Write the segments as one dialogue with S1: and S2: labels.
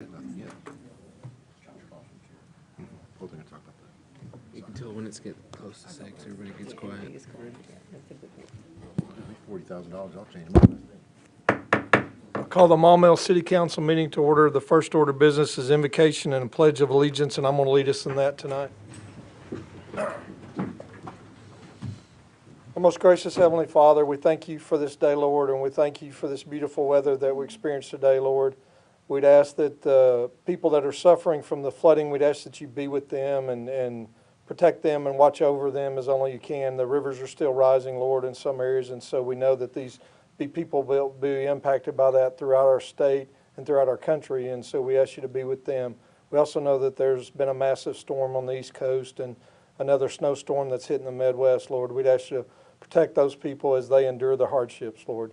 S1: Nothing yet. Well, they're gonna talk about
S2: You can tell when it's getting close to 6, everybody gets quiet.
S1: that. $40,000, I'll change my
S3: Call the Maumelle City Council meeting to order. The first order of business is invocation and a pledge of allegiance, and I'm going to lead us in that tonight. Our most gracious Heavenly Father, we thank you for this day, Lord, and we thank you for this beautiful weather that we experienced today, Lord. We'd ask that the people that are suffering from the flooding, we'd ask that you be with them and protect them and watch over them as only you can. The rivers are still rising, Lord, in some areas, and so we know that these people will be impacted by that throughout our state and throughout our country, and so we ask you to be with them. We also know that there's been a massive storm on the East Coast and another snowstorm that's hitting the Midwest, Lord. We'd ask you to protect those people as they endure the hardships, Lord.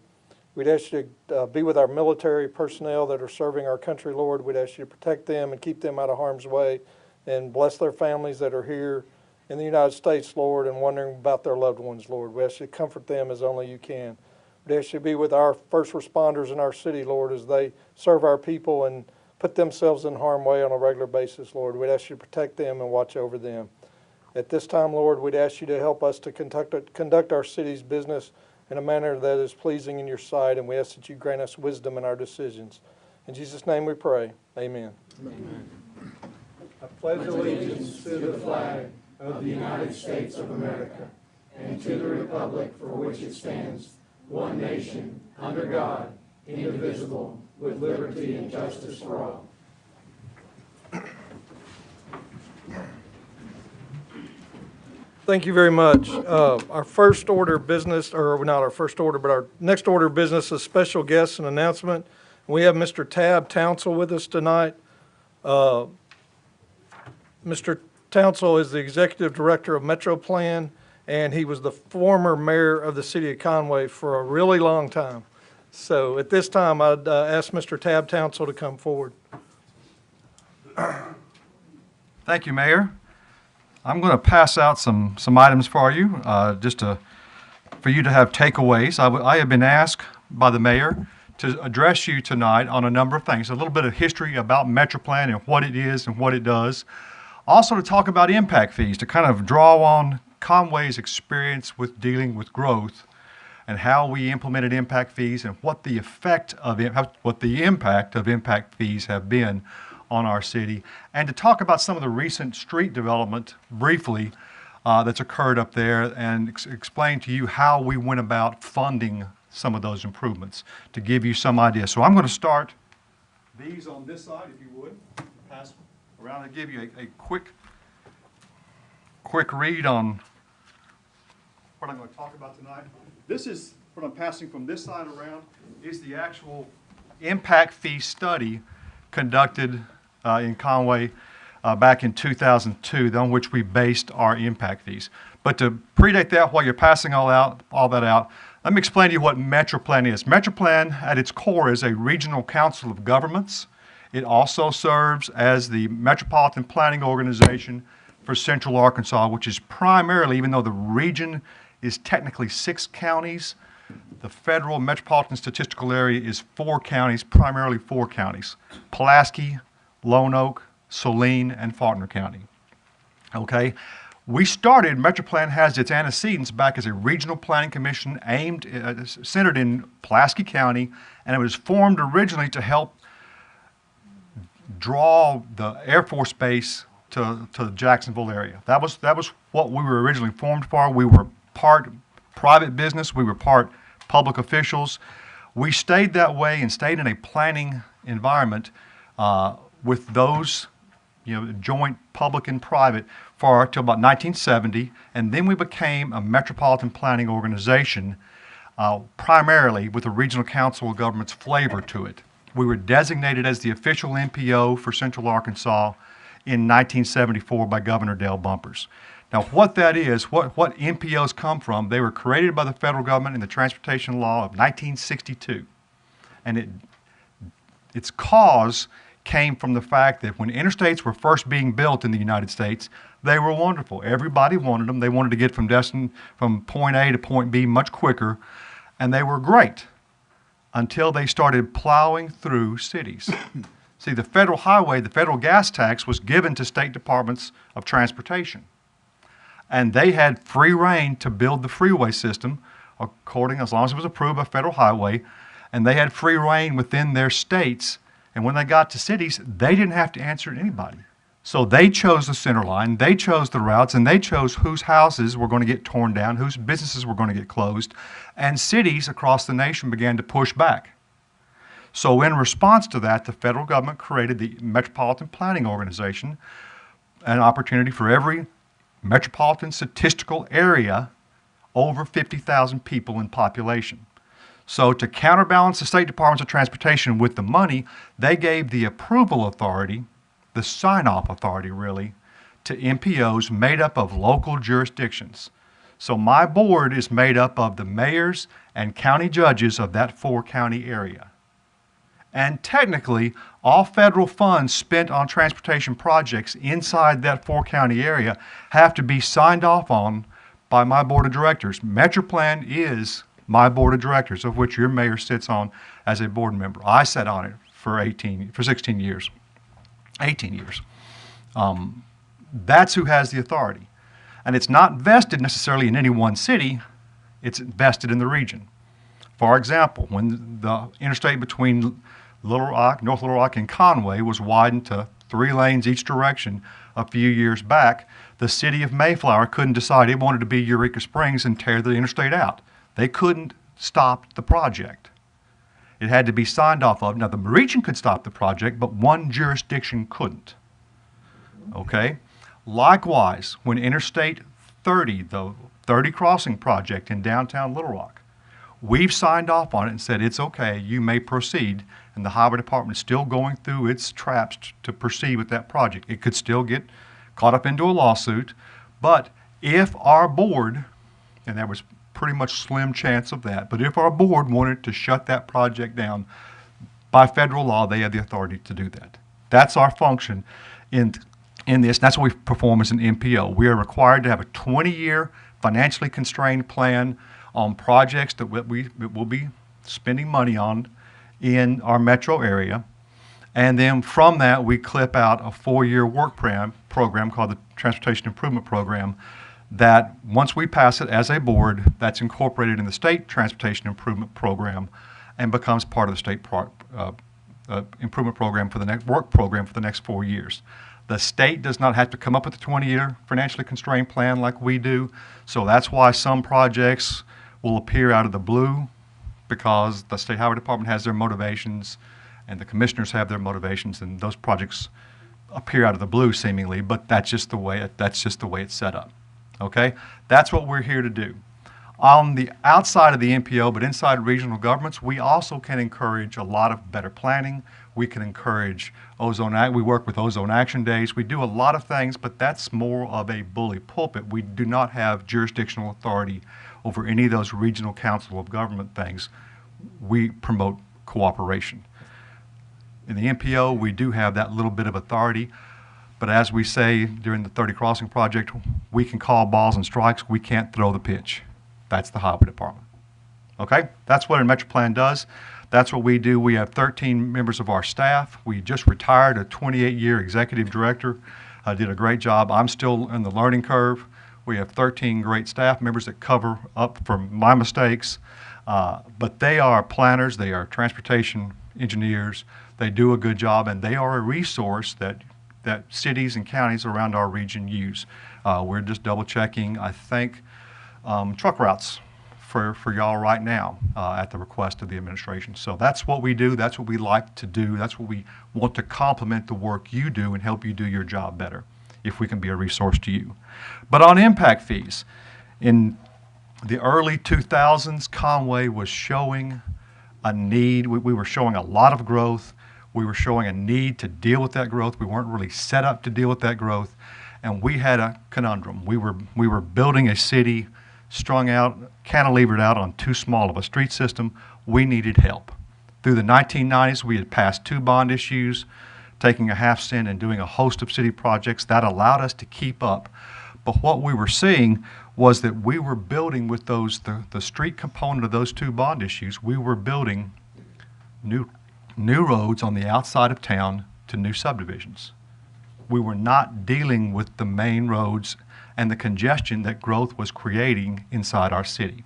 S3: We'd ask you to be with our military personnel that are serving our country, Lord. We'd ask you to protect them and keep them out of harm's way and bless their families that are here in the United States, Lord, and wondering about their loved ones, Lord. We ask you to comfort them as only you can. We'd ask you to be with our first responders in our city, Lord, as they serve our people and put themselves in harm's way on a regular basis, Lord. We'd ask you to protect them and watch over them. At this time, Lord, we'd ask you to help us to conduct our city's business in a manner that is pleasing in your sight, and we ask that you grant us wisdom in our decisions. In Jesus' name we pray. Amen.
S2: Amen.
S3: I pledge allegiance to the flag of the United States of America and to the republic for which it stands, one nation, under God, indivisible, with liberty and justice for all. Thank you very much. Our first order of business, or not our first order, but our next order of business is special guests and announcement. We have Mr. Tab Townsell with us tonight. Mr. Townsell is the Executive Director of MetroPlan, and he was the former mayor of the city of Conway for a really long time. So at this time, I'd ask Mr. Tab Townsell to come forward.
S4: Thank you, Mayor. I'm going to pass out some items for you, for you to have takeaways. I have been asked by the mayor to address you tonight on a number of things. A little bit of history about MetroPlan and what it is and what it does. Also to talk about impact fees, to kind of draw on Conway's experience with dealing with growth and how we implemented impact fees and what the impact of impact fees have been on our city, and to talk about some of the recent street development briefly that's occurred up there, and explain to you how we went about funding some of those improvements, to give you some idea. So I'm going to start these on this side, if you would, pass around and give you a quick read on what I'm going to talk about tonight. This is what I'm passing from this side around, is the actual impact fee study conducted in Conway back in 2002, on which we based our impact fees. But to predate that, while you're passing all that out, let me explain to you what MetroPlan is. MetroPlan, at its core, is a regional council of governments. It also serves as the metropolitan planning organization for Central Arkansas, which is primarily, even though the region is technically 6 counties, the federal metropolitan statistical area is 4 counties, primarily 4 counties: Pulaski, Lone Oak, Saline, and Faulkner County. Okay, MetroPlan has its antecedents back as a regional planning commission centered in Pulaski County, and it was formed originally to help draw the Air Force Base to the Jacksonville area. That was what we were originally formed for. We were part private business, we were part public officials. We stayed that way and stayed in a planning environment with those, joint public and private till about 1970, and then we became a metropolitan planning organization, primarily with a regional council of governments flavor to it. We were designated as the official MPO for Central Arkansas in 1974 by Governor Dale Bumpers. Now, what that is, what MPOs come from, they were created by the federal government in the Transportation Law of 1962, and its cause came from the fact that when interstates were first being built in the United States, they were wonderful. Everybody wanted them. They wanted to get from point A to point B much quicker, and they were great until they started plowing through cities. See, the federal highway, the federal gas tax was given to state departments of transportation. And they had free rein to build the freeway system as long as it was approved by federal highway. And they had free rein within their states. And when they got to cities, they didn't have to answer to anybody. So they chose the center line, they chose the routes, and they chose whose houses were going to get torn down, whose businesses were going to get closed. And cities across the nation began to push back. So in response to that, the federal government created the Metropolitan Planning Organization, an opportunity for every metropolitan statistical area over 50,000 people in population. So to counterbalance the state departments of transportation with the money, they gave the approval authority, the sign-off authority really, to MPOs made up of local jurisdictions. So my board is made up of the mayors and county judges of that 4-county area. And technically, all federal funds spent on transportation projects inside that 4-county area have to be signed off on by my board of directors. MetroPlan is my board of directors, of which your mayor sits on as a board member. I sat on it for 16 years, 18 years. That's who has the authority. And it's not vested necessarily in any one city, it's vested in the region. For example, when the interstate between Little Rock, North Little Rock, and Conway was widened to 3 lanes each direction a few years back, the city of Mayflower couldn't decide it wanted to be Eureka Springs and tear the interstate out. They couldn't stop the project. It had to be signed off of. Now, the region could stop the project, but one jurisdiction couldn't. Okay? Likewise, when Interstate 30, the 30 crossing project in downtown Little Rock, we've signed off on it and said it's okay, you may proceed, and the highway department is still going through its traps to proceed with that project. It could still get caught up into a lawsuit, but if our board, and there was pretty much slim chance of that, but if our board wanted to shut that project down, by federal law, they had the authority to do that. That's our function in this. That's what we perform as an MPO. We are required to have a 20-year financially constrained plan on projects that we will be spending money on in our metro area. And then from that, we clip out a 4-year work program called the Transportation Improvement Program that once we pass it as a board, that's incorporated in the state Transportation Improvement Program and becomes part of the state improvement program for the next work program for the next 4 years. The state does not have to come up with a 20-year financially constrained plan like we do. So that's why some projects will appear out of the blue, because the state highway department has their motivations and the commissioners have their motivations, and those projects appear out of the blue seemingly, but that's just the way it's set up. Okay? That's what we're here to do. On the outside of the MPO, but inside regional governments, we also can encourage a lot of better planning. We can encourage we work with ozone action days. We do a lot of things, but that's more of a bully pulpit. We do not have jurisdictional authority over any of those regional council of government things. We promote cooperation. In the MPO, we do have that little bit of authority, but as we say during the 30 Crossing project, we can call balls and strikes. We can't throw the pitch. That's the highway department. Okay? That's what a MetroPlan does. That's what we do. We have 13 members of our staff. We just retired a 28-year executive director. Did a great job. I'm still in the learning curve. We have 13 great staff members that cover up for my mistakes. But they are planners. They are transportation engineers. They do a good job, and they are a resource that cities and counties around our region use. We're just double-checking, I think, truck routes for y'all right now at the request of the administration. So that's what we do. That's what we like to do. That's what we want to complement the work you do and help you do your job better if we can be a resource to you. But on impact fees, in the early 2000s, Conway was showing a need. We were showing a lot of growth. We were showing a need to deal with that growth. We weren't really set up to deal with that growth. And we had a conundrum. We were building a city strung out, cantilevered out on too small of a street system. We needed help. Through the 1990s, we had passed 2 bond issues, taking a half cent and doing a host of city projects. That allowed us to keep up. But what we were seeing was that we were building with the street component of those 2 bond issues, we were building new roads on the outside of town to new subdivisions. We were not dealing with the main roads and the congestion that growth was creating inside our city.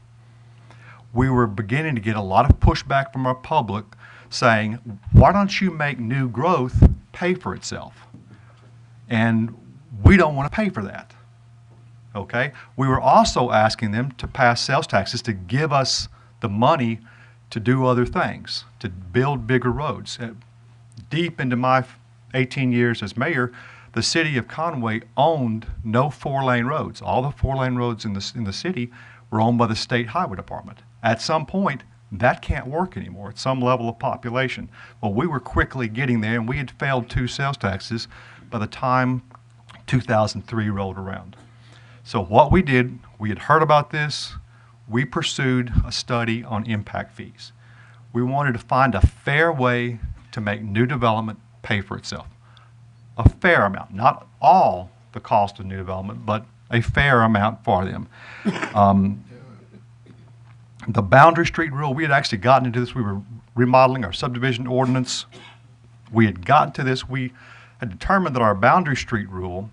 S4: We were beginning to get a lot of pushback from our public saying, why don't you make new growth pay for itself? And we don't want to pay for that. Okay? We were also asking them to pass sales taxes to give us the money to do other things, to build bigger roads. Deep into my 18 years as mayor, the city of Conway owned no four-lane roads. All the four-lane roads in the city were owned by the state highway department. At some point, that can't work anymore at some level of population. Well, we were quickly getting there, and we had failed 2 sales taxes by the time 2003 rolled around. So what we did, we had heard about this, we pursued a study on impact fees. We wanted to find a fair way to make new development pay for itself. A fair amount, not all the cost of new development, but a fair amount for them. The Boundary Street rule, we had actually gotten into this. We were remodeling our subdivision ordinance. We had gotten to this. We had determined that our Boundary Street rule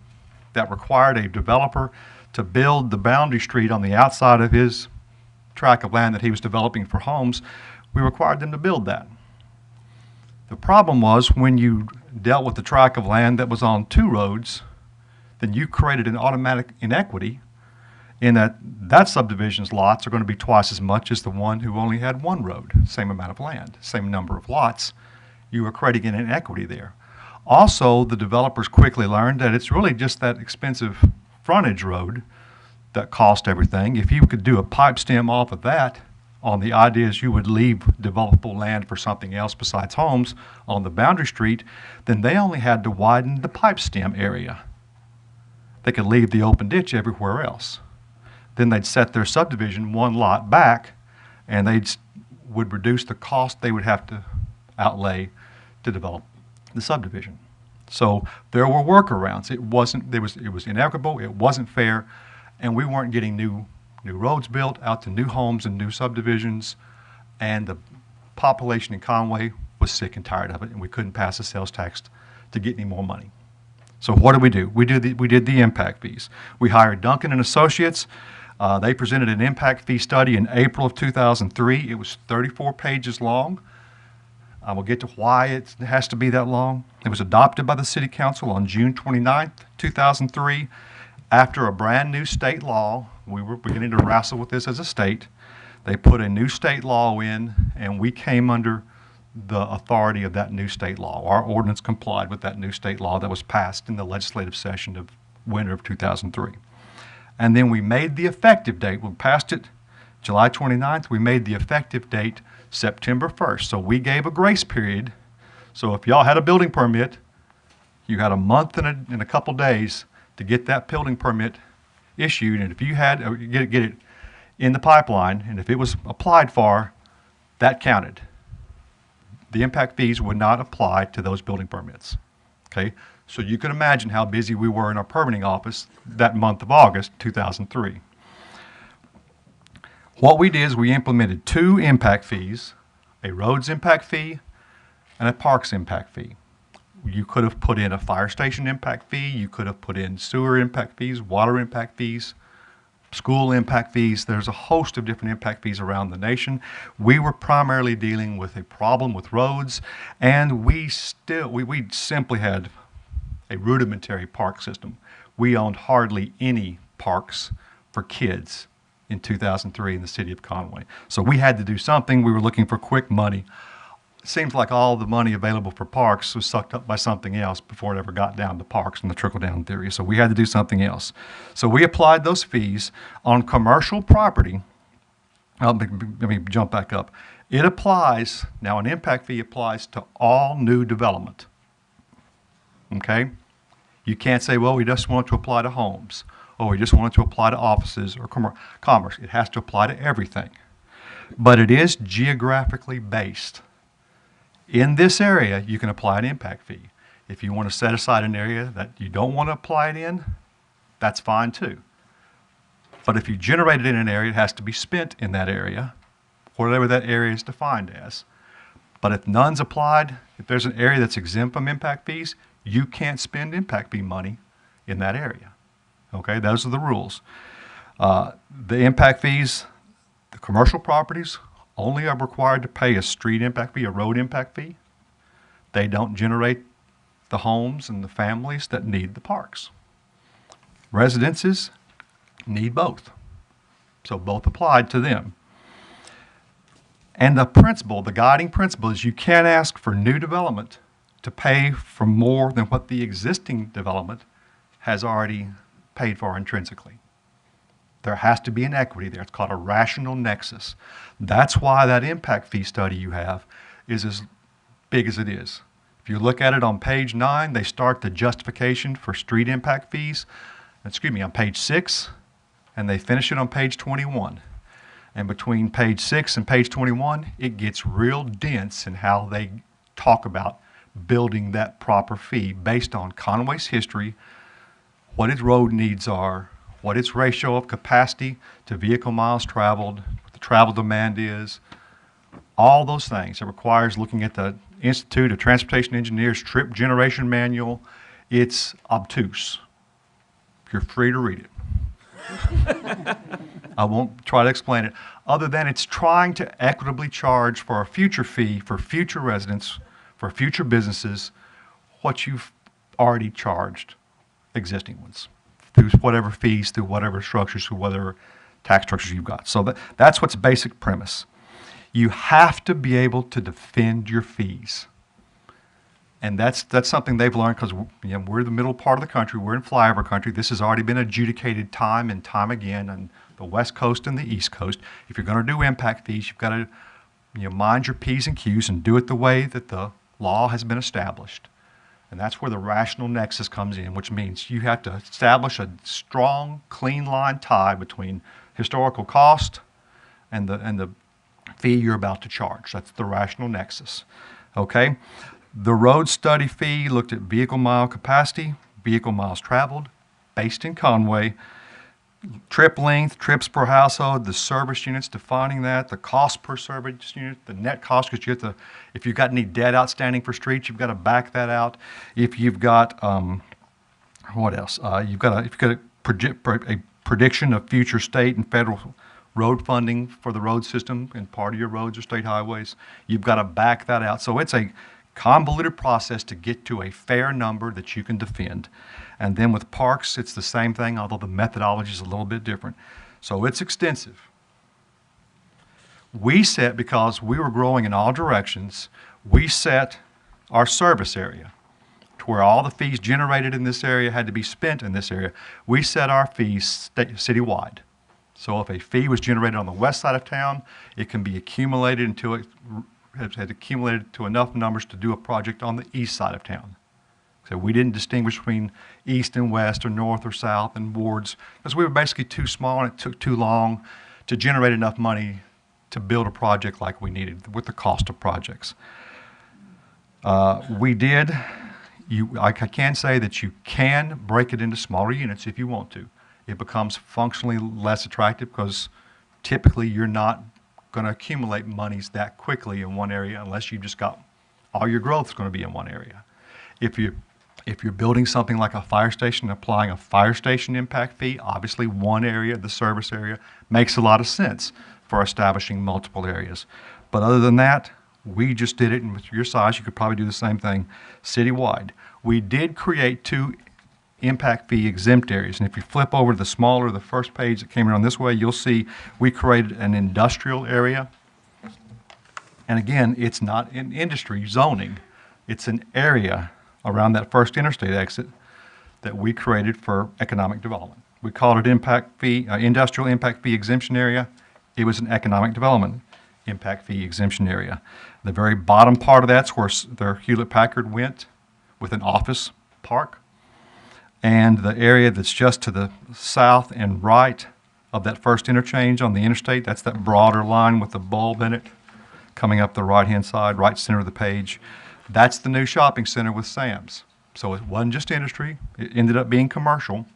S4: that required a developer to build the boundary street on the outside of his tract of land that he was developing for homes, we required them to build that. The problem was when you dealt with the tract of land that was on 2 roads, then you created an automatic inequity in that subdivision's lots are going to be twice as much as the one who only had 1 road, same amount of land, same number of lots. You were creating an inequity there. Also, the developers quickly learned that it's really just that expensive frontage road that cost everything. If you could do a pipe stem off of that, on the idea is you would leave developable land for something else besides homes on the Boundary Street, then they only had to widen the pipe stem area. They could leave the open ditch everywhere else. Then they'd set their subdivision 1 lot back, and they would reduce the cost they would have to outlay to develop the subdivision. So there were workarounds. It was inequitable, it wasn't fair, and we weren't getting new roads built out to new homes and new subdivisions, and the population in Conway was sick and tired of it, and we couldn't pass a sales tax to get any more money. So what did we do? We did the impact fees. We hired Duncan and Associates. They presented an impact fee study in April of 2003. It was 34 pages long. I will get to why it has to be that long. It was adopted by the City Council on June 29th, 2003. After a brand new state law, we were beginning to wrestle with this as a state. They put a new state law in, and we came under the authority of that new state law. Our ordinance complied with that new state law that was passed in the legislative session of winter of 2003. And then we made the effective date. We passed it July 29th. We made the effective date September 1st. So we gave a grace period. So if y'all had a building permit, you had a month and a couple days to get that building permit issued. And if you had get it in the pipeline, and if it was applied for, that counted. The impact fees would not apply to those building permits. Okay? So you can imagine how busy we were in our permitting office that month of August 2003. What we did is we implemented 2 impact fees, a roads impact fee and a parks impact fee. You could have put in a fire station impact fee, you could have put in sewer impact fees, water impact fees, school impact fees. There's a host of different impact fees around the nation. We were primarily dealing with a problem with roads, and we simply had a rudimentary park system. We owned hardly any parks for kids in 2003 in the city of Conway. So we had to do something. We were looking for quick money. It seems like all the money available for parks was sucked up by something else before it ever got down to parks and the trickle-down theory. So we had to do something else. So we applied those fees on commercial property. Let me jump back up. It applies, now an impact fee applies to all new development. Okay? You can't say, well, we just want to apply to homes, or we just want to apply to offices or commerce. It has to apply to everything. But it is geographically based. In this area, you can apply an impact fee. If you want to set aside an area that you don't want to apply it in, that's fine too. But if you generate it in an area, it has to be spent in that area, whatever that area is defined as. But if none's applied, if there's an area that's exempt from impact fees, you can't spend impact fee money in that area. Okay, those are the rules. The impact fees, the commercial properties only are required to pay a street impact fee, a road impact fee. They don't generate the homes and the families that need the parks. Residences need both. So both applied to them. And the principle, the guiding principle is you can't ask for new development to pay for more than what the existing development has already paid for intrinsically. There has to be an equity there. It's called a rational nexus. That's why that impact fee study you have is as big as it is. If you look at it on page 9, they start the justification for street impact fees, on page 6, and they finish it on page 21. And between page 6 and page 21, it gets real dense in how they talk about building that proper fee based on Conway's history, what its road needs are, what its ratio of capacity to vehicle miles traveled, what the travel demand is, all those things. It requires looking at the Institute of Transportation Engineers trip generation manual. It's obtuse. You're free to read it. I won't try to explain it, other than it's trying to equitably charge for a future fee for future residents, for future businesses, what you've already charged existing ones through whatever fees, through whatever structures, through whatever tax structures you've got. So that's what's basic premise. You have to be able to defend your fees. And that's something they've learned because we're the middle part of the country. We're in flyover country. This has already been adjudicated time and time again on the West Coast and the East Coast. If you're going to do impact fees, you've got to mind your P's and Q's and do it the way that the law has been established. And that's where the rational nexus comes in, which means you have to establish a strong, clean line tie between historical cost and the fee you're about to charge. That's the rational nexus. Okay? The road study fee looked at vehicle mile capacity, vehicle miles traveled, based in Conway, trip length, trips per household, the service units, defining that, the cost per service unit, the net cost, because you have to, if you've got any debt outstanding for streets, you've got to back that out. If you've got, what else? You've got a prediction of future state and federal road funding for the road system, and part of your roads are state highways. You've got to back that out. So it's a convoluted process to get to a fair number that you can defend. And then with parks, it's the same thing, although the methodology is a little bit different. So it's extensive. We set, because we were growing in all directions, we set our service area to where all the fees generated in this area had to be spent in this area. We set our fees citywide. So if a fee was generated on the west side of town, it can be accumulated until it had accumulated to enough numbers to do a project on the east side of town. So we didn't distinguish between east and west or north or south and wards because we were basically too small and it took too long to generate enough money to build a project like we needed with the cost of projects. We did, I can say that you can break it into smaller units if you want to. It becomes functionally less attractive because typically you're not going to accumulate monies that quickly in one area unless you've just got all your growth is going to be in one area. If you're building something like a fire station, applying a fire station impact fee, obviously one area, the service area, makes a lot of sense for establishing multiple areas. But other than that, we just did it, and with your size, you could probably do the same thing citywide. We did create 2 impact fee exempt areas. And if you flip over to the first page that came around this way, you'll see we created an industrial area. And again, it's not an industry zoning. It's an area around that first interstate exit that we created for economic development. We called it industrial impact fee exemption area. It was an economic development impact fee exemption area. The very bottom part of that's where the Hewlett-Packard went with an office park. And the area that's just to the south and right of that first interchange on the interstate, that's that broader line with the bulb in it coming up the right-hand side, right center of the page. That's the new shopping center with Sam's. So it wasn't just industry, it ended up being commercial.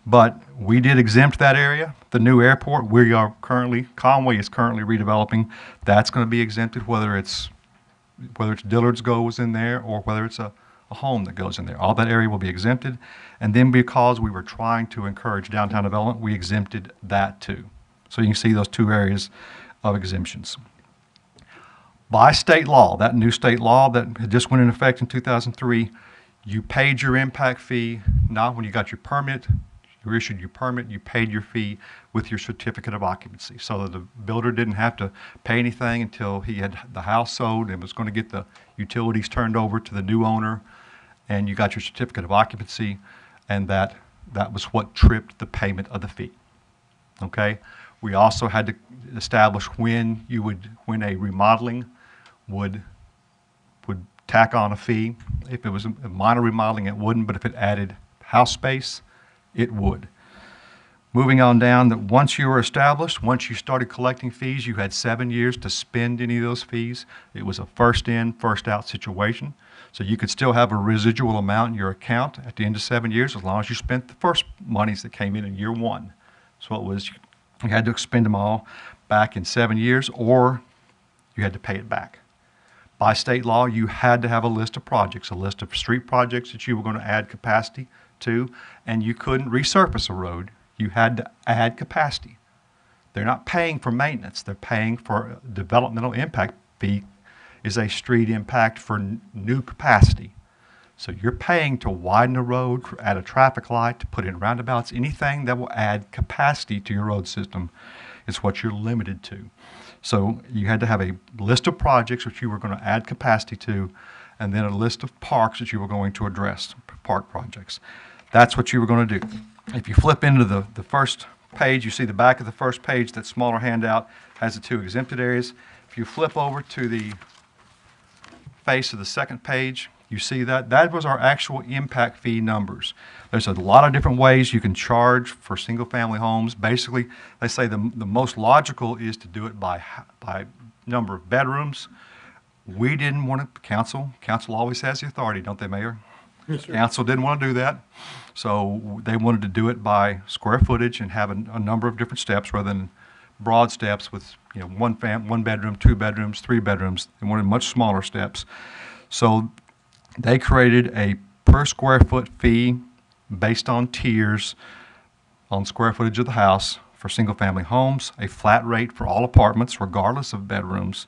S4: But we did exempt that area. The new airport, Conway is currently redeveloping. That's going to be exempted, whether it's whether it's Dillard's goes in there or whether it's a home that goes in there. All that area will be exempted. And then because we were trying to encourage downtown development, we exempted that too. So you can see those two areas of exemptions. By state law, that new state law that had just went into effect in 2003, you paid your impact fee, not when you got your permit. You were issued your permit, you paid your fee with your certificate of occupancy. So that the builder didn't have to pay anything until he had the house sold and was going to get the utilities turned over to the new owner, and you got your certificate of occupancy, and that was what tripped the payment of the fee. Okay? We also had to establish when a remodeling would tack on a fee. If it was a minor remodeling, it wouldn't, but if it added house space, it would. Moving on down, that once you were established, once you started collecting fees, you had 7 years to spend any of those fees. It was a first in, first out situation. So you could still have a residual amount in your account at the end of 7 years as long as you spent the first monies that came in year one. So it was, you had to expend them all back in 7 years, or you had to pay it back. By state law, you had to have a list of projects, a list of street projects that you were going to add capacity to, and you couldn't resurface a road. You had to add capacity. They're not paying for maintenance. They're paying for developmental impact fee is a street impact for new capacity. So you're paying to widen a road, add a traffic light, to put in roundabouts, anything that will add capacity to your road system is what you're limited to. So you had to have a list of projects which you were going to add capacity to, and then a list of parks that you were going to address, park projects. That's what you were going to do. If you flip into the first page, you see the back of the first page, that smaller handout has the two exempted areas. If you flip over to the face of the second page, you see that was our actual impact fee numbers. There's a lot of different ways you can charge for single-family homes. Basically, they say the most logical is to do it by number of bedrooms. We didn't want to, council always has the authority, don't they, Mayor?
S3: Yes, sir.
S4: Council didn't want to do that, so they wanted to do it by square footage and have a number of different steps rather than broad steps with, you know, one bedroom, 2 bedrooms, 3 bedrooms. They wanted much smaller steps. So they created a per square foot fee based on tiers on square footage of the house for single family homes, a flat rate for all apartments regardless of bedrooms.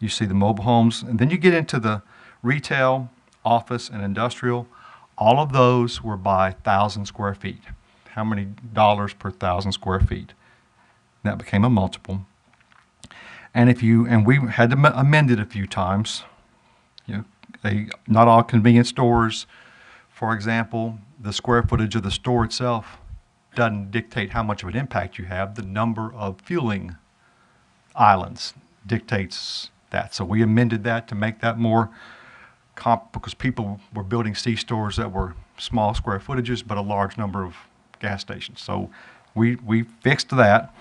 S4: You see the mobile homes, and then you get into the retail, office, and industrial. All of those were by 1,000 square feet. How many dollars per 1,000 square feet? That became a multiple. And we had to amend it a few times. You know, not all convenience stores, for example, the square footage of the store itself doesn't dictate how much of an impact you have. The number of fueling islands dictates that. So we amended that to make that more because people were building C-stores that were small square footages but a large number of gas stations. So we fixed that.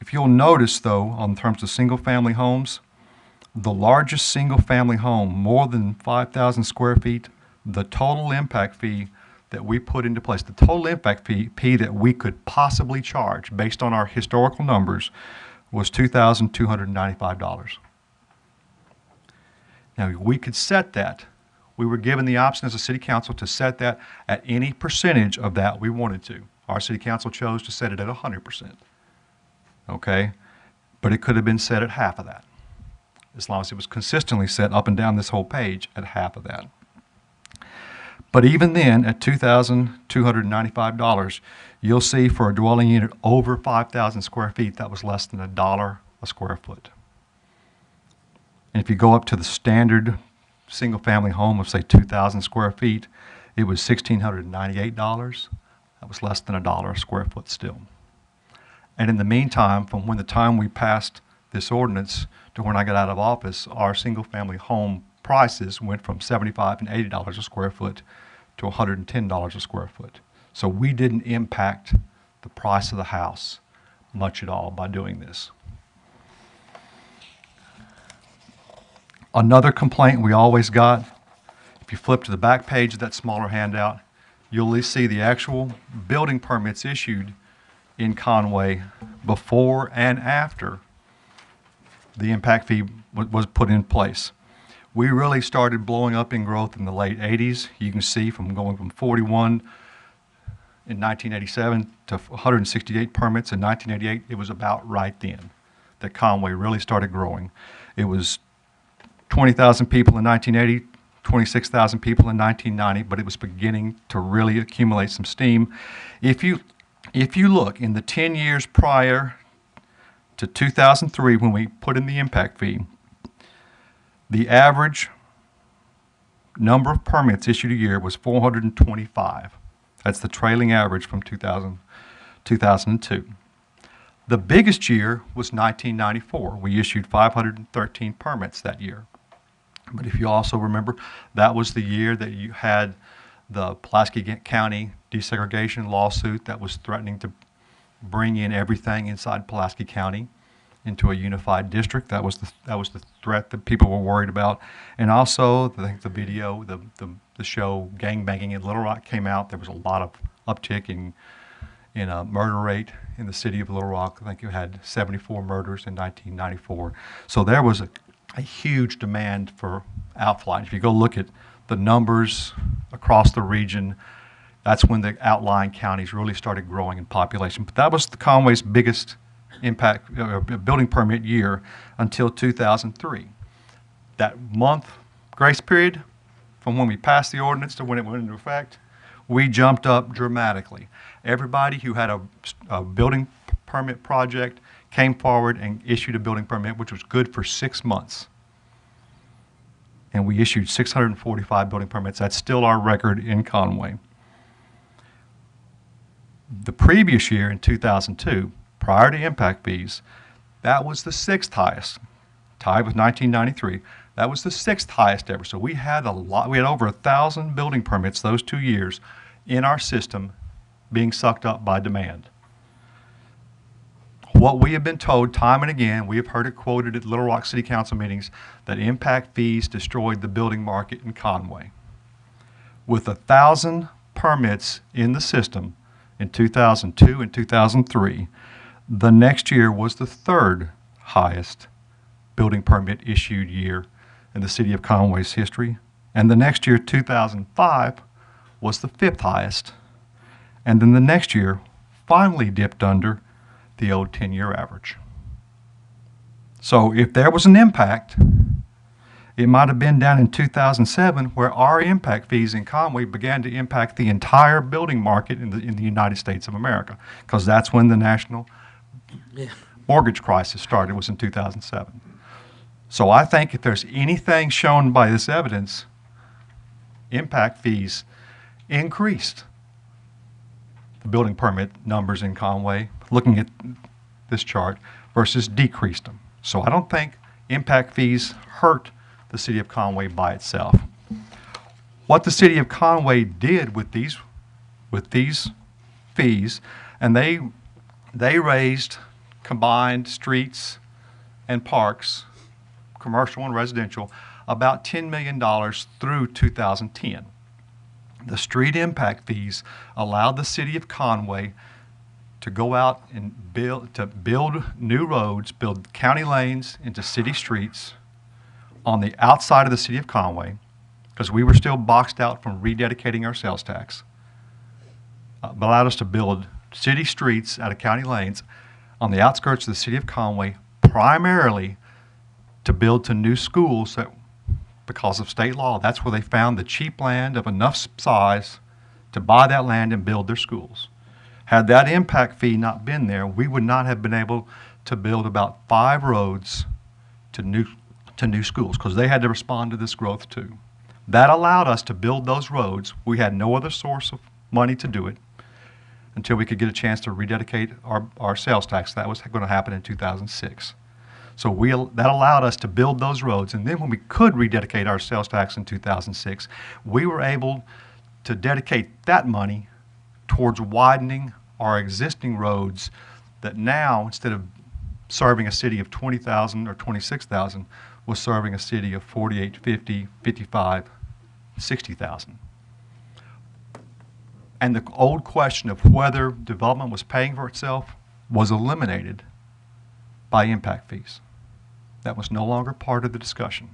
S4: If you'll notice, though, in terms of single-family homes, the largest single-family home, more than 5,000 square feet, the total impact fee that we put into place, the total impact fee that we could possibly charge based on our historical numbers was $2,295. Now, we could set that. We were given the option as a city council to set that at any percentage of that we wanted to. Our city council chose to set it at 100%. Okay? But it could have been set at half of that, as long as it was consistently set up and down this whole page at half of that. But even then, at $2,295, you'll see for a dwelling unit over 5,000 square feet, that was less than $1 a square foot. And if you go up to the standard single-family home of, say, 2,000 square feet, it was $1,698. That was less than $1 a square foot still. And in the meantime, from when the time we passed this ordinance to when I got out of office, our single-family home prices went from $75 and $80 a square foot to $110 a square foot. So we didn't impact the price of the house much at all by doing this. Another complaint we always got, if you flip to the back page of that smaller handout, you'll see the actual building permits issued in Conway before and after the impact fee was put in place. We really started blowing up in growth in the late 80s. You can see from going from 41 in 1987 to 168 permits in 1988. It was about right then that Conway really started growing. It was 20,000 people in 1980, 26,000 people in 1990, but it was beginning to really accumulate some steam. If you look in the 10 years prior to 2003, when we put in the impact fee, the average number of permits issued a year was 425. That's the trailing average from 2002. The biggest year was 1994. We issued 513 permits that year. But if you also remember, that was the year that you had the Pulaski County desegregation lawsuit that was threatening to bring in everything inside Pulaski County into a unified district. That was the threat that people were worried about. And also, I think the video, the show Gangbanging in Little Rock came out. There was a lot of uptick in a murder rate in the city of Little Rock. I think you had 74 murders in 1994. So there was a huge demand for outflying. If you go look at the numbers across the region, that's when the outlying counties really started growing in population. But that was the Conway's biggest impact building permit year until 2003. That month grace period from when we passed the ordinance to when it went into effect, we jumped up dramatically. Everybody who had a building permit project came forward and issued a building permit, which was good for 6 months. And we issued 645 building permits. That's still our record in Conway. The previous year, in 2002, prior to impact fees, that was the 6th highest, tied with 1993. That was the 6th highest ever. So we had a lot. We had over 1,000 building permits those 2 years in our system being sucked up by demand. What we have been told time and again, we have heard it quoted at Little Rock City Council meetings, that impact fees destroyed the building market in Conway. With 1,000 permits in the system in 2002 and 2003, the next year was the 3rd highest building permit issued year in the city of Conway's history. And the next year, 2005, was the 5th highest. And then the next year finally dipped under the old 10-year average. So if there was an impact, it might have been down in 2007, where our impact fees in Conway began to impact the entire building market in the United States of America, because that's when the national mortgage crisis started, was in 2007. So I think if there's anything shown by this evidence, impact fees increased the building permit numbers in Conway, looking at this chart, versus decreased them. So I don't think impact fees hurt the city of Conway by itself. What the city of Conway did with these fees, and they raised combined streets and parks, commercial and residential, about $10 million through 2010. The street impact fees allowed the city of Conway to go out and build new roads, build county lanes into city streets on the outside of the city of Conway, because we were still boxed out from rededicating our sales tax. Allowed us to build city streets out of county lanes on the outskirts of the city of Conway, primarily to build to new schools that, because of state law, that's where they found the cheap land of enough size to buy that land and build their schools. Had that impact fee not been there, we would not have been able to build about 5 roads to new schools, because they had to respond to this growth too. That allowed us to build those roads. We had no other source of money to do it until we could get a chance to rededicate our sales tax. That was going to happen in 2006. So that allowed us to build those roads. And then when we could rededicate our sales tax in 2006, we were able to dedicate that money towards widening our existing roads that now, instead of serving a city of 20,000 or 26,000, was serving a city of 48, 50, 55, 60,000. And the old question of whether development was paying for itself was eliminated by impact fees. That was no longer part of the discussion.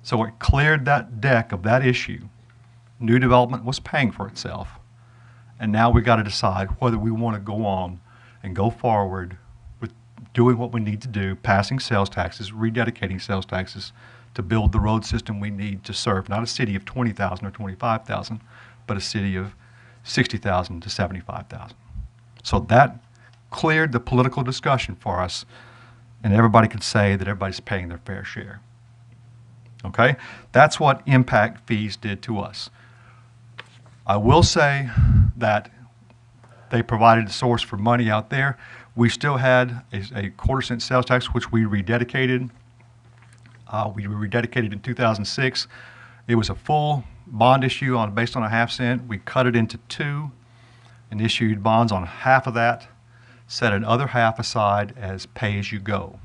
S4: So it cleared that deck of that issue. New development was paying for itself. And now we got to decide whether we want to go on and go forward with doing what we need to do, passing sales taxes, rededicating sales taxes to build the road system we need to serve not a city of 20,000 or 25,000, but a city of 60,000 to 75,000. So that cleared the political discussion for us, and everybody could say that everybody's paying their fair share. Okay? That's what impact fees did to us. I will say that they provided a source for money out there. We still had a quarter-cent sales tax, which we rededicated. We rededicated in 2006. It was a full bond issue based on a half cent. We cut it into two and issued bonds on half of that, set another half aside as pay-as-you-go.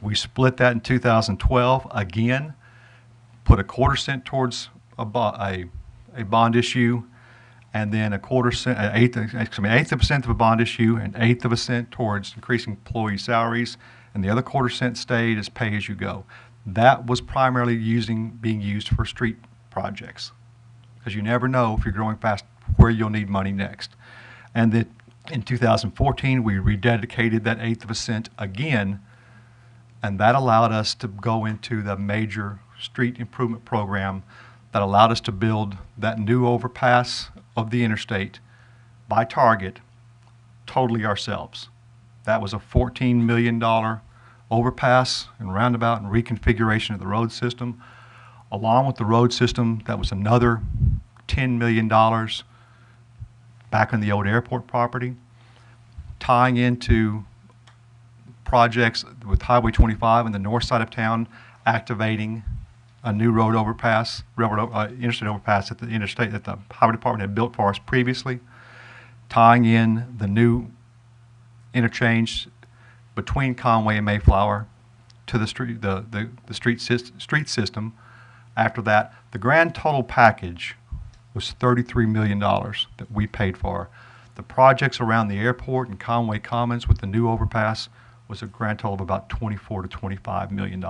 S4: We split that in 2012 again, put a quarter cent towards a bond issue, and then a quarter cent, eighth of a cent of a bond issue, and eighth of a cent towards increasing employee salaries, and the other quarter cent stayed as pay-as-you-go. That was primarily being used for street projects, because you never know if you're growing fast where you'll need money next. And that in 2014, we rededicated that eighth of a cent again, and that allowed us to go into the major street improvement program that allowed us to build that new overpass of the interstate by Target totally ourselves. That was a $14 million overpass and roundabout and reconfiguration of the road system. Along with the road system, that was another $10 million back in the old airport property, tying into projects with Highway 25 on the north side of town, activating a new road overpass, interstate overpass that the Highway Department had built for us previously, tying in the new interchange between Conway and Mayflower to the street system. After that, the grand total package was $33 million that we paid for. The projects around the airport and Conway Commons with the new overpass was a grand total of about $24 to $25 million.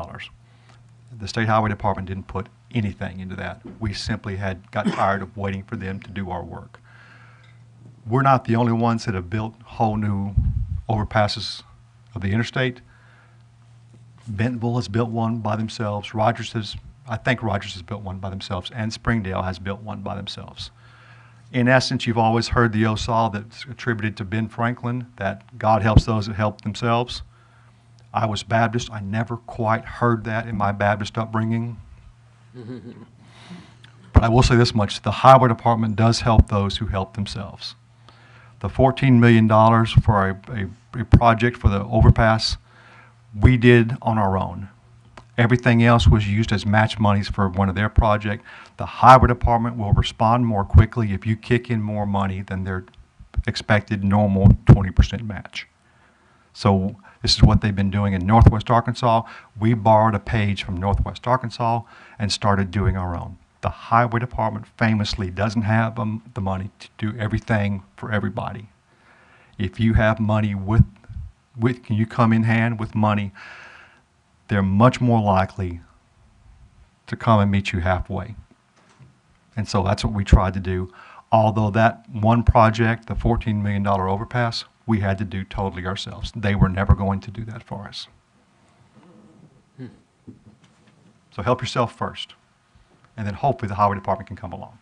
S4: The State Highway Department didn't put anything into that. We simply got tired of waiting for them to do our work. We're not the only ones that have built whole new overpasses of the interstate. Bentonville has built one by themselves. I think Rogers has built one by themselves, and Springdale has built one by themselves. In essence, you've always heard the old saw that's attributed to Ben Franklin, that God helps those that help themselves. I was Baptist. I never quite heard that in my Baptist upbringing. But I will say this much. The Highway Department does help those who help themselves. The $14 million for a project for the overpass, we did on our own. Everything else was used as match monies for one of their projects. The Highway Department will respond more quickly if you kick in more money than their expected normal 20% match. So this is what they've been doing in Northwest Arkansas. We borrowed a page from Northwest Arkansas and started doing our own. The Highway Department famously doesn't have the money to do everything for everybody. If you have money can you come in hand with money, they're much more likely to come and meet you halfway. And so that's what we tried to do. Although that one project, the $14 million overpass, we had to do totally ourselves. They were never going to do that for us. So help yourself first, and then hopefully the Highway Department can come along.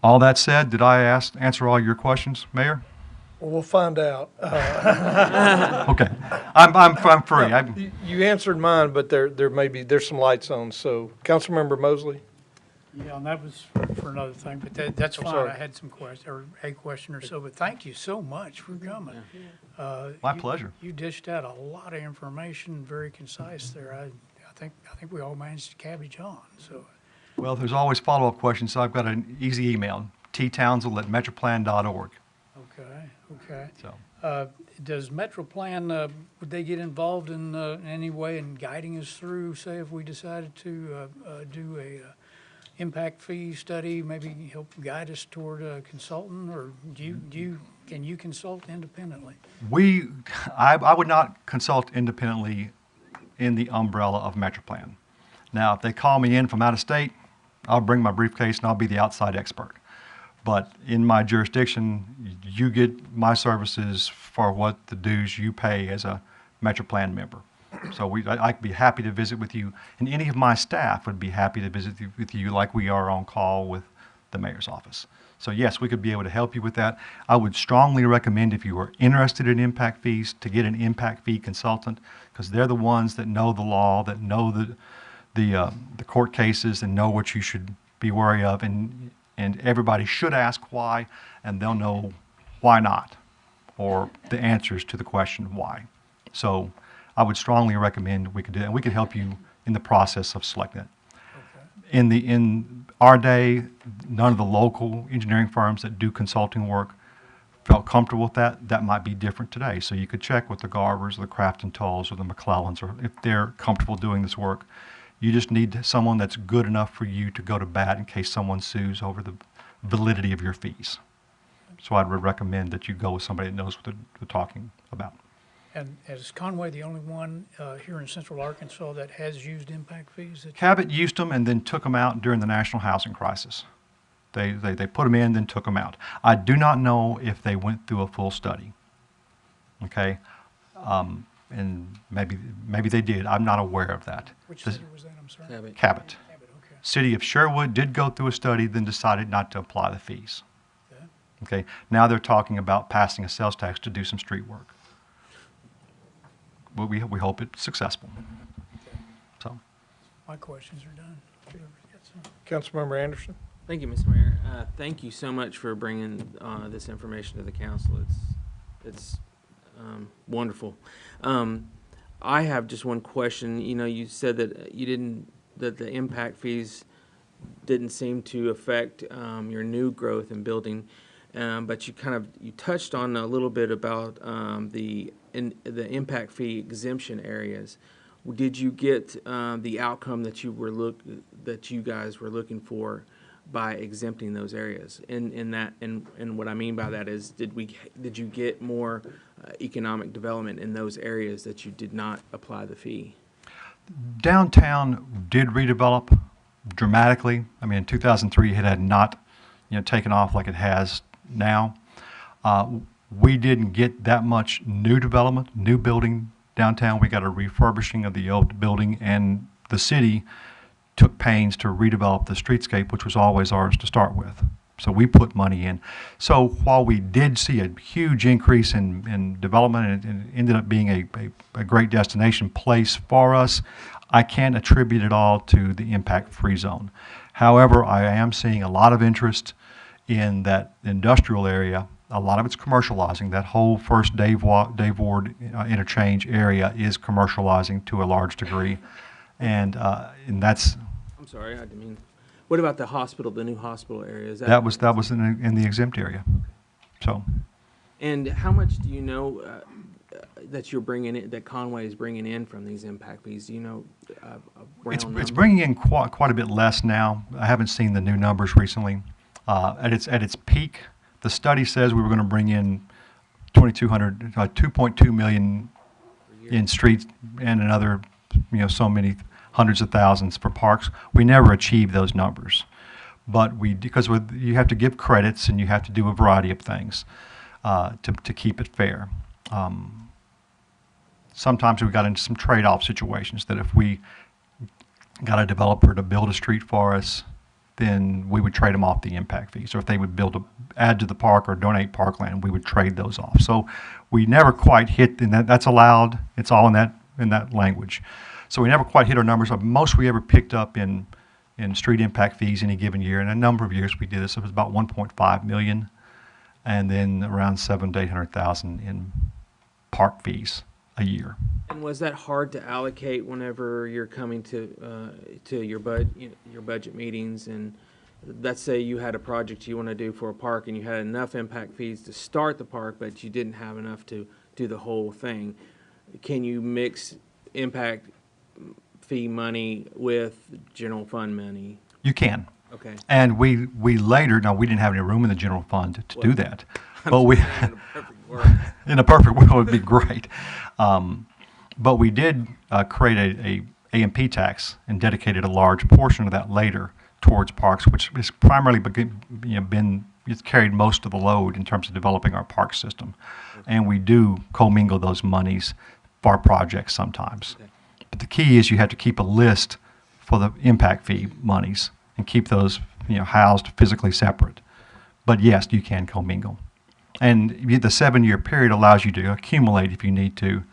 S4: All that said, did I answer all your questions, Mayor?
S3: Well, we'll find out.
S4: Okay, I'm free.
S3: You answered mine, but there's some lights on. So, Councilmember Mosley.
S5: Yeah, and that was for another thing, but that's fine.
S3: sorry.
S5: I had some questions, or a question or so, but thank you so much for coming.
S4: My pleasure.
S5: You dished out a lot of information, very concise there. I think we all managed to cabbage on, so.
S4: Well, there's always follow-up questions, so I've got an easy email, ttownsend@metroplan.org.
S5: Okay.
S4: So.
S5: Does MetroPlan, would they get involved in any way in guiding us through, say, if we decided to do impact fee study maybe help guide us toward a consultant, or can you consult independently?
S4: I would not consult independently in the umbrella of MetroPlan. Now, if they call me in from out of state, I'll bring my briefcase and I'll be the outside expert. But in my jurisdiction, you get my services for what the dues you pay as a MetroPlan member. So I'd be happy to visit with you, and any of my staff would be happy to visit with you like we are on call with the mayor's office. So yes, we could be able to help you with that. I would strongly recommend, if you are interested in impact fees, to get an impact fee consultant, because they're the ones that know the law, that know the court cases, and know what you should be wary of. And everybody should ask why, and they'll know why not, or the answers to the question why. So I would strongly recommend we could do that, and we could help you in the process of selecting it. In our day, none of the local engineering firms that do consulting work felt comfortable with that. That might be different today. So you could check with the Garvers, or the Crafton Tolls, or the McClellans, or if they're comfortable doing this work. You just need someone that's good enough for you to go to bat in case someone sues over the validity of your fees. So I'd recommend that you go with somebody that knows what they're talking about.
S5: And is Conway the only one here in central Arkansas that has used impact fees?
S4: Cabot used them and then took them out during the national housing crisis. They put them in, then took them out. I do not know if they went through a full study. Okay, and maybe they did. I'm not aware of that.
S5: Which city was that? I'm sorry.
S2: Cabot.
S4: Cabot.
S5: Cabot, okay.
S4: City of Sherwood did go through a study, then decided not to apply the fees.
S5: Okay.
S4: Okay, now they're talking about passing a sales tax to do some street work. Well, we hope it's successful. So,
S5: My questions are done. Whoever's got some.
S3: Councilmember Anderson?
S2: Thank you, Mr. Mayor. Thank you so much for bringing this information to the council. It's wonderful. I have just one question. You know, you said that that the impact fees didn't seem to affect your new growth in building, but you touched on a little bit about the impact fee exemption areas. Did you get the outcome that you guys were looking for by exempting those areas? And what I mean by that is, did you get more economic development in those areas that you did not apply the fee?
S4: downtown did redevelop dramatically. I mean, in 2003, it had not, taken off like it has now. We didn't get that much new development, new building downtown. We got a refurbishing of the old building, and the city took pains to redevelop the streetscape, which was always ours to start with. So we put money in. So while we did see a huge increase in development, and it ended up being a great destination place for us, I can't attribute it all to the impact-free zone. However, I am seeing a lot of interest in that industrial area. A lot of it's commercializing. That whole first Dave Ward interchange area is commercializing to a large degree, and that's.
S2: I'm sorry, I didn't mean. What about the hospital, the new hospital area? Is
S4: that was in the exempt area. So.
S2: And how much do you know that you're bringing in, that Conway is bringing in from these impact fees? Do you know?
S4: It's bringing in quite a bit less now. I haven't seen the new numbers recently. At its peak, the study says we were going to bring in 2.2 million in streets and another, so many hundreds of thousands for parks. We never achieved those numbers, but because you have to give credits and you have to do a variety of things to keep it fair. Sometimes we got into some trade-off situations that if we got a developer to build a street for us, then we would trade them off the impact fees. Or if they would add to the park or donate parkland, we would trade those off. So we never quite hit, and that's allowed. It's all in that language. So we never quite hit our numbers. Most we ever picked up in street impact fees any given year, and a number of years we did this. It was about 1.5 million, and then around 700,000 to 800,000 in park fees a year.
S2: And was that hard to allocate whenever you're coming to your budget meetings? And let's say you had a project you want to do for a park, and you had enough impact fees to start the park, but you didn't have enough to do the whole thing. Can you mix impact fee money with general fund money?
S4: You can.
S2: Okay.
S4: And we later, now, we didn't have any room in the general fund to do that. But we,
S2: In a perfect world.
S4: in a perfect world, it would be great. But we did create a A&P tax and dedicated a large portion of that later towards parks, which has primarily it's carried most of the load in terms of developing our park system. And we do commingle those monies for our projects sometimes.
S2: Okay.
S4: But the key is you have to keep a list for the impact fee monies and keep those, housed physically separate. But yes, you can commingle. And the 7-year period allows you to accumulate if you need to.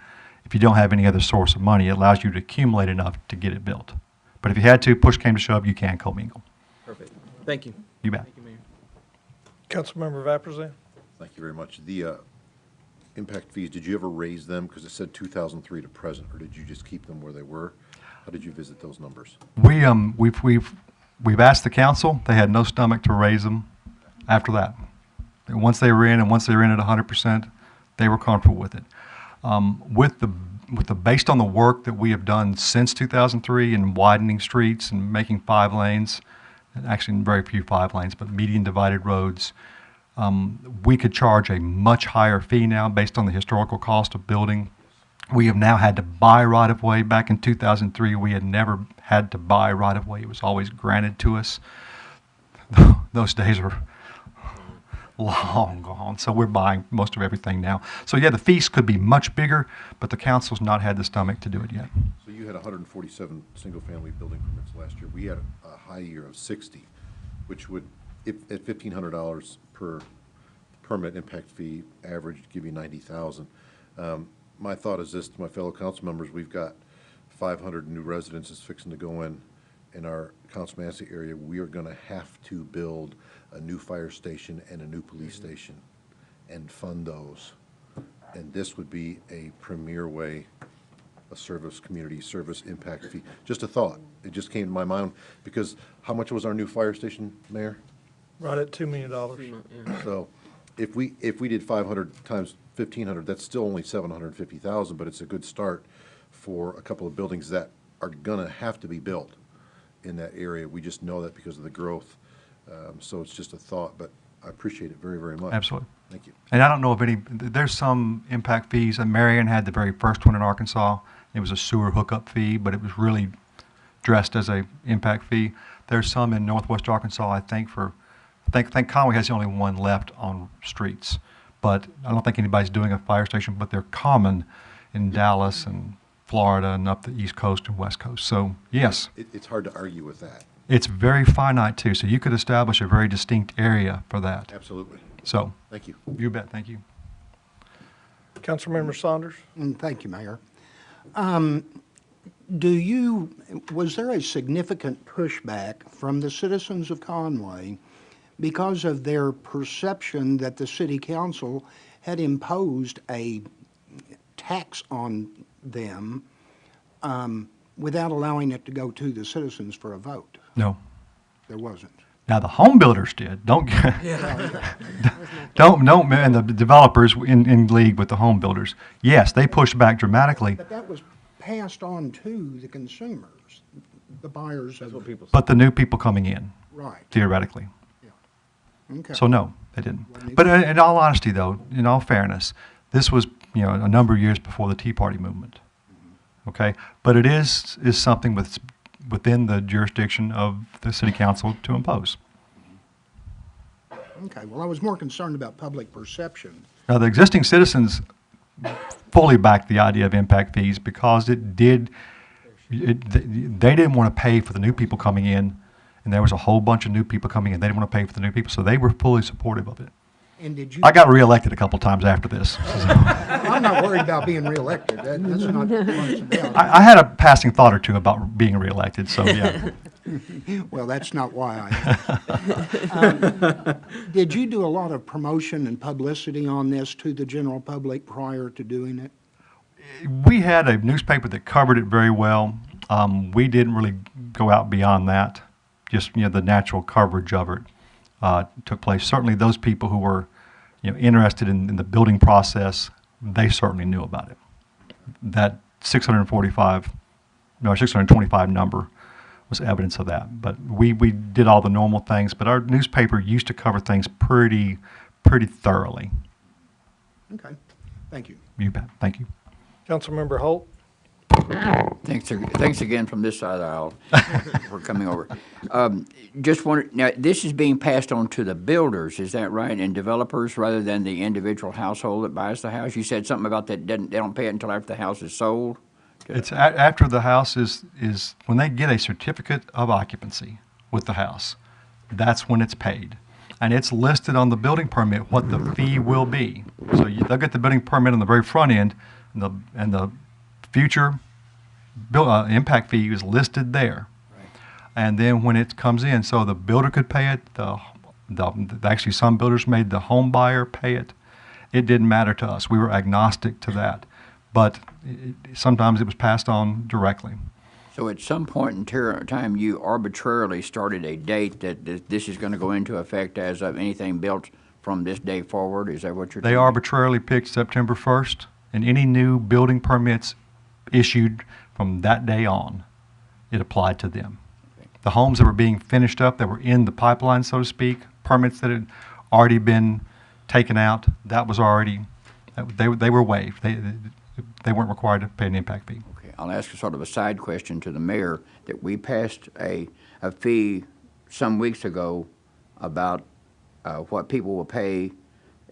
S4: If you don't have any other source of money, it allows you to accumulate enough to get it built. But if you had to, push came to shove, you can commingle.
S2: Perfect. Thank you.
S4: You bet.
S2: Thank you, Mayor.
S3: Councilmember Vapurzian?
S1: Thank you very much. The impact fees, did you ever raise them? Because it said 2003 to present, or did you just keep them where they were? How did you visit those numbers?
S4: We've asked the council. They had no stomach to raise them after that. And once they were in, and once they were in at 100%, they were comfortable with it. Based on the work that we have done since 2003 in widening streets and making 5 lanes, and actually very few 5 lanes, but median divided roads, we could charge a much higher fee now based on the historical cost of building. We have now had to buy right-of-way. Back in 2003, we had never had to buy right-of-way. It was always granted to us. Those days are long gone, so we're buying most of everything now. So yeah, the fees could be much bigger, but the council's not had the stomach to do it yet.
S1: So you had 147 single-family building permits last year. We had a high year of 60, which would, if at $1,500 per permit impact fee average, give you 90,000. My thought is this to my fellow council members: we've got 500 new residences fixing to go in our Council Massey area. We are going to have to build a new fire station and a new police station and fund those. And this would be a premier way, a service, community service impact fee. Just a thought. It just came to my mind because how much was our new fire station, Mayor?
S3: Right at $2 million.
S2: Yeah.
S1: So if we did 500 times 1,500, that's still only 750,000, but it's a good start for a couple of buildings that are gonna have to be built in that area. We just know that because of the growth. So it's just a thought, but I appreciate it very, very much.
S4: Absolutely.
S1: Thank you.
S4: And I don't know of any, there's some impact fees, and Marion had the very first one in Arkansas. It was a sewer hookup fee, but it was really dressed as a impact fee. There's some in northwest Arkansas, I think Conway has the only one left on streets. But I don't think anybody's doing a fire station, but they're common in Dallas and Florida and up the East Coast and West Coast. So, yes,
S1: It's hard to argue with that.
S4: it's very finite too, so you could establish a very distinct area for that.
S1: Absolutely.
S4: So,
S1: Thank you.
S4: you bet, thank you.
S3: Councilmember Saunders?
S6: Thank you, Mayor. Was there a significant pushback from the citizens of Conway because of their perception that the city council had imposed a tax on them without allowing it to go to the citizens for a vote?
S4: No.
S6: There wasn't.
S4: Now, the home builders did. Don't, and the developers in league with the home builders. Yes, they pushed back dramatically,
S6: But that was passed on to the consumers, the buyers
S2: That's
S6: of,
S2: what people say.
S4: but the new people coming in,
S6: right.
S4: theoretically.
S6: Okay.
S4: So no, they didn't. But in all honesty, though, in all fairness, this was a number of years before the Tea Party movement. Okay, but it is something within the jurisdiction of the city council to impose.
S6: Okay, well, I was more concerned about public perception.
S4: Now, the existing citizens fully backed the idea of impact fees because they didn't want to pay for the new people coming in, and there was a whole bunch of new people coming in. They didn't want to pay for the new people, so they were fully supportive of it.
S6: And did you?
S4: I got reelected a couple times after this.
S6: I'm not worried about being reelected. That's not what it's about.
S4: I had a passing thought or two about being reelected, so yeah.
S6: Well, that's not why I. Did you do a lot of promotion and publicity on this to the general public prior to doing it?
S4: We had a newspaper that covered it very well. We didn't really go out beyond that. Just the natural coverage of it took place. Certainly, those people who were interested in the building process, they certainly knew about it. That 625 number was evidence of that. But we did all the normal things, but our newspaper used to cover things pretty thoroughly.
S6: Okay, thank you.
S4: You bet. Thank you.
S3: Councilmember Holt?
S7: Thanks again from this side of the aisle for coming over. Just wonder, now, this is being passed on to the builders, is that right, and developers rather than the individual household that buys the house? You said something about that they don't pay it until after the house is sold?
S4: It's after the house is when they get a certificate of occupancy with the house, that's when it's paid. And it's listed on the building permit what the fee will be. So they'll get the building permit on the very front end, and the future impact fee is listed there.
S7: Right.
S4: And then when it comes in, so the builder could pay it, actually some builders made the home buyer pay it. It didn't matter to us. We were agnostic to that. But sometimes it was passed on directly.
S7: So at some point in time, you arbitrarily started a date that this is going to go into effect as of anything built from this day forward? Is that what you're
S4: They
S7: telling me?
S4: arbitrarily picked September 1st, and any new building permits issued from that day on, it applied to them.
S7: Okay.
S4: The homes that were being finished up, that were in the pipeline, so to speak, permits that had already been taken out, that was already, they were waived. They weren't required to pay an impact fee.
S7: Okay, I'll ask a sort of a side question to the mayor, that we passed a fee some weeks ago about what people will pay,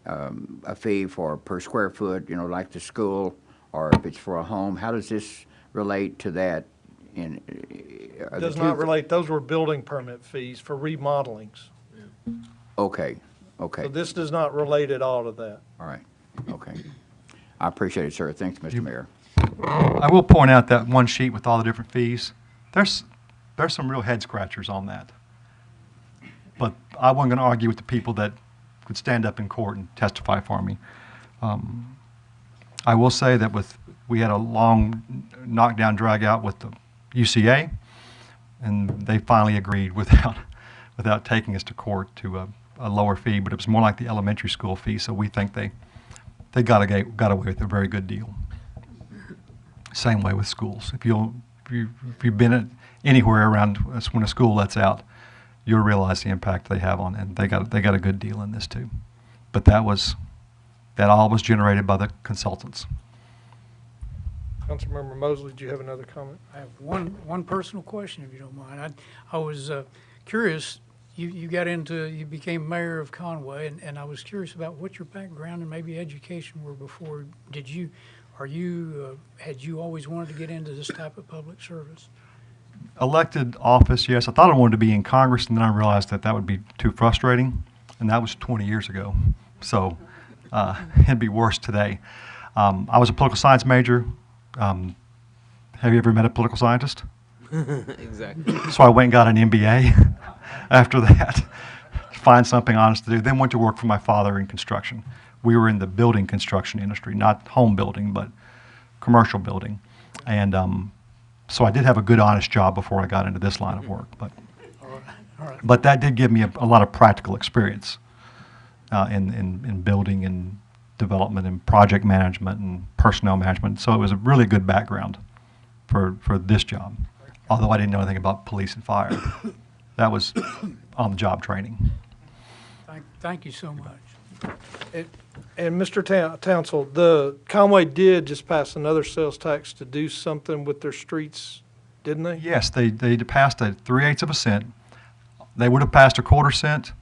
S7: a fee for per square foot, you know, like the school, or if it's for a home. How does this relate to that?
S3: Does not relate, those were building permit fees for remodelings.
S7: Okay, okay,
S3: So this does not relate at all to that.
S7: all right, okay. I appreciate it, sir. Thanks, Mr. Mayor.
S4: I will point out that one sheet with all the different fees, there's some real head scratchers on that. But I wasn't going to argue with the people that could stand up in court and testify for me. I will say that we had a long knockdown, drag out with the UCA, and they finally agreed without taking us to court to a lower fee, but it was more like the elementary school fee, so we think they got away with a very good deal. Same way with schools. If you've been anywhere around when a school lets out, you'll realize the impact they have on it, and they got a good deal in this too. But that all was generated by the consultants.
S3: Councilmember Mosley, do you have another comment?
S5: I have one personal question, if you don't mind. I was curious, you became mayor of Conway, and I was curious about what your background and maybe education were before. Had you always wanted to get into this type of public service?
S4: Elected office, yes. I thought I wanted to be in Congress, and then I realized that would be too frustrating, and that was 20 years ago. So it'd be worse today. I was a political science major. Have you ever met a political scientist?
S2: Exactly.
S4: So I went and got an MBA after that, to find something honest to do. Then went to work for my father in construction. We were in the building construction industry, not home building, but commercial building. And so I did have a good, honest job before I got into this line of work. But but that did give me a lot of practical experience in building and development and project management and personnel management. So it was a really good background for this job, although I didn't know anything about police and fire. That was on-the-job training.
S5: Thank you so much.
S3: And Mr. Townsell, the Conway did just pass another sales tax to do something with their streets, didn't they?
S4: Yes, they passed a 3/8 of a cent. They would have passed a 1/4 cent,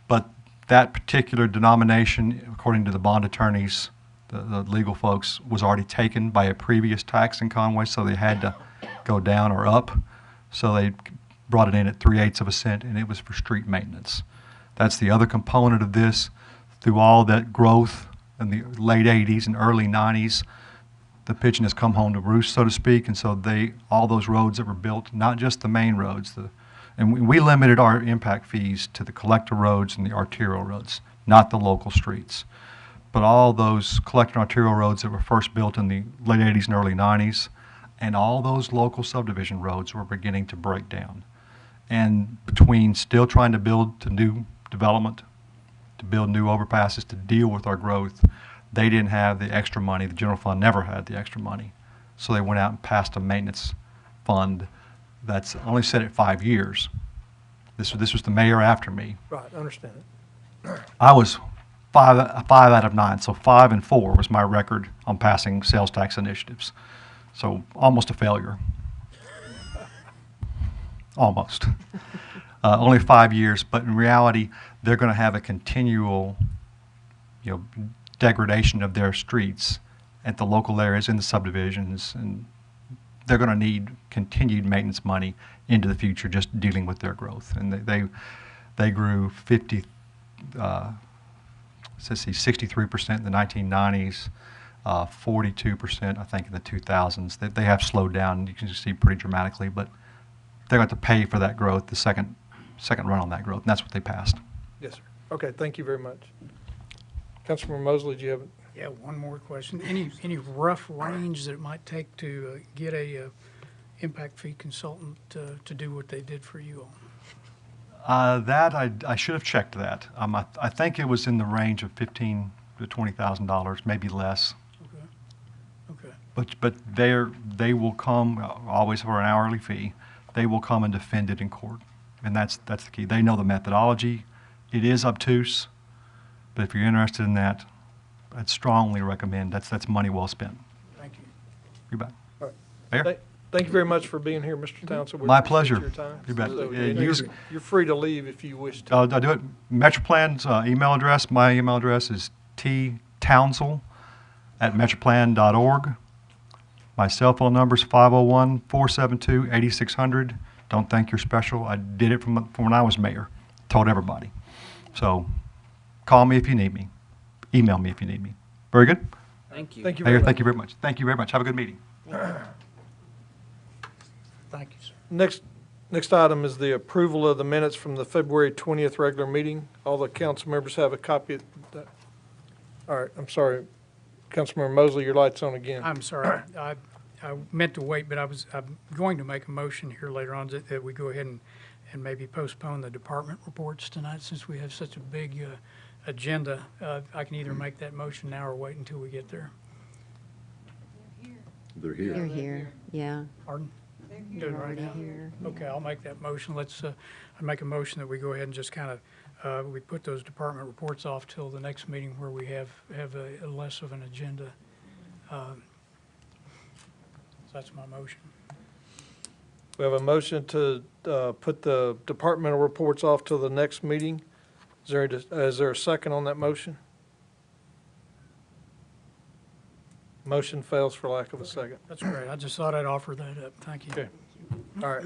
S4: but that particular denomination, according to the bond attorneys, the legal folks, was already taken by a previous tax in Conway, so they had to go down or up. So they brought it in at 3/8 of a cent, and it was for street maintenance. That's the other component of this. Through all that growth in the late 80s and early 90s, the pigeon has come home to roost, so to speak, and so all those roads that were built, not just the main roads, and we limited our impact fees to the collector roads and the arterial roads, not the local streets. But all those collector and arterial roads that were first built in the late 80s and early 90s, and all those local subdivision roads were beginning to break down. And between still trying to build to new development, to build new overpasses, to deal with our growth, they didn't have the extra money. The general fund never had the extra money. So they went out and passed a maintenance fund that's only set at 5 years. This was the mayor after me.
S3: Right, I understand it.
S4: I was five out of 9, so 5 and 4 was my record on passing sales tax initiatives. So almost a failure. Almost. Only 5 years, but in reality, they're going to have a continual, degradation of their streets at the local areas in the subdivisions, and they're going to need continued maintenance money into the future just dealing with their growth. And they grew 63% in the 1990s, 42% I think in the 2000s. They have slowed down, you can see pretty dramatically, but they're going to have to pay for that growth, the second run on that growth, and that's what they passed.
S3: Yes, sir. Okay, thank you very much. Councilmember Mosley, do you have?
S5: Yeah, one more question. Any rough range that it might take to get a impact fee consultant to do what they did for you all?
S4: That I should have checked that. I think it was in the range of $15,000 to $20,000, maybe less.
S5: Okay.
S4: But they will come always for an hourly fee. They will come and defend it in court, and that's the key. They know the methodology. It is obtuse, but if you're interested in that, I'd strongly recommend. That's money well spent.
S5: Thank you.
S4: You bet.
S3: All right.
S4: Mayor?
S3: Thank you very much for being here, Mr. Townsend. We
S4: My
S3: appreciate
S4: pleasure.
S3: your time.
S4: You bet.
S3: So,
S4: Yeah,
S3: and you're free to leave if you wish to.
S4: I do it. Metroplan's email address. My email address is ttownsell@metroplan.org. My cell phone number is 501-472-8600. Don't think you're special. I did it from when I was mayor. Told everybody. So call me if you need me. Email me if you need me. Very good?
S2: Thank you.
S3: Thank you
S4: Mayor,
S3: very much.
S4: thank you very much. Thank you very much. Have a good meeting.
S5: Thank you, sir.
S3: Next item is the approval of the minutes from the February 20th regular meeting. All the council members have a copy of that. All right, I'm sorry. Councilmember Mosley, your light's on again.
S5: I'm sorry. I meant to wait, but I'm going to make a motion here later on that we go ahead and maybe postpone the department reports tonight since we have such a big agenda. I can either make that motion now or wait until we get there.
S1: They're here.
S8: They're here, yeah.
S5: Pardon? Do
S8: They're
S5: it right
S8: already
S5: now?
S8: here.
S5: Okay, I'll make that motion. Let's, I make a motion that we go ahead and just kind of, we put those department reports off till the next meeting where we have a less of an agenda. So that's my motion.
S3: We have a motion to put the departmental reports off till the next meeting. Is there a second on that motion? Motion fails for lack of a second.
S5: That's great. I just thought I'd offer that up. Thank you.
S3: Okay. All right.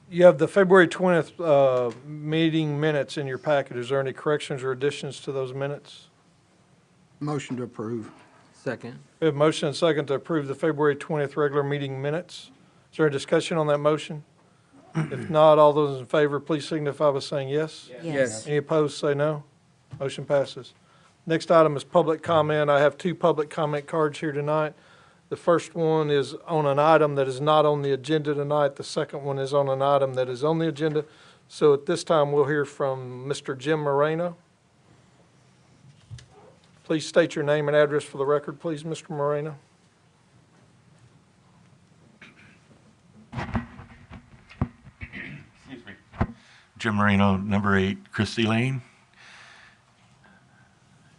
S3: You have the February 20th meeting minutes in your packet. Is there any corrections or additions to those minutes?
S6: Motion to approve.
S2: Second.
S3: We have a motion and second to approve the February 20th regular meeting minutes. Is there a discussion on that motion? If not, all those in favor, please signify by saying yes.
S2: Yes.
S3: Any opposed, say no. Motion passes. Next item is public comment. I have 2 public comment cards here tonight. The first one is on an item that is not on the agenda tonight. The second one is on an item that is on the agenda. So at this time, we'll hear from Mr. Jim Moreno. Please state your name and address for the record, please, Mr. Moreno.
S9: Excuse me. Jim Moreno, number 8, Christie Lane.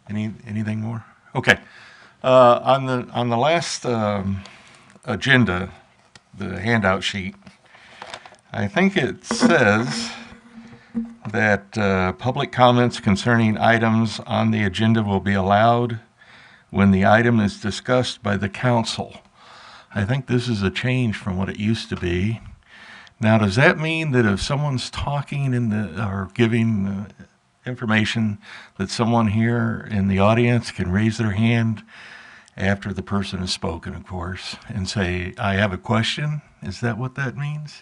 S9: Anything more? Okay. On the last agenda, the handout sheet, I think it says that public comments concerning items on the agenda will be allowed when the item is discussed by the council. I think this is a change from what it used to be. Now, does that mean that if someone's talking or giving information, that someone here in the audience can raise their hand after the person has spoken, of course, and say, I have a question? Is that what that means?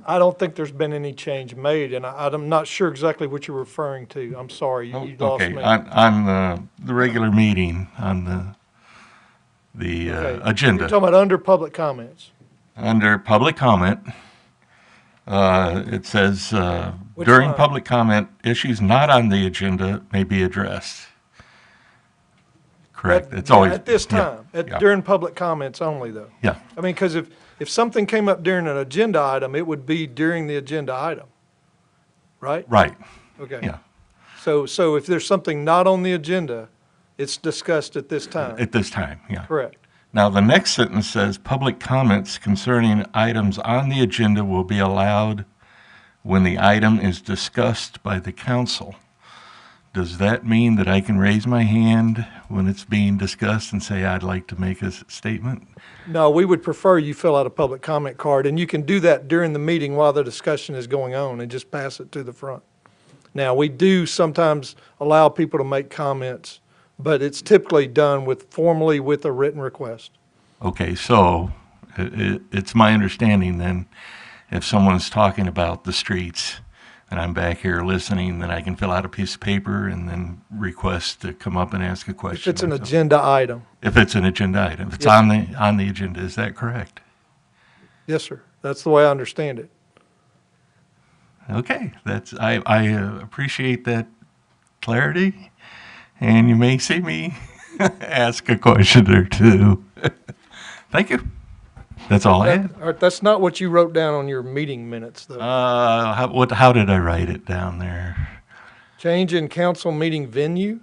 S3: I don't think there's been any change made, and I'm not sure exactly what you're referring to. I'm sorry, you lost
S9: Okay,
S3: me.
S9: on the regular meeting, on the
S3: Okay.
S9: agenda.
S3: You're talking about under public comments.
S9: Under public comment, it says,
S3: Which
S9: during
S3: line?
S9: public comment, issues not on the agenda may be addressed. correct? It's always.
S3: At this
S9: yeah,
S3: time,
S9: yeah,
S3: during public comments only, though.
S9: Yeah,
S3: I mean, because if something came up during an agenda item, it would be during the agenda item, right?
S9: right,
S3: Okay.
S9: yeah,
S3: So if there's something not on the agenda, it's discussed at this time,
S9: at this time, yeah.
S3: correct?
S9: Now, the next sentence says, "Public comments concerning items on the agenda will be allowed when the item is discussed by the council." Does that mean that I can raise my hand when it's being discussed and say, I'd like to make a statement?
S3: No, we would prefer you fill out a public comment card, and you can do that during the meeting while the discussion is going on and just pass it to the front. Now, we do sometimes allow people to make comments, but it's typically done formally with a written request.
S9: Okay, so it's my understanding then, if someone's talking about the streets and I'm back here listening, then I can fill out a piece of paper and then request to come up and ask a question.
S3: If it's an
S9: or something.
S3: agenda item.
S9: If it's an agenda item, if it's
S3: Yes.
S9: on the agenda, is that correct?
S3: Yes, sir. That's the way I understand it.
S9: Okay, I appreciate that clarity, and you may see me ask a question or two. Thank you. That's all I had.
S3: All right, that's not what you wrote down on your meeting minutes, though.
S9: How did I write it down there?
S3: Change in council meeting venue?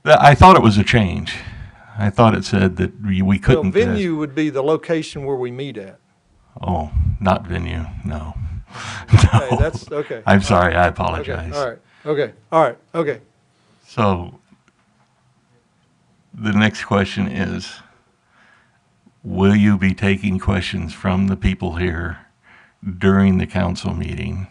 S9: I thought it was a change. I thought it said that we
S3: Well,
S9: couldn't.
S3: venue would be the location where we meet at.
S9: Oh, not venue. No.
S3: Okay,
S9: No.
S3: that's, okay.
S9: I'm sorry. I
S3: Okay,
S9: apologize.
S3: all right, okay, all right, okay.
S9: So the next question is, will you be taking questions from the people here during the council meeting?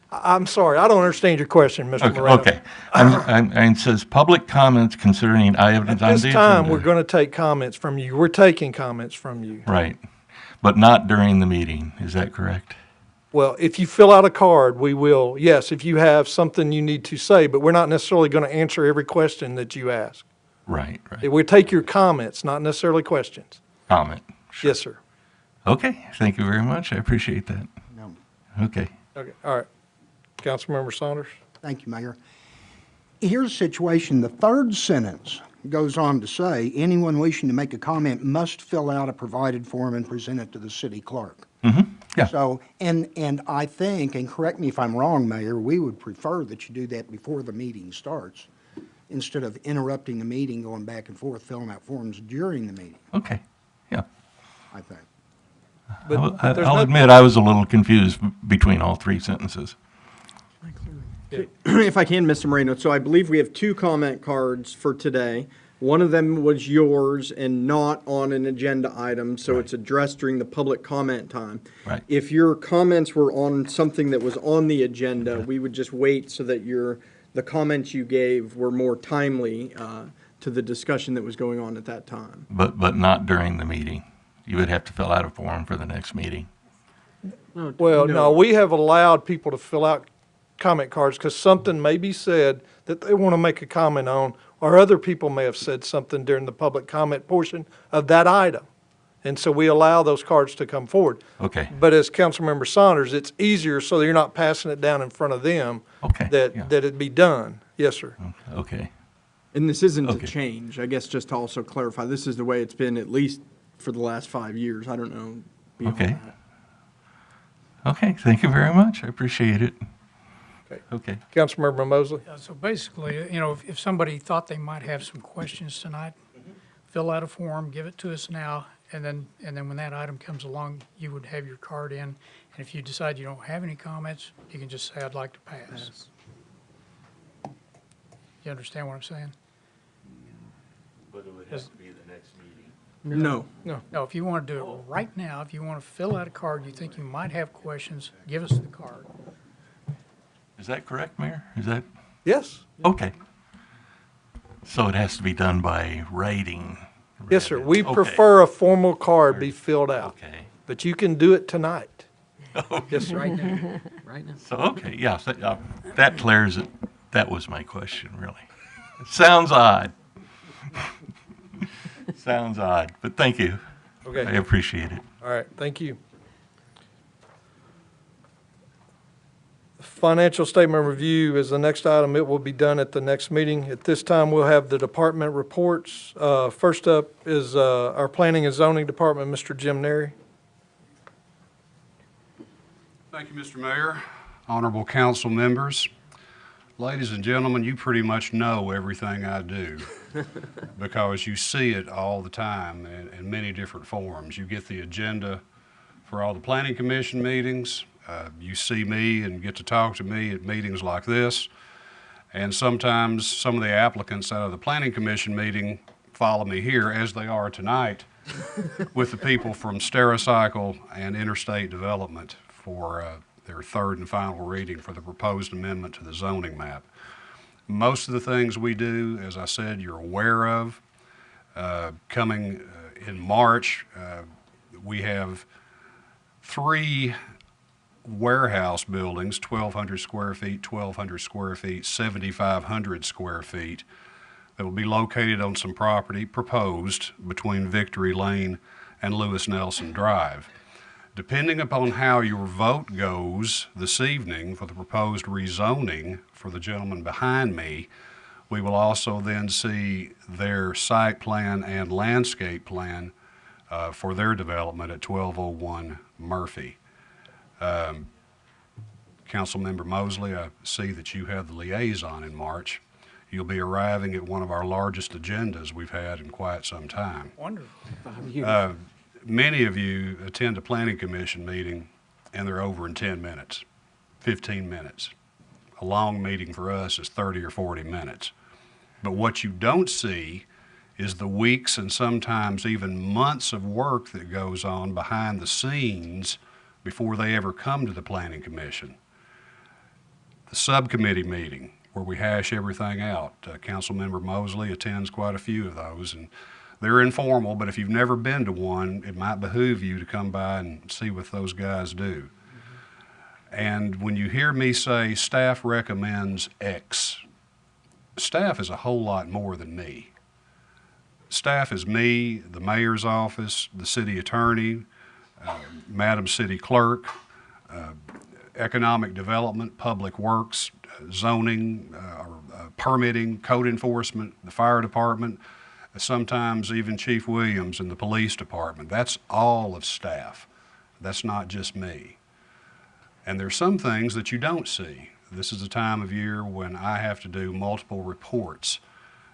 S3: I'm sorry, I don't understand your question, Mr.
S9: Okay,
S3: Moreno.
S9: okay. It says public comments concerning items on
S3: At
S9: the
S3: this
S9: agenda.
S3: time, we're going to take comments from you. We're taking comments from you.
S9: Right, but not during the meeting. Is that correct?
S3: Well, if you fill out a card, we will, yes, if you have something you need to say, but we're not necessarily going to answer every question that you ask.
S9: Right, right.
S3: We take your comments, not necessarily questions.
S9: Comment. Sure.
S3: Yes, sir.
S9: Okay, thank you very much. I appreciate that.
S6: No.
S9: Okay.
S3: Okay, all right. Councilmember Saunders?
S6: Thank you, Mayor. Here's a situation. The third sentence goes on to say, anyone wishing to make a comment must fill out a provided form and present it to the city clerk.
S9: Yeah.
S6: So, and I think, and correct me if I'm wrong, Mayor, we would prefer that you do that before the meeting starts, instead of interrupting the meeting, going back and forth, filling out forms during the meeting,
S9: Okay. Yeah.
S6: I think.
S3: But there's
S9: I'll
S3: no-
S9: admit I was a little confused between all three sentences.
S8: If I can, Mr. Moreno, so I believe we have two comment cards for today. One of them was yours and not on an agenda item, so it's addressed during the public comment time.
S9: Right.
S8: If your comments were on something that was on the agenda, we would just wait so that the comments you gave were more timely to the discussion that was going on at that time.
S9: But not during the meeting. You would have to fill out a form for the next meeting.
S3: Well, no, we have allowed people to fill out comment cards because something may be said that they want to make a comment on, or other people may have said something during the public comment portion of that item. And so we allow those cards to come forward.
S9: Okay.
S3: But as Councilmember Saunders, it's easier so that you're not passing it down in front of them.
S9: Okay, yeah.
S3: That it be done. Yes, sir.
S9: Okay.
S8: And this isn't
S9: Okay.
S8: a change, I guess, just to also clarify, this is the way it's been at least for the last 5 years. I don't know beyond
S9: Okay.
S8: that.
S9: Okay, thank you very much. I appreciate it.
S3: Okay.
S9: Okay.
S3: Councilmember Mosley?
S5: So basically, you know, if somebody thought they might have some questions tonight, fill out a form, give it to us now, and then when that item comes along, you would have your card in. And if you decide you don't have any comments, you can just say, I'd like to pass. You understand what I'm saying?
S9: But it would
S5: have to
S9: be the next meeting.
S8: No.
S5: No, if you want to do it right now, if you want to fill out a card, you think you might have questions, give us the card.
S9: Is that correct, Mayor? Is that,
S3: Yes.
S9: okay. So it has to be done by writing?
S3: Yes, sir. We
S9: Okay.
S3: prefer a formal card be filled out,
S9: Okay.
S3: but you can do it tonight. Yes, sir.
S2: Right now, right now.
S9: So, okay, yeah, that clears it. That was my question, really. It sounds odd. Sounds odd, but thank you. I
S3: Okay.
S9: appreciate it.
S3: All right, thank you. Financial statement review is the next item. It will be done at the next meeting. At this time, we'll have the department reports. First up is our Planning and Zoning Department, Mr. Jim Neri.
S10: Thank you, Mr. Mayor, honorable council members. Ladies and gentlemen, you pretty much know everything I do because you see it all the time in many different forms. You get the agenda for all the planning commission meetings. You see me and get to talk to me at meetings like this. And sometimes some of the applicants out of the planning commission meeting follow me here, as they are tonight, with the people from Stericycle and Interstate Development for their third and final reading for the proposed amendment to the zoning map. Most of the things we do, as I said, you're aware of. Coming in March, we have 3 warehouse buildings, 1,200 square feet, 1,200 square feet, 7,500 square feet, that will be located on some property proposed between Victory Lane and Lewis Nelson Drive. Depending upon how your vote goes this evening for the proposed rezoning for the gentleman behind me, we will also then see their site plan and landscape plan for their development at 1201 Murphy. Councilmember Mosley, I see that you have the liaison in March. You'll be arriving at one of our largest agendas we've had in quite some time.
S5: Wonderful.
S10: Many of you attend a planning commission meeting and they're over in 10 minutes, 15 minutes. A long meeting for us is 30 or 40 minutes. But what you don't see is the weeks and sometimes even months of work that goes on behind the scenes before they ever come to the planning commission. The subcommittee meeting where we hash everything out. Councilmember Mosley attends quite a few of those, and they're informal, but if you've never been to one, it might behoove you to come by and see what those guys do. And when you hear me say staff recommends X, staff is a whole lot more than me. Staff is me, the mayor's office, the city attorney, Madam City Clerk, economic development, public works, zoning, permitting, code enforcement, the fire department, sometimes even Chief Williams in the police department. That's all of staff. That's not just me. And there's some things that you don't see. This is a time of year when I have to do multiple reports.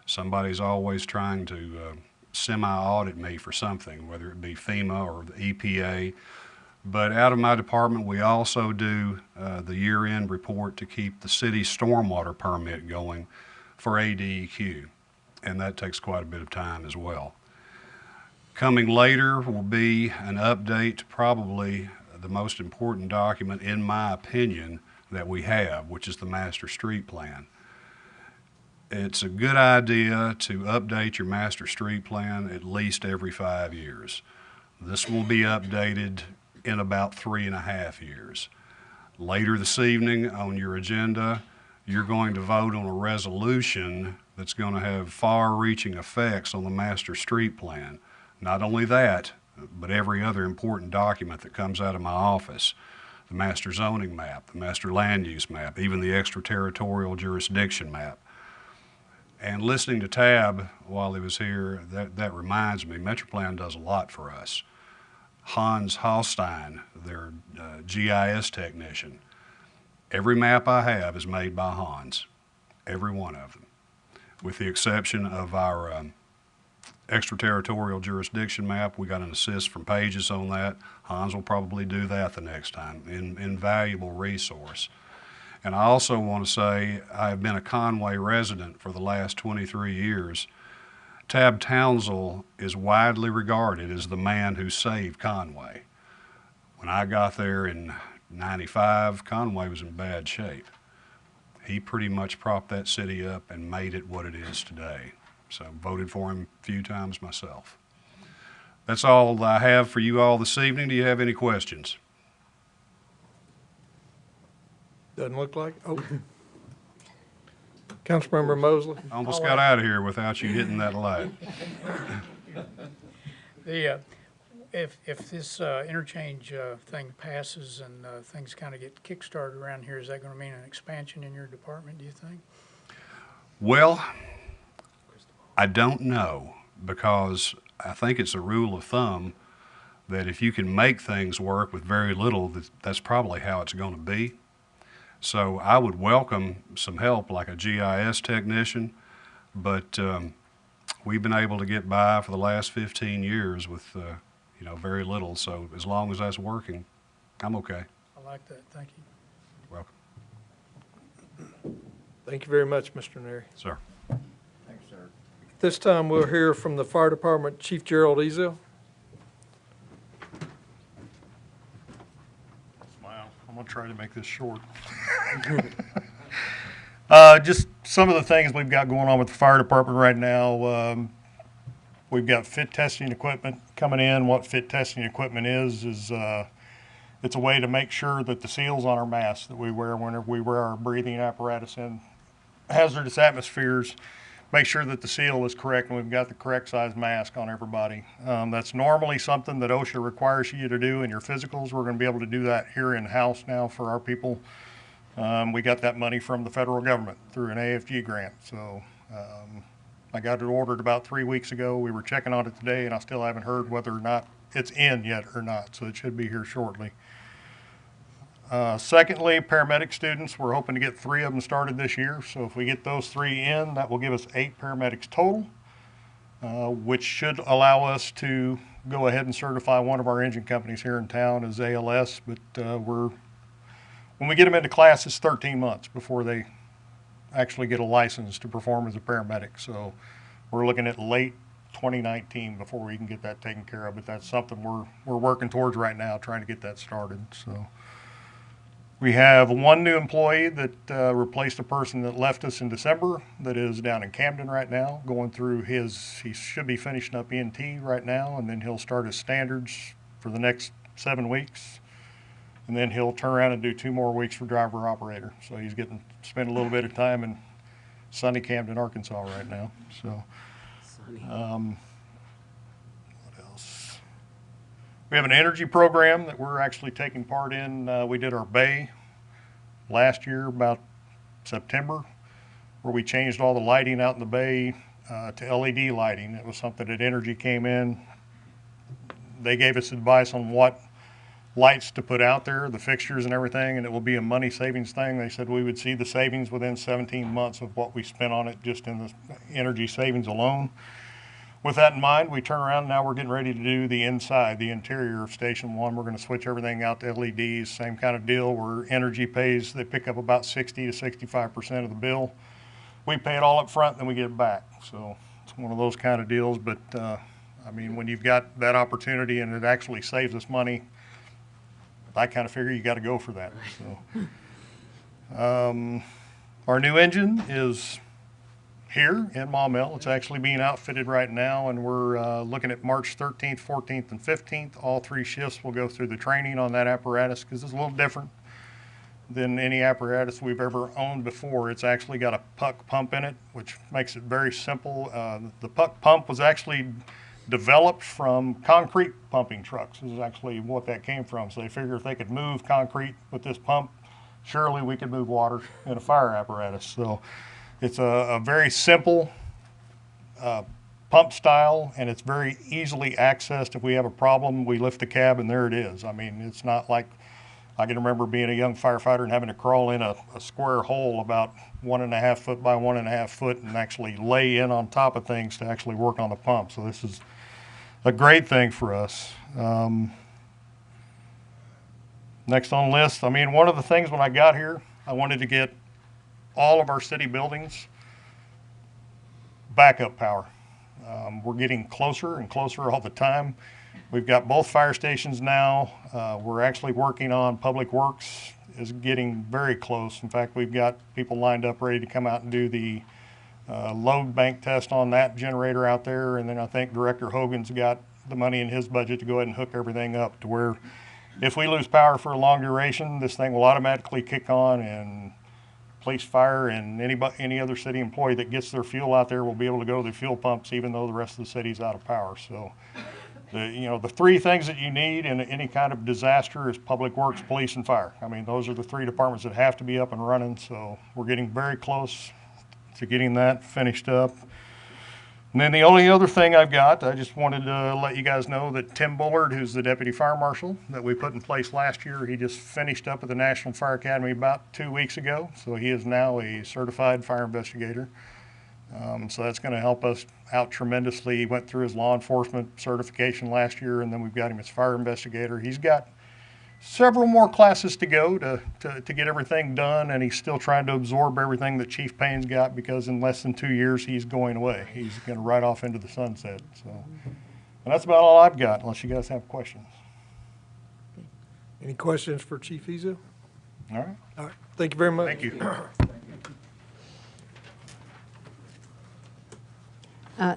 S10: Somebody's always trying to semi-audit me for something, whether it be FEMA or the EPA. But out of my department, we also do the year-end report to keep the city's stormwater permit going for ADEQ. And that takes quite a bit of time as well. Coming later will be an update to probably the most important document, in my opinion, that we have, which is the master street plan. It's a good idea to update your master street plan at least every 5 years. This will be updated in about 3.5 years. Later this evening on your agenda, you're going to vote on a resolution that's going to have far-reaching effects on the master street plan. Not only that, but every other important document that comes out of my office. The master zoning map, the master land use map, even the extraterritorial jurisdiction map. And listening to Tab while he was here, that reminds me, MetroPlan does a lot for us. Hans Hallstein, their GIS technician. Every map I have is made by Hans, every one of them, with the exception of our extraterritorial jurisdiction map. We got an assist from Pages on that. Hans will probably do that the next time. Invaluable resource. And I also want to say I have been a Conway resident for the last 23 years. Tab Townsell is widely regarded as the man who saved Conway. When I got there in '95, Conway was in bad shape. He pretty much propped that city up and made it what it is today. So voted for him a few times myself. That's all I have for you all this evening. Do you have any questions?
S3: Doesn't look like, oh. Councilmember Mosley.
S10: I almost got out of here without you hitting that light.
S5: If this interchange thing passes and things kind of get kickstarted around here, is that going to mean an expansion in your department, do you think?
S10: Well, I don't know, because I think it's a rule of thumb that if you can make things work with very little, that's probably how it's going to be. So I would welcome some help, like a GIS technician, but we've been able to get by for the last 15 years with very little. So as long as that's working, I'm okay.
S5: I like that. Thank you.
S10: Welcome,
S3: Thank you very much, Mr. Neri.
S10: sir.
S7: Thanks, sir.
S3: This time we'll hear from the Fire Department Chief Gerald Ezel.
S4: Smile. I'm gonna try to make this short. Just some of the things we've got going on with the fire department right now. We've got fit testing equipment coming in. What fit testing equipment is it's a way to make sure that the seals on our masks that we wear whenever we wear our breathing apparatus in hazardous atmospheres, make sure that the seal is correct and we've got the correct size mask on everybody. That's normally something that OSHA requires you to do in your physicals. We're going to be able to do that here in-house now for our people. We got that money from the federal government through an AFG grant. So I got it ordered about 3 weeks ago. We were checking on it today and I still haven't heard whether or not it's in yet or not. So it should be here shortly. Secondly, paramedic students, we're hoping to get 3 of them started this year. So if we get those 3 in, that will give us 8 paramedics total, which should allow us to go ahead and certify one of our engine companies here in town as ALS. But when we get them into class, it's 13 months before they actually get a license to perform as a paramedic. So we're looking at late 2019 before we can get that taken care of. But that's something we're working towards right now, trying to get that started. So. We have 1 new employee that replaced a person that left us in December that is down in Camden right now, going through he should be finishing up ENT right now, and then he'll start his standards for the next 7 weeks. And then he'll turn around and do 2 more weeks for driver operator. So he's spend a little bit of time in sunny Camden, Arkansas right now. So, what else? We have an energy program that we're actually taking part in. We did our bay last year, about September, where we changed all the lighting out in the bay to LED lighting. It was something that Energy came in. They gave us advice on what lights to put out there, the fixtures and everything, and it will be a money savings thing. They said we would see the savings within 17 months of what we spent on it just in the energy savings alone. With that in mind, we turn around, now we're getting ready to do the inside, the interior of Station 1. We're going to switch everything out to LEDs, same kind of deal where Energy pays, they pick up about 60 to 65% of the bill. We pay it all up front, then we get it back. So it's one of those kind of deals, but I mean, when you've got that opportunity and it actually saves us money, I kind of figure you got to go for that. So, our new engine is here in Maumelle. It's actually being outfitted right now, and we're looking at March 13th, 14th, and 15th. All 3 shifts will go through the training on that apparatus because it's a little different than any apparatus we've ever owned before. It's actually got a puck pump in it, which makes it very simple. The puck pump was actually developed from concrete pumping trucks. This is actually what that came from. So they figured if they could move concrete with this pump, surely we could move water in a fire apparatus. So it's a very simple pump style, and it's very easily accessed. If we have a problem, we lift the cab and there it is. I mean, it's not like, I can remember being a young firefighter and having to crawl in a square hole about 1.5 foot by 1.5 foot and actually lay in on top of things to actually work on the pump. So this is a great thing for us. Next on the list, I mean, one of the things when I got here, I wanted to get all of our city buildings backup power. We're getting closer and closer all the time. We've got both fire stations now. We're actually working on Public Works is getting very close. In fact, we've got people lined up ready to come out and do the load bank test on that generator out there. And then I think Director Hogan's got the money in his budget to go ahead and hook everything up to where if we lose power for a long duration, this thing will automatically kick on, and police, fire, and any other city employee that gets their fuel out there will be able to go to the fuel pumps even though the rest of the city's out of power. So The three things that you need in any kind of disaster is public works, police, and fire. I mean, those are the three departments that have to be up and running, so we're getting very close to getting that finished up. And then the only other thing I've got, I just wanted to let you guys know that Tim Bullard, who's the deputy fire marshal that we put in place last year, he just finished up at the National Fire Academy about 2 weeks ago, so he is now a certified fire investigator. So that's going to help us out tremendously. He went through his law enforcement certification last year, and then we've got him as fire investigator. He's got several more classes to go to get everything done, and he's still trying to absorb everything that Chief Payne's got, because in less than 2 years, he's going away. He's going to ride off into the sunset. So, and that's about all I've got, unless you guys have questions.
S3: Any questions for Chief Ezel?
S4: All right.
S3: All right, thank you very much.
S4: Thank you.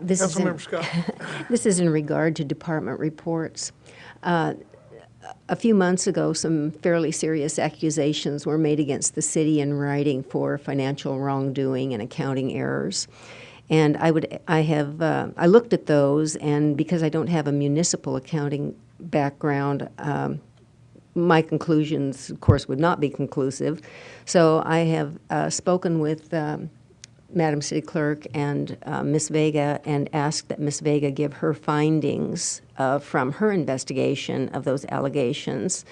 S11: This is in-
S3: Councilmember Scott.
S11: This is in regard to department reports. A few months ago, some fairly serious accusations were made against the city in writing for financial wrongdoing and accounting errors. And I looked at those, and because I don't have a municipal accounting background, my conclusions, of course, would not be conclusive. So I have spoken with Madam City Clerk and Ms. Vega, and asked that Ms. Vega give her findings from her investigation of those allegations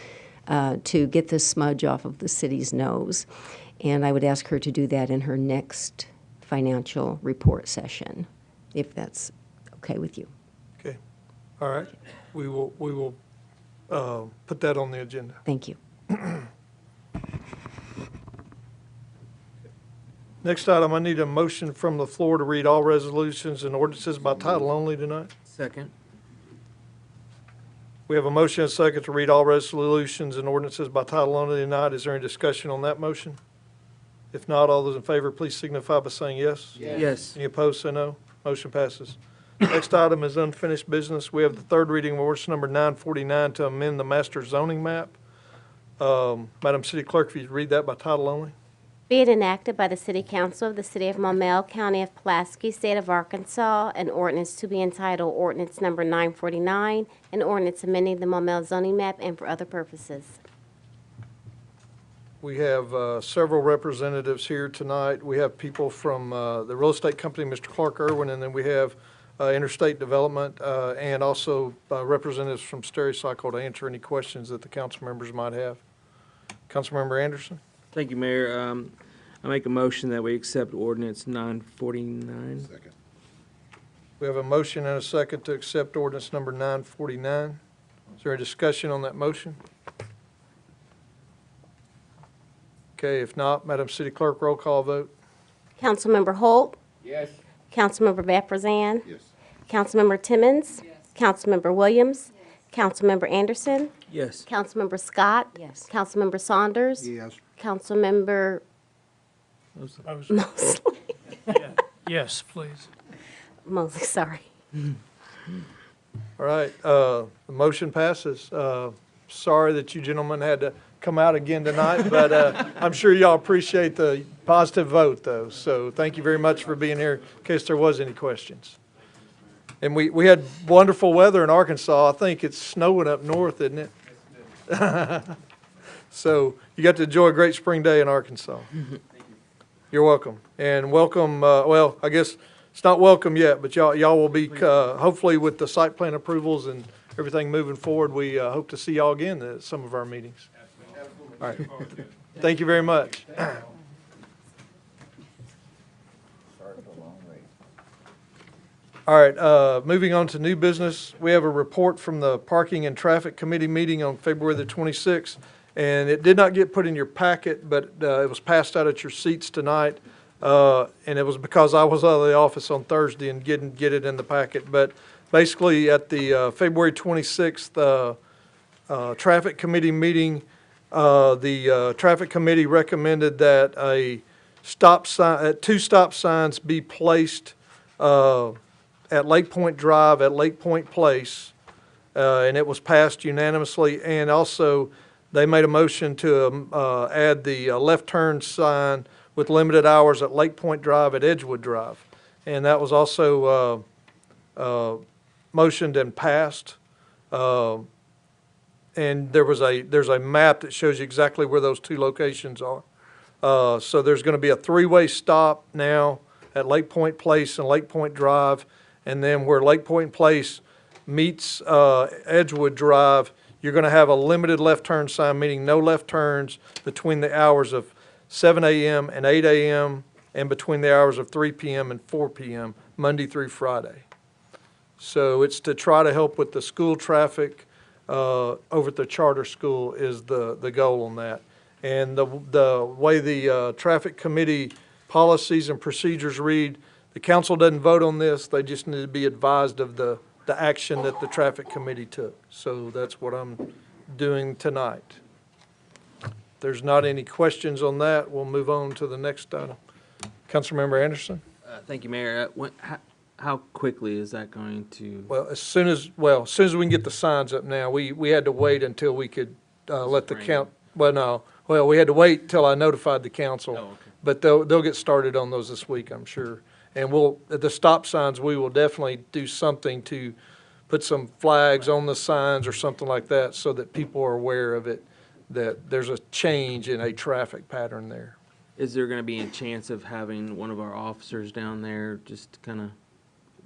S11: to get the smudge off of the city's nose. And I would ask her to do that in her next financial report session, if that's okay with you.
S3: Okay, all right. We will put that on the agenda.
S11: Thank you.
S3: Next item, I need a motion from the floor to read all resolutions and ordinances by title only tonight.
S2: Second.
S3: We have a motion and a second to read all resolutions and ordinances by title only tonight. Is there any discussion on that motion? If not, all those in favor, please signify by saying yes.
S2: Yes.
S3: Any opposed, say no. Motion passes. Next item is unfinished business. We have the third reading of ordinance number 949 to amend the master zoning map. Madam City Clerk, if you'd read that by title only.
S12: Be it enacted by the City Council of the City of Maumelle, County of Pulaski, State of Arkansas, an ordinance to be entitled Ordinance Number 949, an ordinance amending the Maumelle zoning map and for other purposes.
S3: We have several representatives here tonight. We have people from the real estate company, Mr. Clark Irwin, and then we have Interstate Development, and also representatives from Stericycle to answer any questions that the council members might have. Councilmember Anderson?
S2: Thank you, Mayor. I make a motion that we accept ordinance 949.
S1: Second.
S3: We have a motion and a second to accept ordinance number 949. Is there a discussion on that motion? Okay, if not, Madam City Clerk, roll call vote.
S12: Councilmember Holt?
S7: Yes.
S12: Councilmember Vapurzian?
S1: Yes.
S12: Councilmember Timmons? Councilmember Williams? Councilmember Anderson?
S2: Yes.
S12: Councilmember Scott?
S11: Yes.
S12: Councilmember Saunders?
S6: Yes.
S12: Councilmember Mosley?
S5: Yes, please.
S12: Mosley, sorry.
S3: All right, the motion passes. Sorry that you gentlemen had to come out again tonight, but I'm sure y'all appreciate the positive vote, though. So thank you very much for being here, in case there was any questions. And we had wonderful weather in Arkansas. I think it's snowing up north, isn't it? So you got to enjoy a great spring day in Arkansas. You're welcome. And welcome, well, I guess it's not welcome yet, but y'all will be, hopefully with the site plan approvals and everything moving forward, we hope to see y'all again at some of our meetings. All right. Thank you very much. All right, moving on to new business. We have a report from the Parking and Traffic Committee meeting on February the 26th. And it did not get put in your packet, but it was passed out at your seats tonight. And it was because I was out of the office on Thursday and didn't get it in the packet. But basically, at the February 26th Traffic Committee meeting, the Traffic Committee recommended that two stop signs be placed at Lake Point Drive at Lake Point Place, and it was passed unanimously. And also, they made a motion to add the left turn sign with limited hours at Lake Point Drive at Edgewood Drive. And that was also motioned and passed. And there's a map that shows you exactly where those two locations are. So there's going to be a three-way stop now at Lake Point Place and Lake Point Drive. And then where Lake Point Place meets Edgewood Drive, you're going to have a limited left turn sign, meaning no left turns between the hours of 7 a.m. and 8 a.m. and between the hours of 3 p.m. and 4 p.m., Monday through Friday. So it's to try to help with the school traffic over at the charter school is the goal on that. And the way the traffic committee policies and procedures read, the council doesn't vote on this. They just need to be advised of the action that the traffic committee took. So that's what I'm doing tonight. If there's not any questions on that, we'll move on to the next item. Councilmember Anderson?
S2: Thank you, Mayor. How quickly is that going to?
S3: Well, as soon as we can get the signs up now. We had to wait until we could let the count, we had to wait till I notified the council.
S2: Oh, okay.
S3: But they'll get started on those this week, I'm sure. And at the stop signs, we will definitely do something to put some flags on the signs or something like that so that people are aware of it, that there's a change in a traffic pattern there.
S2: Is there going to be a chance of having one of our officers down there just kind of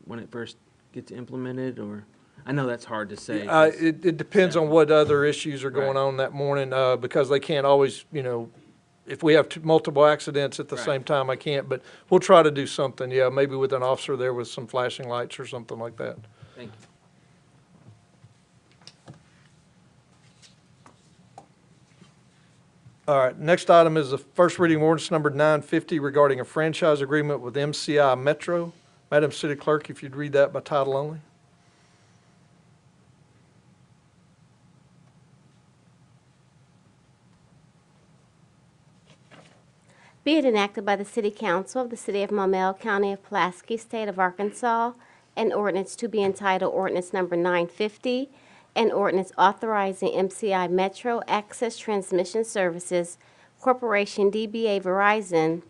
S2: when it first gets implemented, or? I know that's hard to say.
S3: It depends on what other issues are going on that morning, because they can't always, if we have multiple accidents at the same time, I can't, but we'll try to do something, maybe with an officer there with some flashing lights or something like that.
S2: Thank you.
S3: All right, next item is the first reading ordinance number 950 regarding a franchise agreement with MCI Metro. Madam City Clerk, if you'd read that by title only.
S12: Be it enacted by the City Council of the City of Maumelle, County of Pulaski, State of Arkansas, an ordinance to be entitled Ordinance Number 950, an ordinance authorizing MCI Metro Access Transmission Services Corporation DBA Verizon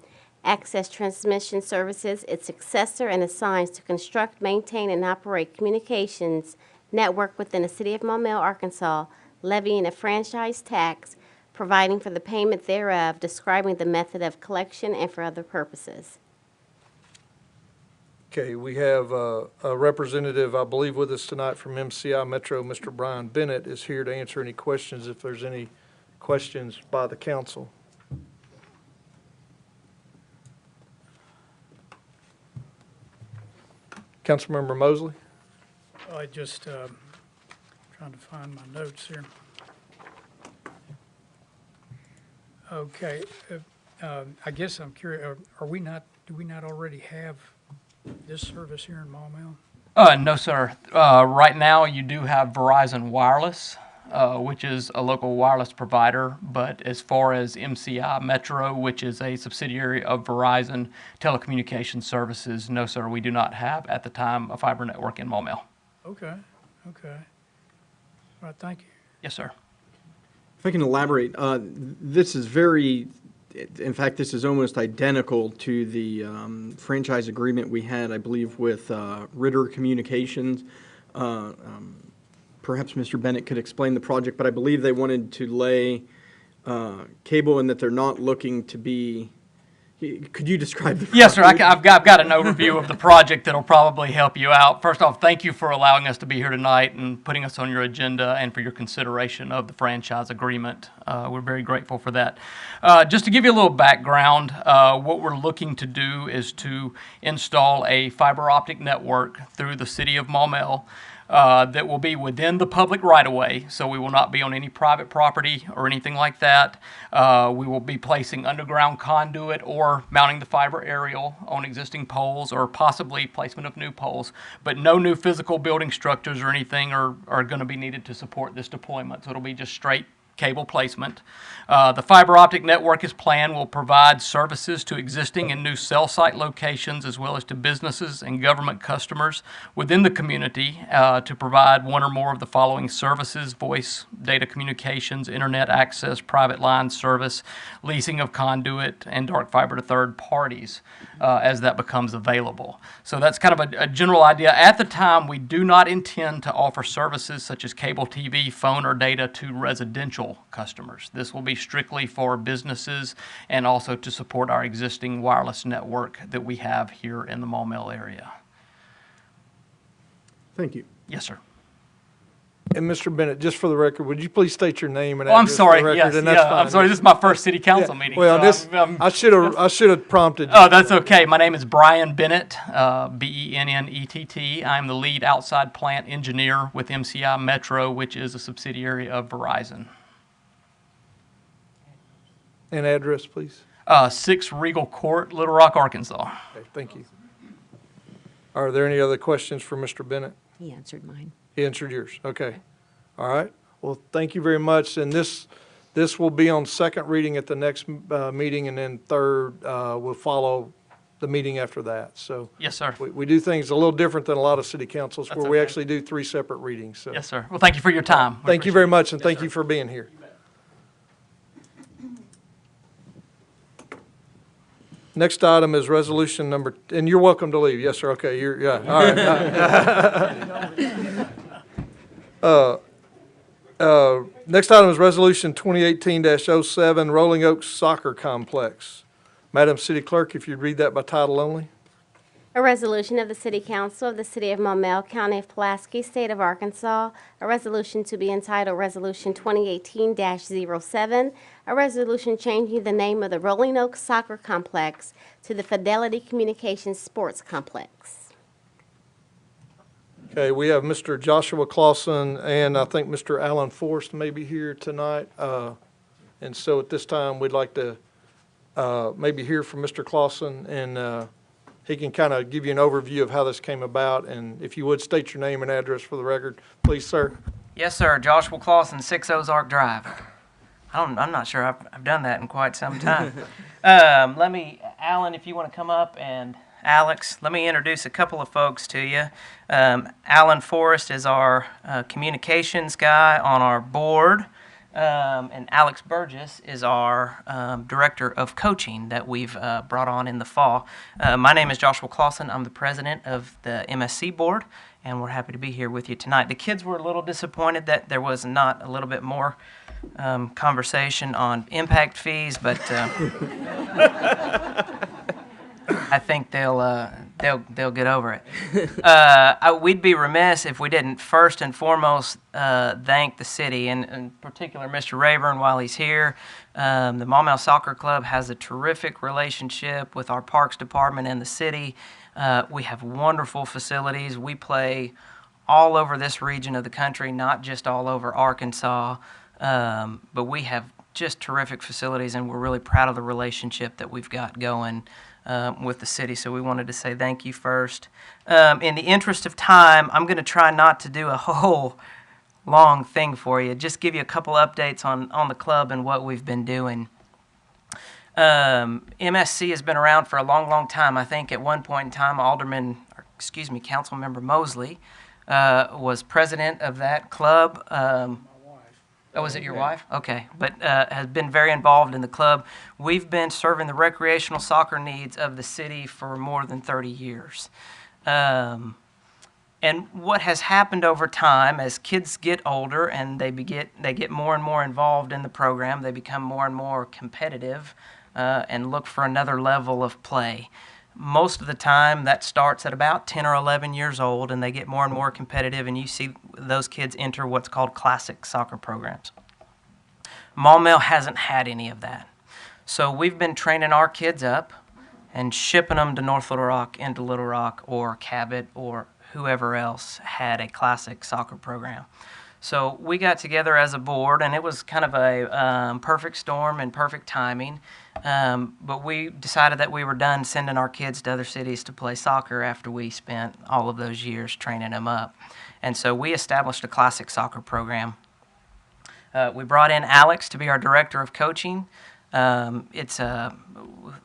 S12: Access Transmission Services, its successor, and assigns to construct, maintain, and operate communications network within the City of Maumelle, Arkansas, levying a franchise tax, providing for the payment thereof, describing the method of collection, and for other purposes.
S3: Okay, we have a representative, I believe, with us tonight from MCI Metro. Mr. Brian Bennett is here to answer any questions, if there's any questions by the council. Councilmember Mosley?
S5: I just, trying to find my notes here. Okay, I guess I'm curious, do we not already have this service here in Maumelle?
S13: No, sir. Right now, you do have Verizon Wireless, which is a local wireless provider. But as far as MCI Metro, which is a subsidiary of Verizon Telecommunications Services, no, sir, we do not have at the time a fiber network in Maumelle.
S5: Okay. All right, thank you.
S13: Yes, sir.
S8: If I can elaborate, this is in fact, this is almost identical to the franchise agreement we had, I believe, with Ritter Communications. Perhaps Mr. Bennett could explain the project, but I believe they wanted to lay cable and that they're not looking to be. Could you describe the project?
S13: Yes, sir. I've got an overview of the project that'll probably help you out. First off, thank you for allowing us to be here tonight and putting us on your agenda and for your consideration of the franchise agreement. We're very grateful for that. Just to give you a little background, what we're looking to do is to install a fiber optic network through the City of Maumelle that will be within the public right-of-way, so we will not be on any private property or anything like that. We will be placing underground conduit or mounting the fiber aerial on existing poles or possibly placement of new poles, but no new physical building structures or anything are going to be needed to support this deployment. So it'll be just straight cable placement. The fiber optic network as planned will provide services to existing and new cell site locations as well as to businesses and government customers within the community to provide one or more of the following services: voice, data communications, internet access, private line service, leasing of conduit, and dark fiber to third parties as that becomes available. So that's kind of a general idea. At the time, we do not intend to offer services such as cable TV, phone, or data to residential customers. This will be strictly for businesses and also to support our existing wireless network that we have here in the Maumelle area.
S8: Thank you.
S13: Yes, sir.
S3: And Mr. Bennett, just for the record, would you please state your name and
S13: Oh, I'm
S3: address for
S13: sorry.
S3: the record?
S13: Yes,
S3: And that's
S13: yeah, I'm
S3: fine.
S13: sorry. This is my first city council meeting.
S3: Well,
S13: so I'm-
S3: I should have prompted you.
S13: Oh, that's okay. My name is Brian Bennett, Bennett. I'm the lead outside plant engineer with MCI Metro, which is a subsidiary of Verizon.
S3: And address, please.
S13: 6 Regal Court, Little Rock, Arkansas.
S3: Okay, thank you. Are there any other questions for Mr. Bennett?
S11: He answered mine.
S3: He answered yours. Okay. All right. Well, thank you very much. And this will be on second reading at the next meeting, and then third will follow the meeting after that. So
S13: Yes, sir.
S3: we do things a little different than a lot of city councils
S13: That's
S3: where we
S13: okay.
S3: actually do 3 separate readings. So
S13: Yes, sir. Well, thank you for your time. We
S3: thank you
S13: appreciate
S3: very
S13: it.
S3: much, and
S13: Yes,
S3: thank
S13: sir.
S3: you for being here. Next item is resolution number, and you're welcome to leave. Yes, sir. Okay, yeah, all right. Next item is resolution 2018-07, Rolling Oaks Soccer Complex. Madam City Clerk, if you'd read that by title only.
S12: A resolution of the City Council of the City of Maumelle, County of Pulaski, State of Arkansas, a resolution to be entitled Resolution 2018-07, a resolution changing the name of the Rolling Oaks Soccer Complex to the Fidelity Communications Sports Complex.
S3: Okay, we have Mr. Joshua Clausen and I think Mr. Alan Forrest may be here tonight. And so at this time, we'd like to maybe hear from Mr. Clausen, and he can kind of give you an overview of how this came about. And if you would, state your name and address for the record, please, sir.
S14: Yes, sir. Joshua Clausen, 6 Ozark Drive. I'm not sure I've done that in quite some time. Alan, if you want to come up, and Alex, let me introduce a couple of folks to you. Alan Forrest is our communications guy on our board. And Alex Burgess is our director of coaching that we've brought on in the fall. My name is Joshua Clausen. I'm the president of the MSC board, and we're happy to be here with you tonight. The kids were a little disappointed that there was not a little bit more conversation on impact fees, but I think they'll get over it. We'd be remiss if we didn't first and foremost thank the city, and in particular Mr. Rayburn while he's here. The Maumelle Soccer Club has a terrific relationship with our Parks Department and the city. We have wonderful facilities. We play all over this region of the country, not just all over Arkansas, but we have just terrific facilities, and we're really proud of the relationship that we've got going with the city, so we wanted to say thank you first. In the interest of time, I'm going to try not to do a whole long thing for you, just give you a couple updates on the club and what we've been doing. MSC has been around for a long, long time. I think at one point in time, Councilmember Mosley was president of that club. Oh, was it your wife? Okay, but has been very involved in the club. We've been serving the recreational soccer needs of the city for more than 30 years. And what has happened over time, as kids get older and they get more and more involved in the program, they become more and more competitive and look for another level of play. Most of the time, that starts at about 10 or 11 years old, and they get more and more competitive, and you see those kids enter what's called classic soccer programs. Maumelle hasn't had any of that. So we've been training our kids up and shipping them to North Little Rock, into Little Rock, or Cabot, or whoever else had a classic soccer program. So we got together as a board, and it was kind of a perfect storm and perfect timing. But we decided that we were done sending our kids to other cities to play soccer after we spent all of those years training them up. And so we established a classic soccer program. We brought in Alex to be our director of coaching. It's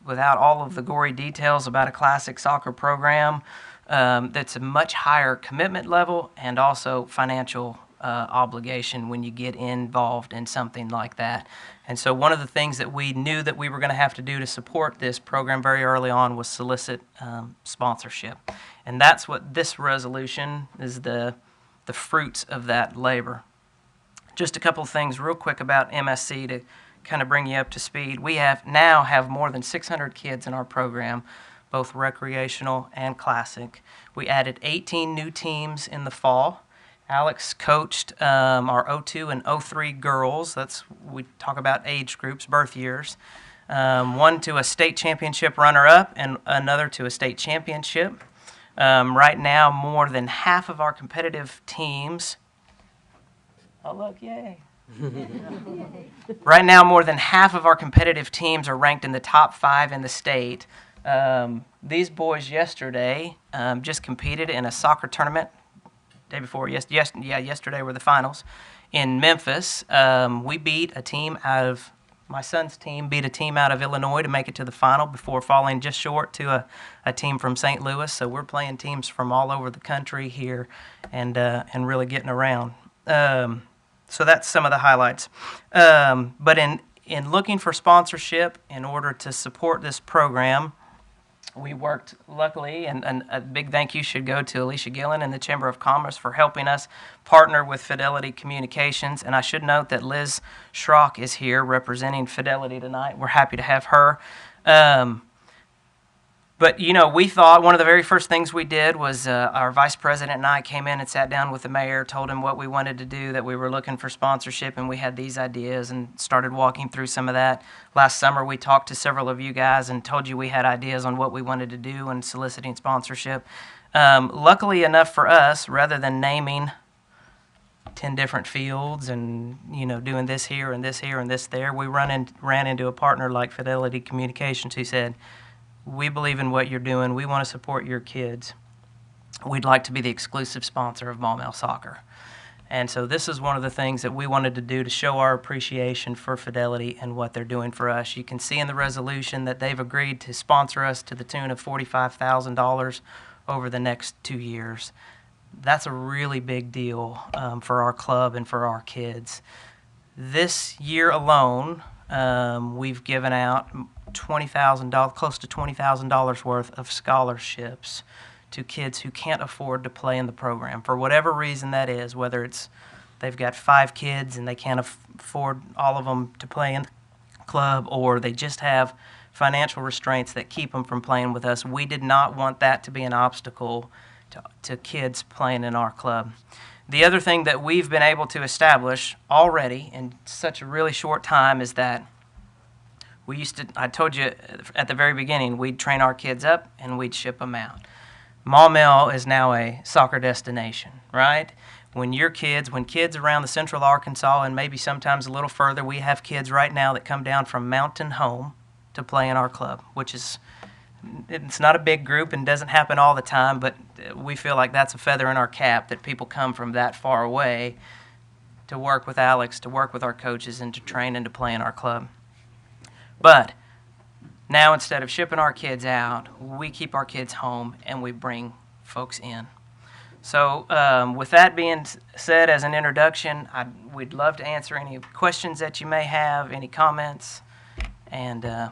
S14: without all of the gory details about a classic soccer program, that's a much higher commitment level and also financial obligation when you get involved in something like that. And so one of the things that we knew that we were going to have to do to support this program very early on was solicit sponsorship. And that's what this resolution is, the fruits of that labor. Just a couple of things real quick about MSC to kind of bring you up to speed. We now have more than 600 kids in our program, both recreational and classic. We added 18 new teams in the fall. Alex coached our 02 and 03 girls. We talk about age groups, birth years. One to a state championship runner-up and another to a state championship. Right now, more than half of our competitive teams. Oh, look, yay. Right now, more than half of our competitive teams are ranked in the top 5 in the state. These boys yesterday just competed in a soccer tournament. Day before, yesterday were the finals in Memphis. We beat a team out of, my son's team beat a team out of Illinois to make it to the final before falling just short to a team from St. Louis. So we're playing teams from all over the country here and really getting around. So that's some of the highlights. But in looking for sponsorship in order to support this program, we worked, luckily, and a big thank you should go to Alicia Gillen and the Chamber of Commerce for helping us partner with Fidelity Communications. And I should note that Liz Schrock is here representing Fidelity tonight. We're happy to have her. But, we thought one of the very first things we did was our vice president and I came in and sat down with the mayor, told him what we wanted to do, that we were looking for sponsorship, and we had these ideas and started walking through some of that. Last summer, we talked to several of you guys and told you we had ideas on what we wanted to do and soliciting sponsorship. Luckily enough for us, rather than naming 10 different fields and, doing this here and this here and this there, we ran into a partner like Fidelity Communications who said, "We believe in what you're doing. We want to support your kids. We'd like to be the exclusive sponsor of Maumelle Soccer." And so this is one of the things that we wanted to do to show our appreciation for Fidelity and what they're doing for us. You can see in the resolution that they've agreed to sponsor us to the tune of $45,000 over the next 2 years. That's a really big deal for our club and for our kids. This year alone, we've given out $20,000, close to $20,000 worth of scholarships to kids who can't afford to play in the program for whatever reason that is, whether it's they've got 5 kids and they can't afford all of them to play in the club, or they just have financial restraints that keep them from playing with us. We did not want that to be an obstacle to kids playing in our club. The other thing that we've been able to establish already in such a really short time is that I told you at the very beginning, we'd train our kids up and we'd ship them out. Maumelle is now a soccer destination, right? When kids around the central Arkansas and maybe sometimes a little further, we have kids right now that come down from Mountain Home to play in our club, it's not a big group and doesn't happen all the time, but we feel like that's a feather in our cap that people come from that far away to work with Alex, to work with our coaches, and to train and to play in our club. But now instead of shipping our kids out, we keep our kids home and we bring folks in. So with that being said as an introduction, we'd love to answer any questions that you may have, any comments. And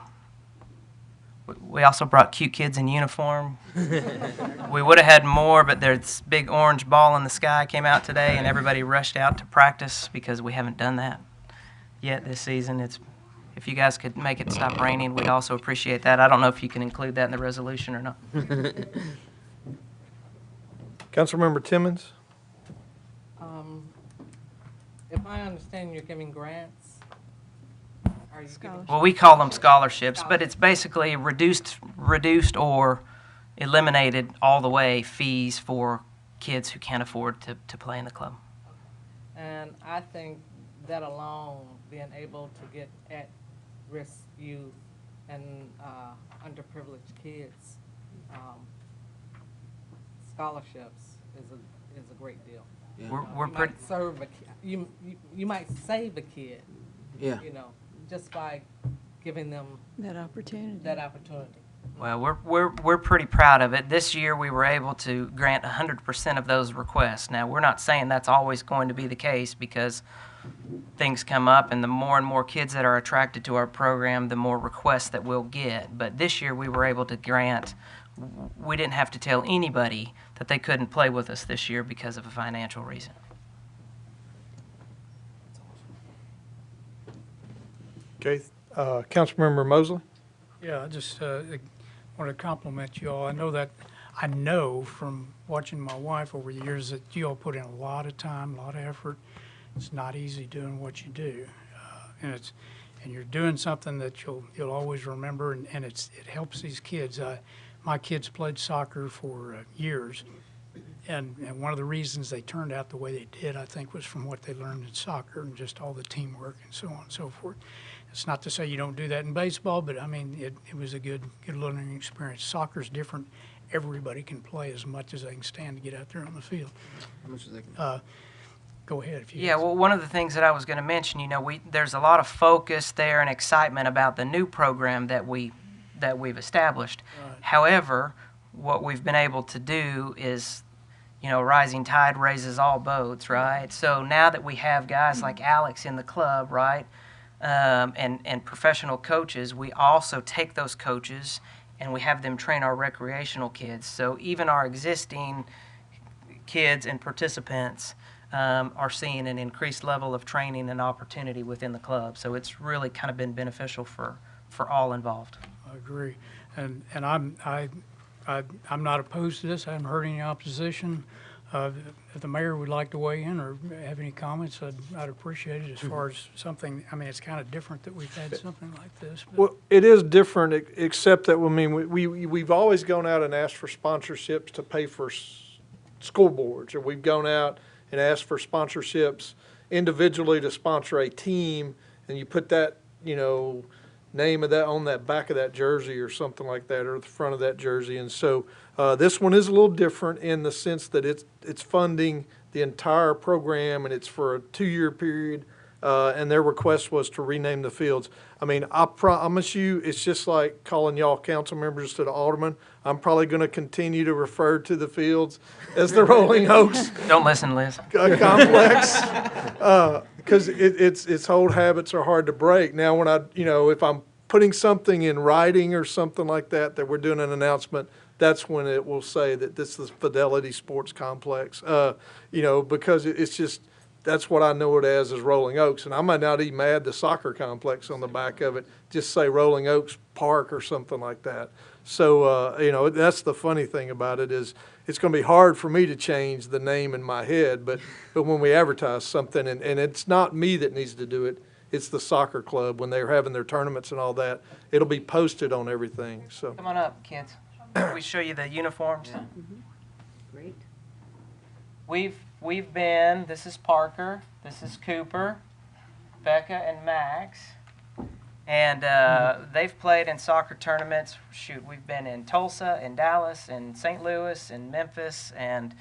S14: we also brought cute kids in uniform. We would have had more, but this big orange ball in the sky came out today and everybody rushed out to practice because we haven't done that yet this season. If you guys could make it stop raining, we'd also appreciate that. I don't know if you can include that in the resolution or not.
S3: Councilmember Timmons?
S15: If I understand, you're giving grants? Are you giving?
S14: Well, we call them scholarships, but it's basically reduced or eliminated all the way fees for kids who can't afford to play in the club.
S15: And I think that alone, being able to get at-risk youth and underprivileged kids scholarships is a great deal.
S14: We're
S15: You
S14: pretty.
S15: might serve you might save a kid,
S2: Yeah.
S15: you know, just by giving them
S16: That opportunity.
S15: that opportunity.
S14: Well, we're pretty proud of it. This year, we were able to grant 100% of those requests. Now, we're not saying that's always going to be the case because things come up, and the more and more kids that are attracted to our program, the more requests that we'll get. But this year, we were able to grant. We didn't have to tell anybody that they couldn't play with us this year because of a financial reason.
S3: Okay, Councilmember Mosley?
S5: Yeah, I just want to compliment you all. I know from watching my wife over the years that you all put in a lot of time, a lot of effort. It's not easy doing what you do, and you're doing something that you'll always remember, and it helps these kids. My kids played soccer for years, and one of the reasons they turned out the way they did, I think, was from what they learned in soccer and just all the teamwork and so on and so forth. It's not to say you don't do that in baseball, but I mean, it was a good learning experience. Soccer's different. Everybody can play as much as they can stand to get out there on the field.
S8: How much is that?
S5: Go ahead if you.
S14: Yeah, well, one of the things that I was going to mention, there's a lot of focus there and excitement about the new program that we've established.
S5: Right.
S14: However, what we've been able to do is, rising tide raises all boats, right? So now that we have guys like Alex in the club, right, and professional coaches, we also take those coaches and we have them train our recreational kids. So even our existing kids and participants are seeing an increased level of training and opportunity within the club. So it's really kind of been beneficial for all involved.
S5: I agree, and I'm not opposed to this. I haven't heard any opposition. If the mayor would like to weigh in or have any comments, I'd appreciate it. As far as something, I mean, it's kind of different that we've had something like this. But
S3: Well, it is different, except that, we've always gone out and asked for sponsorships to pay for school boards, or we've gone out and asked for sponsorships individually to sponsor a team, and you put that, name of that on that back of that jersey or something like that, or the front of that jersey. And so this one is a little different in the sense that it's funding the entire program, and it's for a 2-year period. And their request was to rename the fields. I mean, I promise you, it's just like calling y'all council members to the alderman. I'm probably going to continue to refer to the fields as the Rolling Oaks
S14: Don't listen, Liz.
S3: complex, because its old habits are hard to break. Now, when if I'm putting something in writing or something like that we're doing an announcement, that's when it will say that this is Fidelity Sports Complex. Because it's just, that's what I know it as is Rolling Oaks, and I might not even add the soccer complex on the back of it. Just say Rolling Oaks Park or something like that. So, that's the funny thing about it is it's going to be hard for me to change the name in my head, but when we advertise something, and it's not me that needs to do it, it's the soccer club when they're having their tournaments and all that. It'll be posted on everything. So
S14: Come on up, kids. We show you the uniforms.
S11: Great.
S14: We've been, this is Parker, this is Cooper, Becca and Max, and they've played in soccer tournaments. Shoot, we've been in Tulsa, in Dallas, in St. Louis, in Memphis, and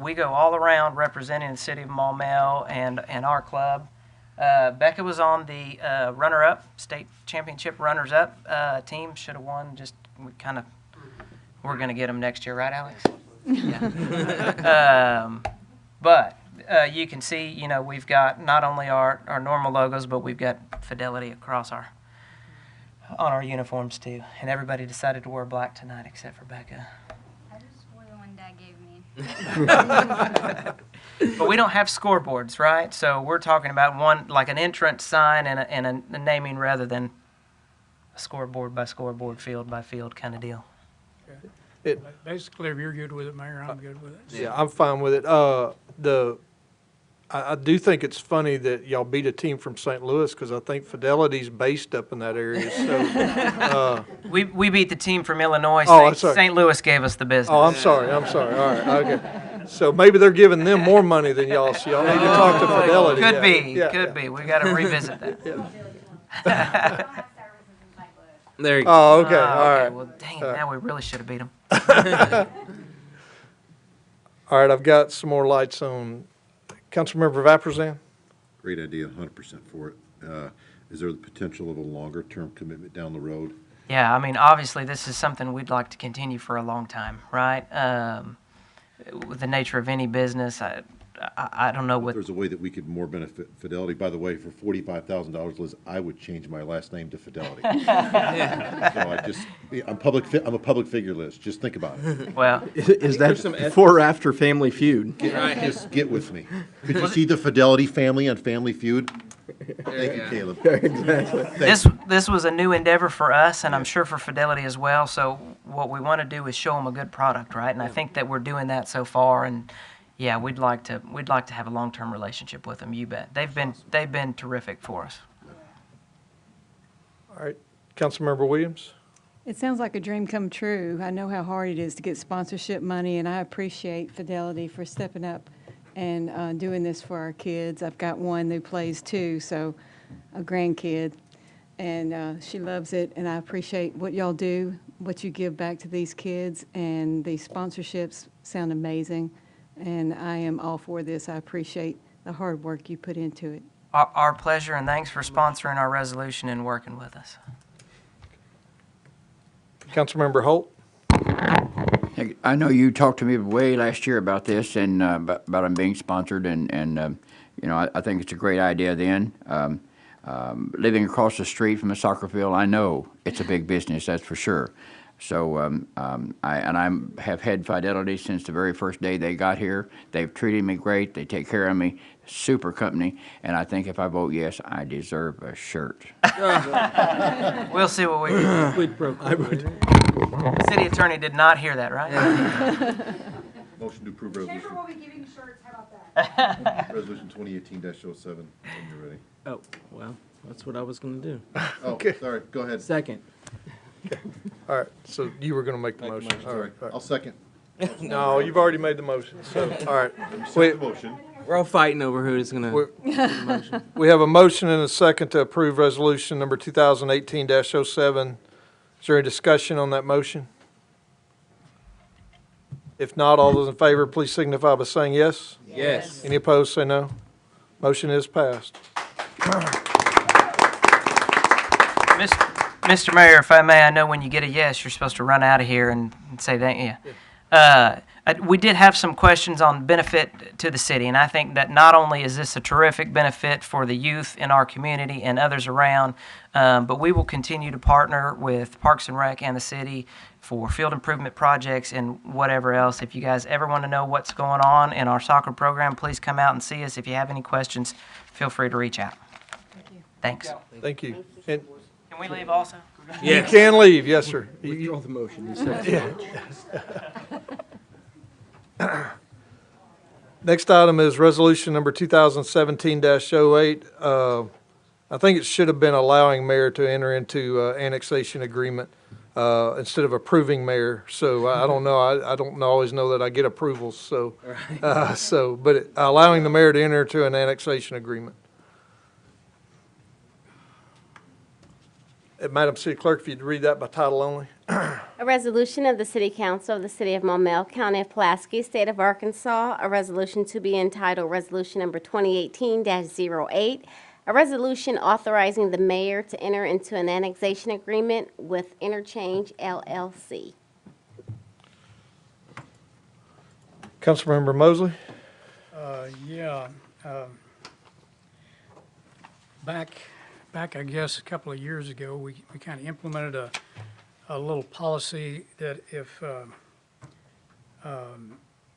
S14: we go all around representing the city of Maumelle and our club. Becca was on the runner-up, state championship runners-up team. Should have won, we're going to get them next year, right, Alex? Yeah. But you can see, we've got not only our normal logos, but we've got Fidelity across on our uniforms too. And everybody decided to wear black tonight except for Becca.
S17: I just wore the one Dad gave me.
S14: But we don't have scoreboards, right? So we're talking about one, like an entrance sign and a naming rather than a scoreboard by scoreboard, field by field kind of deal.
S5: basically, if you're good with it, Mayor, I'm good with it.
S3: yeah, I'm fine with it. I do think it's funny that y'all beat a team from St. Louis, because I think Fidelity's based up in that area. So
S14: We beat the team from Illinois.
S3: Oh, I'm sorry.
S14: St. Louis gave us the business.
S3: Oh, I'm sorry. All right, okay. So maybe they're giving them more money than y'all, so y'all need to talk to Fidelity.
S14: Could be. We got to revisit that.
S2: There you go.
S3: Oh, okay, all right.
S14: Well, dang it, now we really should have beat them.
S3: All right, I've got some more lights on. Councilmember Vapurzian?
S1: Great idea, 100% for it. Is there the potential of a longer-term commitment down the road?
S14: Yeah, I mean, obviously, this is something we'd like to continue for a long time, right? With the nature of any business, I don't know what.
S1: There's a way that we could more benefit Fidelity. By the way, for $45,000, Liz, I would change my last name to Fidelity. So I'm a public figure, Liz. Just think about it.
S14: Well,
S8: Is that before or after Family Feud?
S1: Just get with me. Could you see the Fidelity family on Family Feud? Thank you, Caleb.
S8: Exactly.
S14: This was a new endeavor for us, and I'm sure for Fidelity as well. So what we want to do is show them a good product, right? And I think that we're doing that so far. And yeah, we'd like to have a long-term relationship with them. You bet. They've been terrific for us.
S3: All right, Councilmember Williams?
S16: It sounds like a dream come true. I know how hard it is to get sponsorship money, and I appreciate Fidelity for stepping up and doing this for our kids. I've got one who plays too, so a grandkid, and she loves it, and I appreciate what y'all do, what you give back to these kids, and the sponsorships sound amazing, and I am all for this. I appreciate the hard work you put into it.
S14: Our pleasure, and thanks for sponsoring our resolution and working with us.
S3: Councilmember Holt?
S7: Hey, I know you talked to me way last year about this and about them being sponsored, and you know, I think it's a great idea then. Living across the street from a soccer field, I know it's a big business, that's for sure. So I have had Fidelity since the very first day they got here. They've treated me great. They take care of me. Super company. And I think if I vote yes, I deserve a shirt.
S14: We'll see what we can do. City attorney did not hear that, right?
S1: Motion to approve resolution.
S17: Chamber will be giving shirts, how about that?
S1: Resolution 2018-07, when you're ready.
S2: Oh, well, that's what I was going to do.
S1: Oh, sorry, go ahead.
S2: Second.
S3: All right, so you were going to make the motion. All
S1: Sorry,
S3: right. All right.
S1: I'll second.
S3: No, you've already made the motion, so, all right.
S1: Second motion.
S2: We're all fighting over who's going to.
S3: We have a motion and a second to approve resolution number 2018-07. Is there any discussion on that motion? If not, all those in favor, please signify by saying yes.
S2: Yes.
S3: Any opposed, say no. Motion is passed.
S14: Mr. Mayor, if I may, I know when you get a yes, you're supposed to run out of here and say thank you. We did have some questions on benefit to the city, and I think that not only is this a terrific benefit for the youth in our community and others around, but we will continue to partner with Parks and Rec and the city for field improvement projects and whatever else. If you guys ever want to know what's going on in our soccer program, please come out and see us. If you have any questions, feel free to reach out.
S16: Thank you.
S14: Thanks.
S3: Thank you. And
S14: Can we leave also?
S3: you can leave, yes, sir.
S8: Withdraw the motion. You said
S3: Next item is resolution number 2017-08. I think it should have been allowing mayor to enter into annexation agreement instead of approving mayor. So I don't know. I don't always know that I get approvals. So, but allowing the mayor to enter into an annexation agreement. Madam City Clerk, if you'd read that by title only.
S12: A resolution of the City Council of the City of Maumelle, County of Pulaski, State of Arkansas, a resolution to be entitled Resolution Number 2018-08, a resolution authorizing the mayor to enter into an annexation agreement with Interchange LLC.
S3: Councilmember Mosley?
S5: Back, I guess, a couple of years ago, we kind of implemented a little policy that if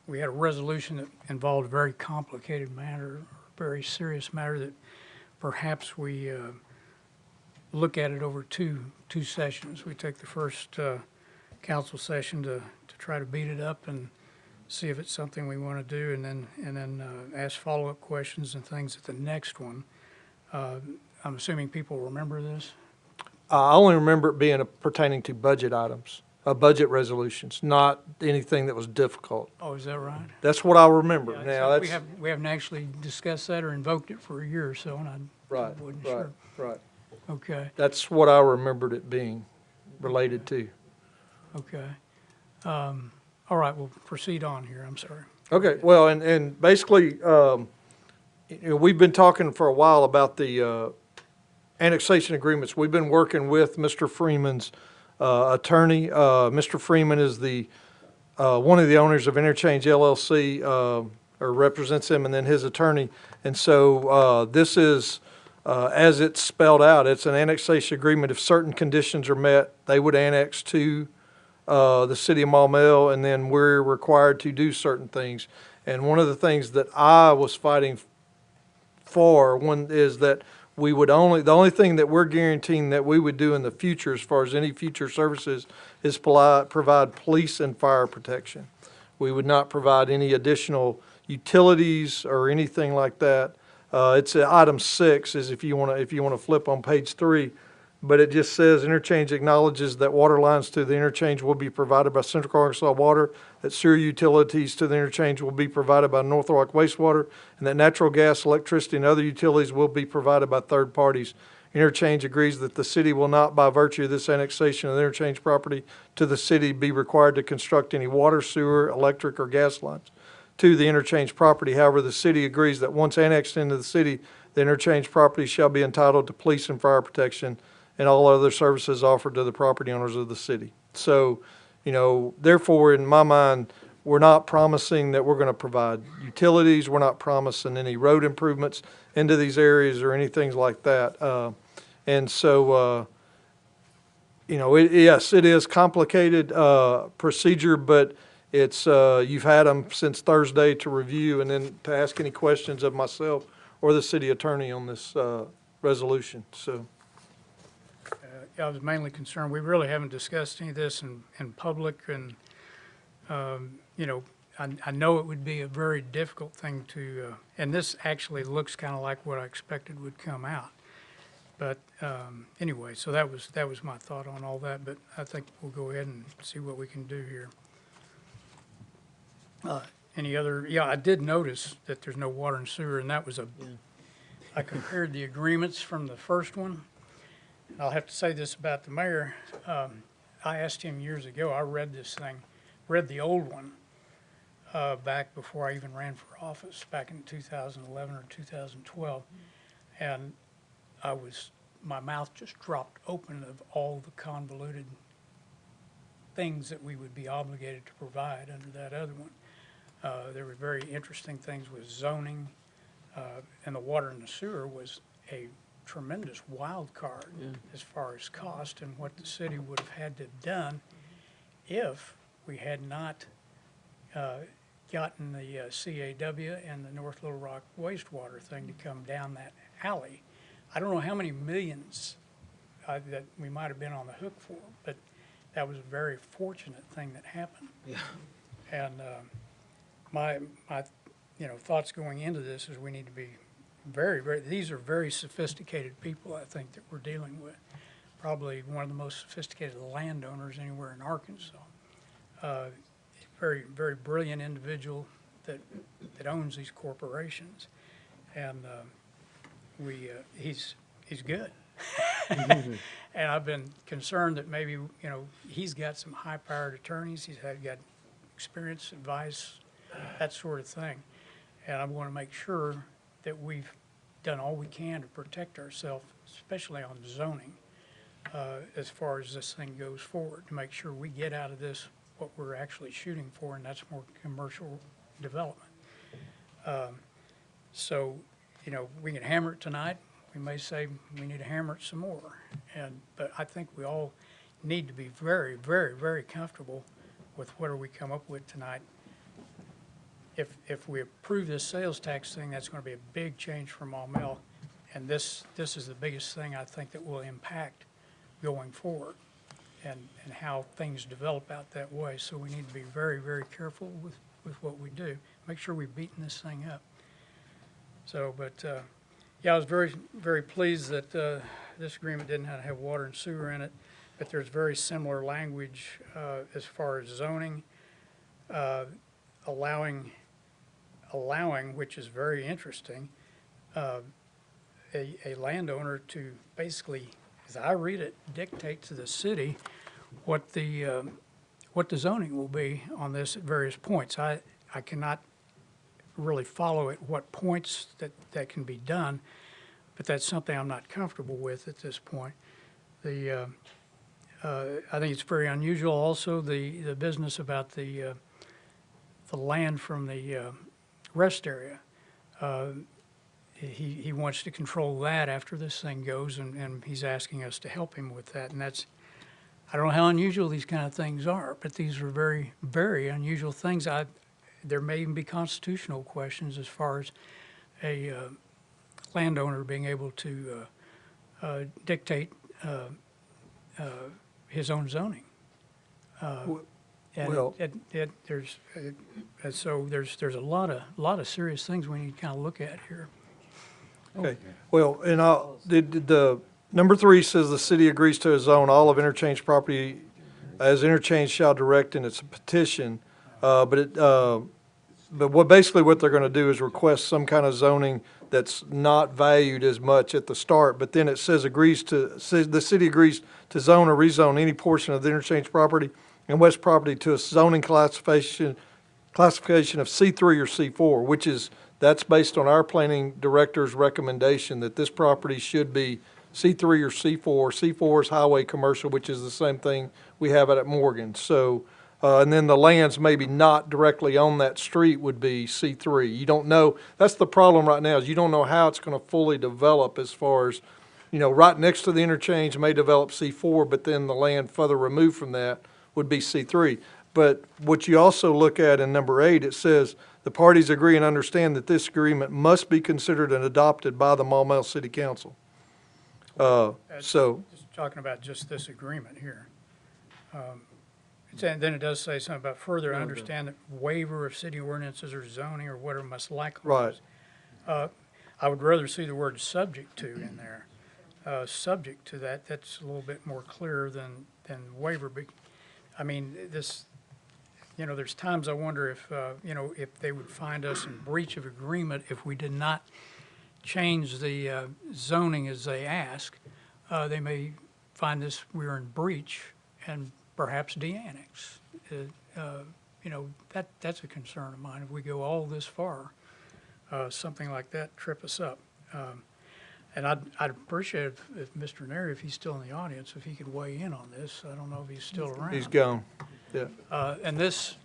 S5: we had a resolution that involved a very complicated matter, very serious matter, that perhaps we look at it over two sessions. We take the first council session to try to beat it up and see if it's something we want to do, and then ask follow-up questions and things at the next one. I'm assuming people remember this?
S3: I only remember it being pertaining to budget items, budget resolutions, not anything that was difficult.
S5: Oh, is that right?
S3: That's what I remember.
S5: Yeah,
S3: Now,
S5: so
S3: that's
S5: we haven't actually discussed that or invoked it for a year or so, and I wasn't sure.
S3: Right.
S5: Okay,
S3: That's what I remembered it being related to.
S5: okay. All right, we'll proceed on here, I'm sorry.
S3: Okay, well, and basically, we've been talking for a while about the annexation agreements. We've been working with Mr. Freeman's attorney. Mr. Freeman is the one of the owners of Interchange LLC, or represents him, and then his attorney. And so this is, as it's spelled out, it's an annexation agreement. If certain conditions are met, they would annex to the city of Maumelle, and then we're required to do certain things. And one of the things that I was fighting for one is that we would the only thing that we're guaranteeing that we would do in the future, as far as any future services, is provide police and fire protection. We would not provide any additional utilities or anything like that. It's item 6, is if you want to flip on page 3. But it just says Interchange acknowledges that water lines to the interchange will be provided by Central Arkansas Water, that sewer utilities to the interchange will be provided by North Rock Wastewater, and that natural gas, electricity, and other utilities will be provided by third parties. Interchange agrees that the city will not, by virtue of this annexation of the interchange property to the city, be required to construct any water, sewer, electric, or gas lines to the interchange property. However, the city agrees that once annexed into the city, the interchange property shall be entitled to police and fire protection and all other services offered to the property owners of the city. So, therefore, in my mind, we're not promising that we're going to provide utilities. We're not promising any road improvements into these areas or anything like that. And so, yes, it is complicated procedure, but it's you've had them since Thursday to review and then to ask any questions of myself or the city attorney on this resolution. So.
S5: I was mainly concerned, we really haven't discussed any of this in public, and, I know it would be a very difficult thing to, and this actually looks kind of like what I expected would come out. But anyway, so that was my thought on all that, but I think we'll go ahead and see what we can do here. Any other, I did notice that there's no water and sewer, and that was I compared the agreements from the first one. I'll have to say this about the mayor. I asked him years ago, I read the old one back before I even ran for office, back in 2011 or 2012. And my mouth just dropped open of all the convoluted things that we would be obligated to provide under that other one. There were very interesting things with zoning, and the water and the sewer was a tremendous wild card as far as cost and what the city would have had to have done if we had not gotten the CAW and the North Little Rock wastewater thing to come down that alley. I don't know how many millions that we might have been on the hook for, but that was a very fortunate thing that happened. Yeah. And my thoughts going into this is we need to be these are very sophisticated people, I think, that we're dealing with. Probably one of the most sophisticated landowners anywhere in Arkansas. Very, very brilliant individual that owns these corporations. And he's good. And I've been concerned that maybe, he's got some high-powered attorneys. He's got experience, advice, that sort of thing. And I want to make sure that we've done all we can to protect ourselves, especially on zoning, as far as this thing goes forward, to make sure we get out of this what we're actually shooting for, and that's more commercial development. So, we can hammer it tonight. We may say we need to hammer it some more. But I think we all need to be very, very, very comfortable with whatever we come up with tonight. If we approve this sales tax thing, that's going to be a big change for Maumelle, and this is the biggest thing I think that will impact going forward, and how things develop out that way. So we need to be very, very careful with what we do. Make sure we've beaten this thing up. So, but I was very, very pleased that this agreement didn't have water and sewer in it, but there's very similar language as far as zoning, allowing, which is very interesting, a landowner to basically, as I read it, dictate to the city what the zoning will be on this at various points. I cannot really follow at what points that can be done, but that's something I'm not comfortable with at this point. I think it's very unusual also, the business about the land from the rest area. He wants to control that after this thing goes, and he's asking us to help him with that. And that's, I don't know how unusual these kind of things are, but these are very, very unusual things. There may even be constitutional questions as far as a landowner being able to dictate his own zoning. And
S3: well-
S5: there's a lot of serious things we need to kind of look at here.
S3: Okay, well, and the number 3 says the city agrees to zone all of interchange property as interchange shall direct in its petition. But basically what they're gonna do is request some kind of zoning that's not valued as much at the start, but then it says the city agrees to zone or rezone any portion of the interchange property and west property to a zoning classification of C3 or C4, that's based on our planning director's recommendation that this property should be C3 or C4. C4 is highway commercial, which is the same thing we have it at Morgan. So, and then the lands maybe not directly on that street would be C3. You don't know, that's the problem right now, is you don't know how it's gonna fully develop as far as, right next to the interchange may develop C4, but then the land further removed from that would be C3. But what you also look at in number 8, it says, the parties agree and understand that this agreement must be considered and adopted by the Maumelle City Council. So,
S5: Just talking about just this agreement here. And then it does say something about further understand that waiver of city ordinances or zoning or whatever must likely.
S3: right,
S5: I would rather see the word subject to in there. Subject to that, that's a little bit more clear than waiver. I mean, there's times I wonder if, if they would find us in breach of agreement if we did not change the zoning as they ask. They may find we're in breach and perhaps de-annex. That's a concern of mine. If we go all this far, something like that trip us up. And I'd appreciate if Mr. Neri, if he's still in the audience, if he could weigh in on this. I don't know if he's still around.
S3: he's gone, yeah.
S5: And this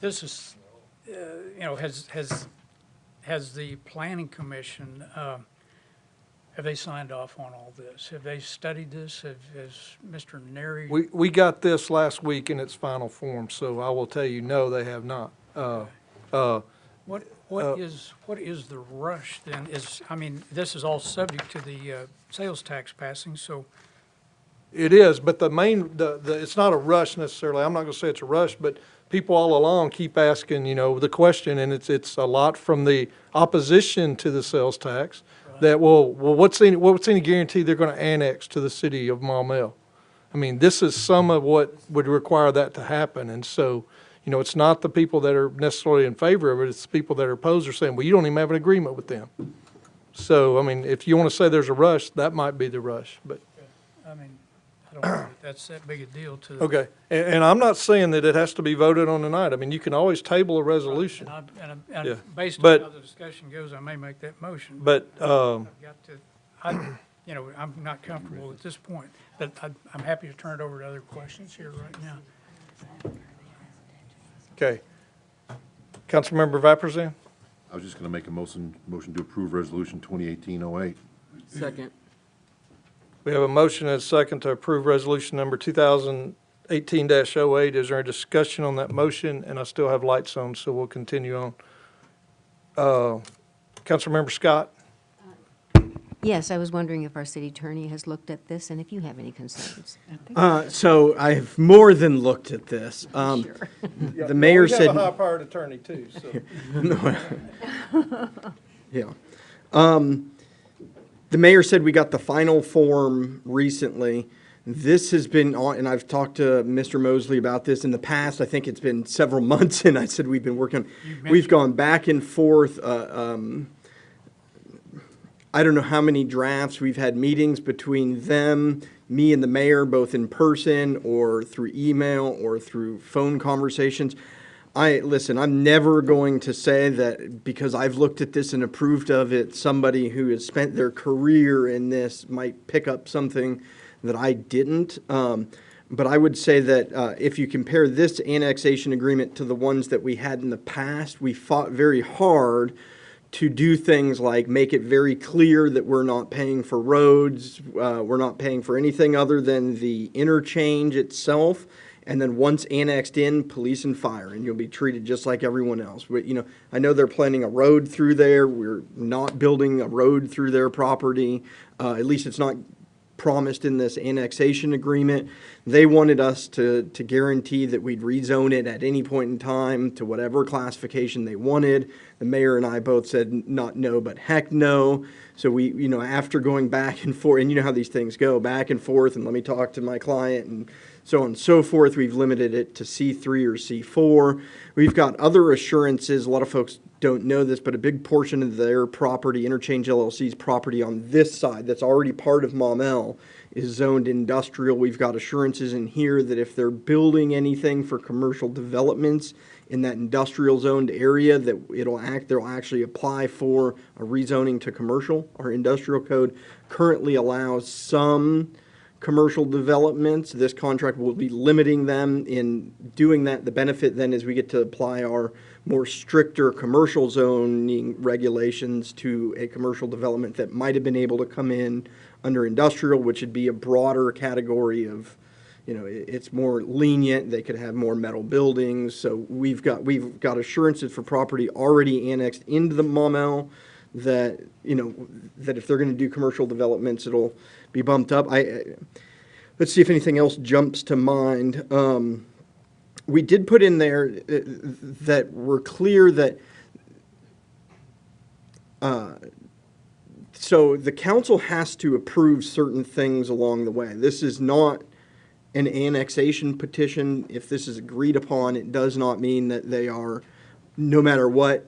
S5: is, has the planning commission, have they signed off on all this? Have they studied this? Has Mr. Neri?
S3: We got this last week in its final form, so I will tell you, no, they have not.
S5: What is the rush then? This is all subject to the sales tax passing, so.
S3: It is, but it's not a rush necessarily. I'm not gonna say it's a rush, but people all along keep asking, the question, and it's a lot from the opposition to the sales tax that, what's any guarantee they're gonna annex to the city of Maumelle? This is some of what would require that to happen, and so, it's not the people that are necessarily in favor of it, it's the people that are opposed are saying, well, you don't even have an agreement with them. So, if you wanna say there's a rush, that might be the rush, but.
S5: I don't know if that's that big a deal to.
S3: Okay, and I'm not saying that it has to be voted on tonight. You can always table a resolution.
S5: And
S3: Yeah.
S5: based on
S3: But-
S5: how the discussion goes, I may make that motion.
S3: But,
S5: I've got to, I'm not comfortable at this point, but I'm happy to turn it over to other questions here right now.
S3: okay. Councilmember Vapurzian?
S1: I was just gonna make a motion to approve resolution 2018-08.
S2: Second.
S3: We have a motion and a second to approve resolution number 2018-08. Is there a discussion on that motion? And I still have lights on, so we'll continue on. Councilmember Scott?
S11: Yes, I was wondering if our city attorney has looked at this and if you have any concerns.
S8: So I've more than looked at this. The mayor said.
S3: We have a high-powered attorney too, so.
S8: Yeah. The mayor said we got the final form recently. This has been on, and I've talked to Mr. Mosley about this in the past. I think it's been several months, and I said we've been working. We've gone back and forth. I don't know how many drafts. We've had meetings between them, me and the mayor, both in person or through email or through phone conversations. Listen, I'm never going to say that because I've looked at this and approved of it, somebody who has spent their career in this might pick up something that I didn't. But I would say that if you compare this annexation agreement to the ones that we had in the past, we fought very hard to do things like make it very clear that we're not paying for roads, we're not paying for anything other than the interchange itself. And then once annexed in, police and fire, and you'll be treated just like everyone else. I know they're planning a road through there. We're not building a road through their property. At least it's not promised in this annexation agreement. They wanted us to guarantee that we'd rezone it at any point in time to whatever classification they wanted. The mayor and I both said not no, but heck no. So we, after going back and forth, and you know how these things go, back and forth, and let me talk to my client and so on and so forth, we've limited it to C3 or C4. We've got other assurances. A lot of folks don't know this, but a big portion of their property, Interchange LLC's property on this side that's already part of Maumelle, is zoned industrial. We've got assurances in here that if they're building anything for commercial developments in that industrial zoned area, that they'll actually apply for a rezoning to commercial. Our industrial code currently allows some commercial developments. This contract will be limiting them in doing that. The benefit then is we get to apply our more stricter commercial zoning regulations to a commercial development that might have been able to come in under industrial, which would be a broader category of, it's more lenient. They could have more metal buildings. So we've got assurances for property already annexed into the Maumelle that, that if they're going to do commercial developments, it'll be bumped up. Let's see if anything else jumps to mind. We did put in there that we're clear that so the council has to approve certain things along the way. This is not an annexation petition. If this is agreed upon, it does not mean that they are, no matter what,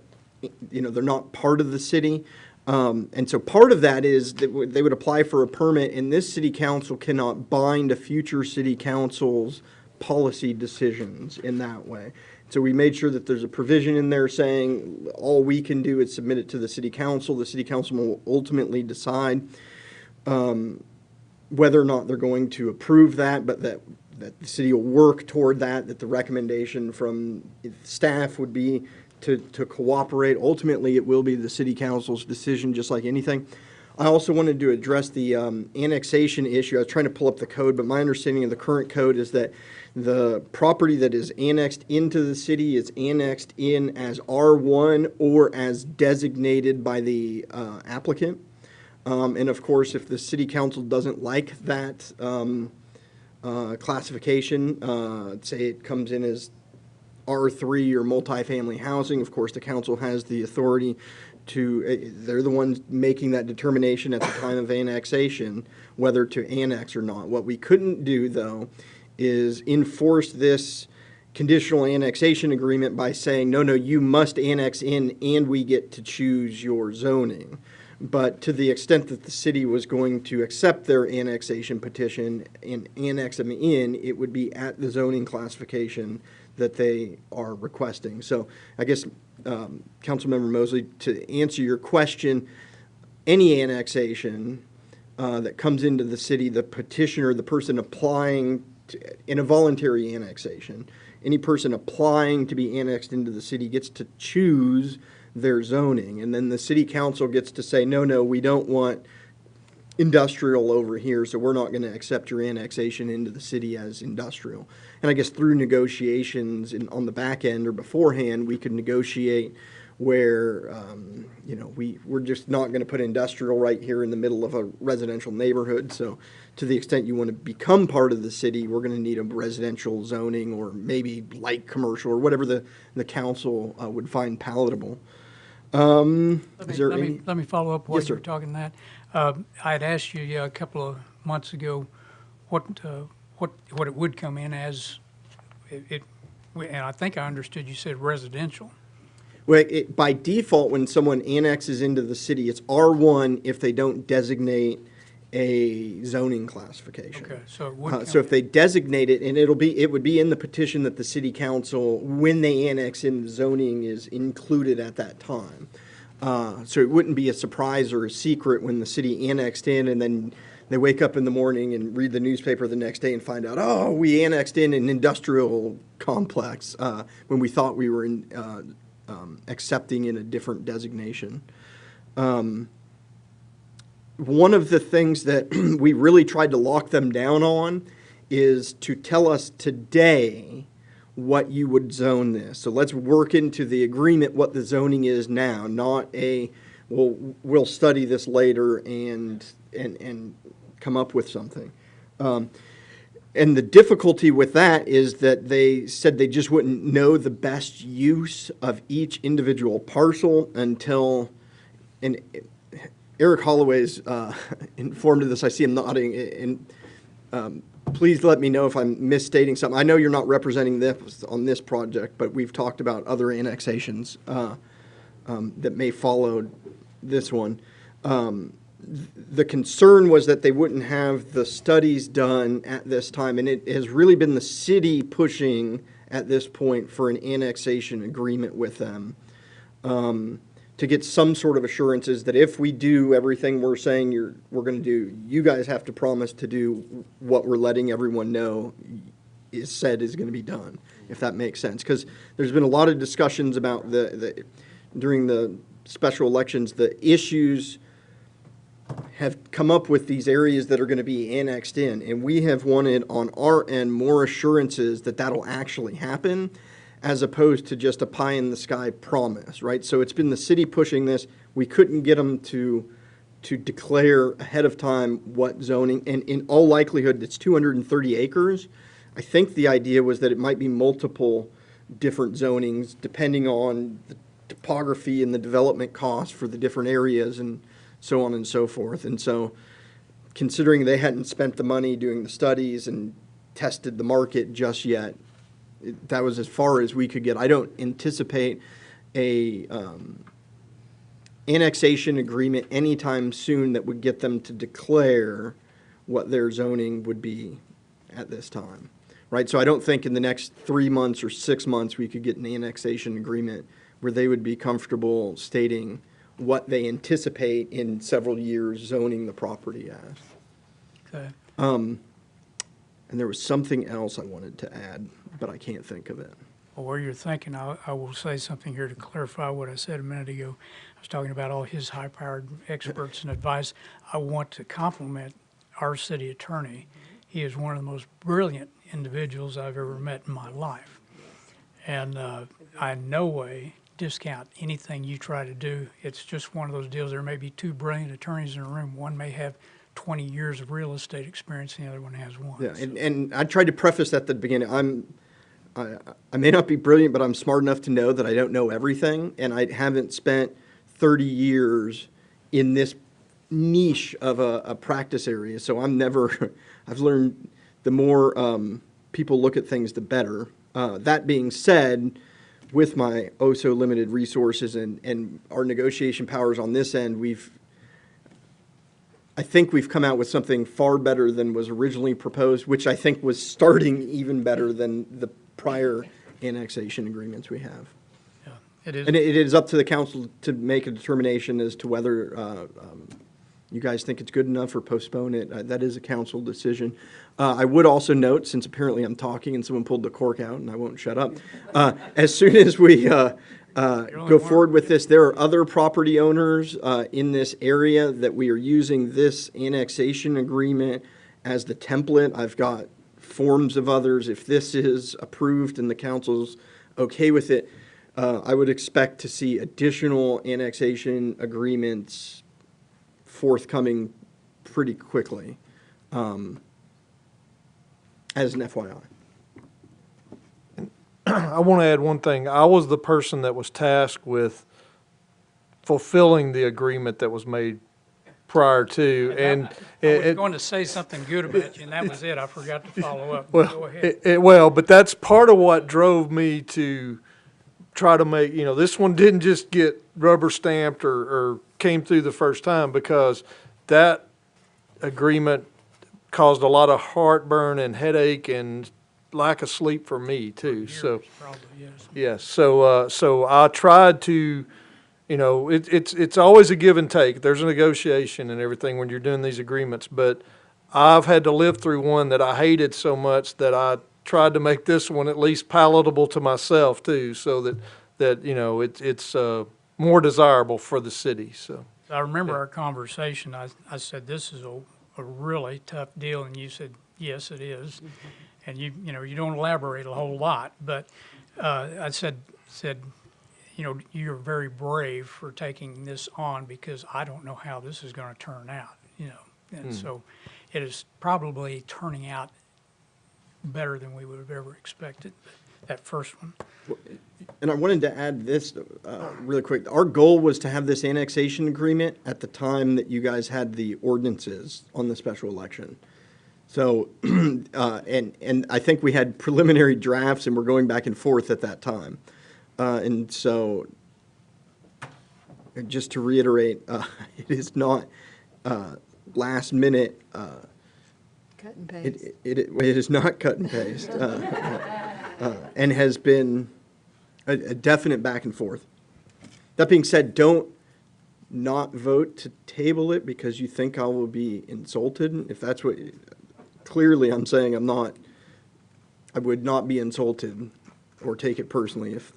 S8: they're not part of the city. And so part of that is that they would apply for a permit, and this city council cannot bind a future city council's policy decisions in that way. So we made sure that there's a provision in there saying all we can do is submit it to the city council. The city council will ultimately decide whether or not they're going to approve that, but that the city will work toward that the recommendation from staff would be to cooperate. Ultimately, it will be the city council's decision, just like anything. I also wanted to address the annexation issue. I was trying to pull up the code, but my understanding of the current code is that the property that is annexed into the city is annexed in as R1 or as designated by the applicant. And of course, if the city council doesn't like that classification, say it comes in as R3 or multifamily housing, of course, the council has the authority to, they're the ones making that determination at the time of annexation, whether to annex or not. What we couldn't do, though, is enforce this conditional annexation agreement by saying, no, you must annex in and we get to choose your zoning. But to the extent that the city was going to accept their annexation petition and annex them in, it would be at the zoning classification that they are requesting. So I guess, Councilmember Mosley, to answer your question, any annexation that comes into the city, the petitioner, the person applying in a voluntary annexation, any person applying to be annexed into the city gets to choose their zoning. And then the city council gets to say, no, we don't want industrial over here, so we're not going to accept your annexation into the city as industrial. And I guess through negotiations on the back end or beforehand, we could negotiate where, we're just not going to put industrial right here in the middle of a residential neighborhood. So to the extent you want to become part of the city, we're going to need a residential zoning or maybe light commercial or whatever the council would find palatable.
S5: Let me follow up while
S8: Yes, sir.
S5: you're talking that. I had asked you a couple of months ago what it would come in as, and I think I understood you said residential.
S8: Well, by default, when someone annexes into the city, it's R1 if they don't designate a zoning classification.
S5: Okay, so it would
S8: So if they designate it, and it would be in the petition that the city council, when they annex in the zoning, is included at that time. So it wouldn't be a surprise or a secret when the city annexed in, and then they wake up in the morning and read the newspaper the next day and find out, oh, we annexed in an industrial complex, when we thought we were accepting in a different designation. One of the things that we really tried to lock them down on is to tell us today what you would zone this. So let's work into the agreement what the zoning is now, not well, we'll study this later and come up with something. And the difficulty with that is that they said they just wouldn't know the best use of each individual parcel until, and Eric Holloway's informed of this. I see him nodding. And please let me know if I'm misstating something. I know you're not representing this on this project, but we've talked about other annexations that may follow this one. The concern was that they wouldn't have the studies done at this time, and it has really been the city pushing at this point for an annexation agreement with them. To get some sort of assurances that if we do everything we're saying we're going to do, you guys have to promise to do what we're letting everyone know is going to be done, if that makes sense. Because there's been a lot of discussions about during the special elections, the issues have come up with these areas that are going to be annexed in, and we have wanted on our end more assurances that that'll actually happen, as opposed to just a pie-in-the-sky promise, right? So it's been the city pushing this. We couldn't get them to declare ahead of time what zoning, and in all likelihood, it's 230 acres. I think the idea was that it might be multiple different zonings, depending on the topography and the development costs for the different areas and so on and so forth. And so, considering they hadn't spent the money doing the studies and tested the market just yet, that was as far as we could get. I don't anticipate a annexation agreement anytime soon that would get them to declare what their zoning would be at this time, right? So I don't think in the next 3 months or 6 months we could get an annexation agreement where they would be comfortable stating what they anticipate in several years zoning the property as.
S5: Okay.
S8: And there was something else I wanted to add, but I can't think of it.
S5: Well, while you're thinking, I will say something here to clarify what I said a minute ago. I was talking about all his high-powered experts and advice. I want to compliment our city attorney. He is one of the most brilliant individuals I've ever met in my life. And I in no way discount anything you try to do. It's just one of those deals. There may be two brilliant attorneys in a room. One may have 20 years of real estate experience, and the other one has one.
S8: Yeah, and I tried to preface that at the beginning. I may not be brilliant, but I'm smart enough to know that I don't know everything, and I haven't spent 30 years in this niche of a practice area. So I've learned the more people look at things, the better. That being said, with my so limited resources and our negotiation powers on this end, I think we've come out with something far better than was originally proposed, which I think was starting even better than the prior annexation agreements we have.
S5: Yeah, it is.
S8: And it is up to the council to make a determination as to whether you guys think it's good enough or postpone it. That is a council decision. I would also note, since apparently I'm talking and someone pulled the cork out and I won't shut up, as soon as we go forward with this, there are other property owners in this area that we are using this annexation agreement as the template. I've got forms of others. If this is approved and the council's okay with it, I would expect to see additional annexation agreements forthcoming pretty quickly, as an FYI.
S3: I want to add one thing. I was the person that was tasked with fulfilling the agreement that was made prior to, and
S5: I was going to say something good about you, and that was it. I forgot to follow up.
S3: well,
S5: Go ahead.
S3: But that's part of what drove me to try to make, this one didn't just get rubber stamped or came through the first time, because that agreement caused a lot of heartburn and headache and lack of sleep for me too. So,
S5: Probably, yes.
S3: yes. So I tried to, you know, it's always a give and take. There's a negotiation and everything when you're doing these agreements, but I've had to live through one that I hated so much that I tried to make this one at least palatable to myself too, so that you know, it's more desirable for the city, so.
S5: I remember our conversation. I said, this is a really tough deal, and you said, yes, it is. And you know, you don't elaborate a whole lot, but I said, you know, you're very brave for taking this on because I don't know how this is going to turn out, you know. And so it is probably turning out better than we would have ever expected, that first one.
S8: And I wanted to add this really quick. Our goal was to have this annexation agreement at the time that you guys had the ordinances on the special election. So, and I think we had preliminary drafts and we're going back and forth at that time. And so, just to reiterate, it is not last minute.
S16: Cut and paste.
S8: It is not cut and paste, and has been a definite back and forth. That being said, don't not vote to table it because you think I will be insulted. If that's what, clearly I'm saying I would not be insulted or take it personally if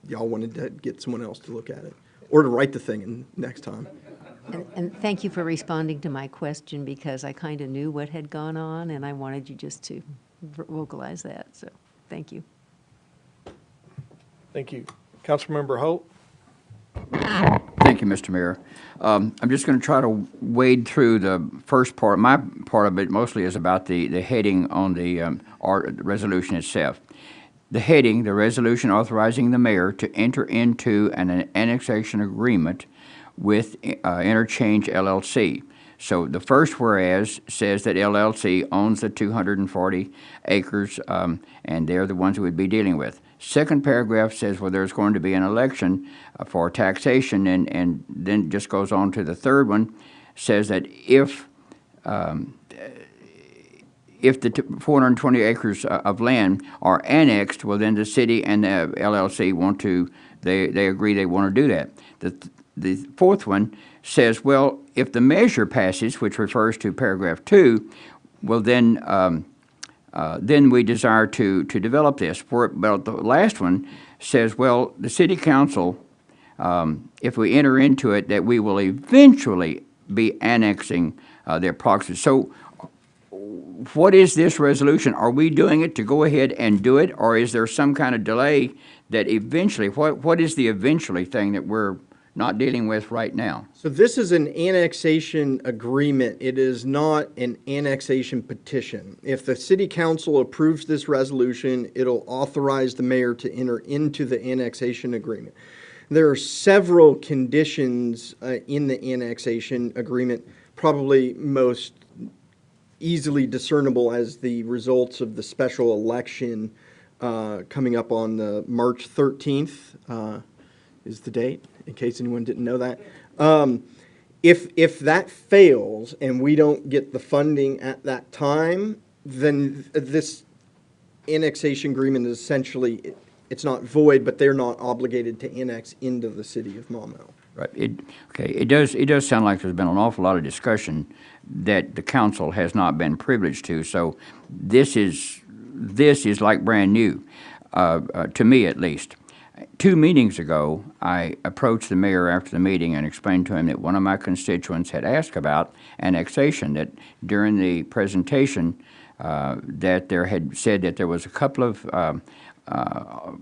S8: y'all wanted to get someone else to look at it or to write the thing in next time.
S11: And thank you for responding to my question because I kind of knew what had gone on and I wanted you just to vocalize that. So thank you.
S3: Thank you. Councilmember Holt?
S7: Thank you, Mr. Mayor. I'm just going to try to wade through the first part. My part of it mostly is about the heading on the resolution itself. The heading, the resolution authorizing the mayor to enter into an annexation agreement with Interchange LLC. So the first whereas says that LLC owns the 240 acres, and they're the ones we would be dealing with. Second paragraph says, well, there's going to be an election for taxation, and then just goes on to the third one, says that if the 420 acres of land are annexed, well, then the city and the LLC want to, they agree they want to do that. The fourth one says, well, if the measure passes, which refers to paragraph 2, well, then we desire to develop this. But the last one says, well, the city council, if we enter into it, that we will eventually be annexing their property. So what is this resolution? Are we doing it to go ahead and do it, or is there some kind of delay that eventually, what is the eventually thing that we're not dealing with right now?
S8: So this is an annexation agreement. It is not an annexation petition. If the city council approves this resolution, it'll authorize the mayor to enter into the annexation agreement. There are several conditions in the annexation agreement, probably most easily discernible as the results of the special election coming up on the March 13th is the date, in case anyone didn't know that. If that fails and we don't get the funding at that time, then this annexation agreement is essentially, it's not void, but they're not obligated to annex into the city of Maumelle.
S7: Right. It does sound like there's been an awful lot of discussion that the council has not been privileged to. So this is like brand new, to me at least. 2 meetings ago, I approached the mayor after the meeting and explained to him that one of my constituents had asked about annexation, that during the presentation that there had said that there was a couple of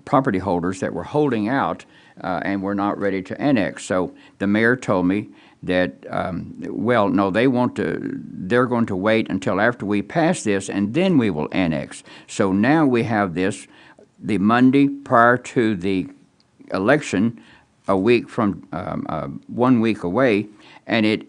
S7: property holders that were holding out and were not ready to annex. So the mayor told me that, well, no, they're going to wait until after we pass this and then we will annex. So now we have this, the Monday prior to the election, a week from 1 week away, and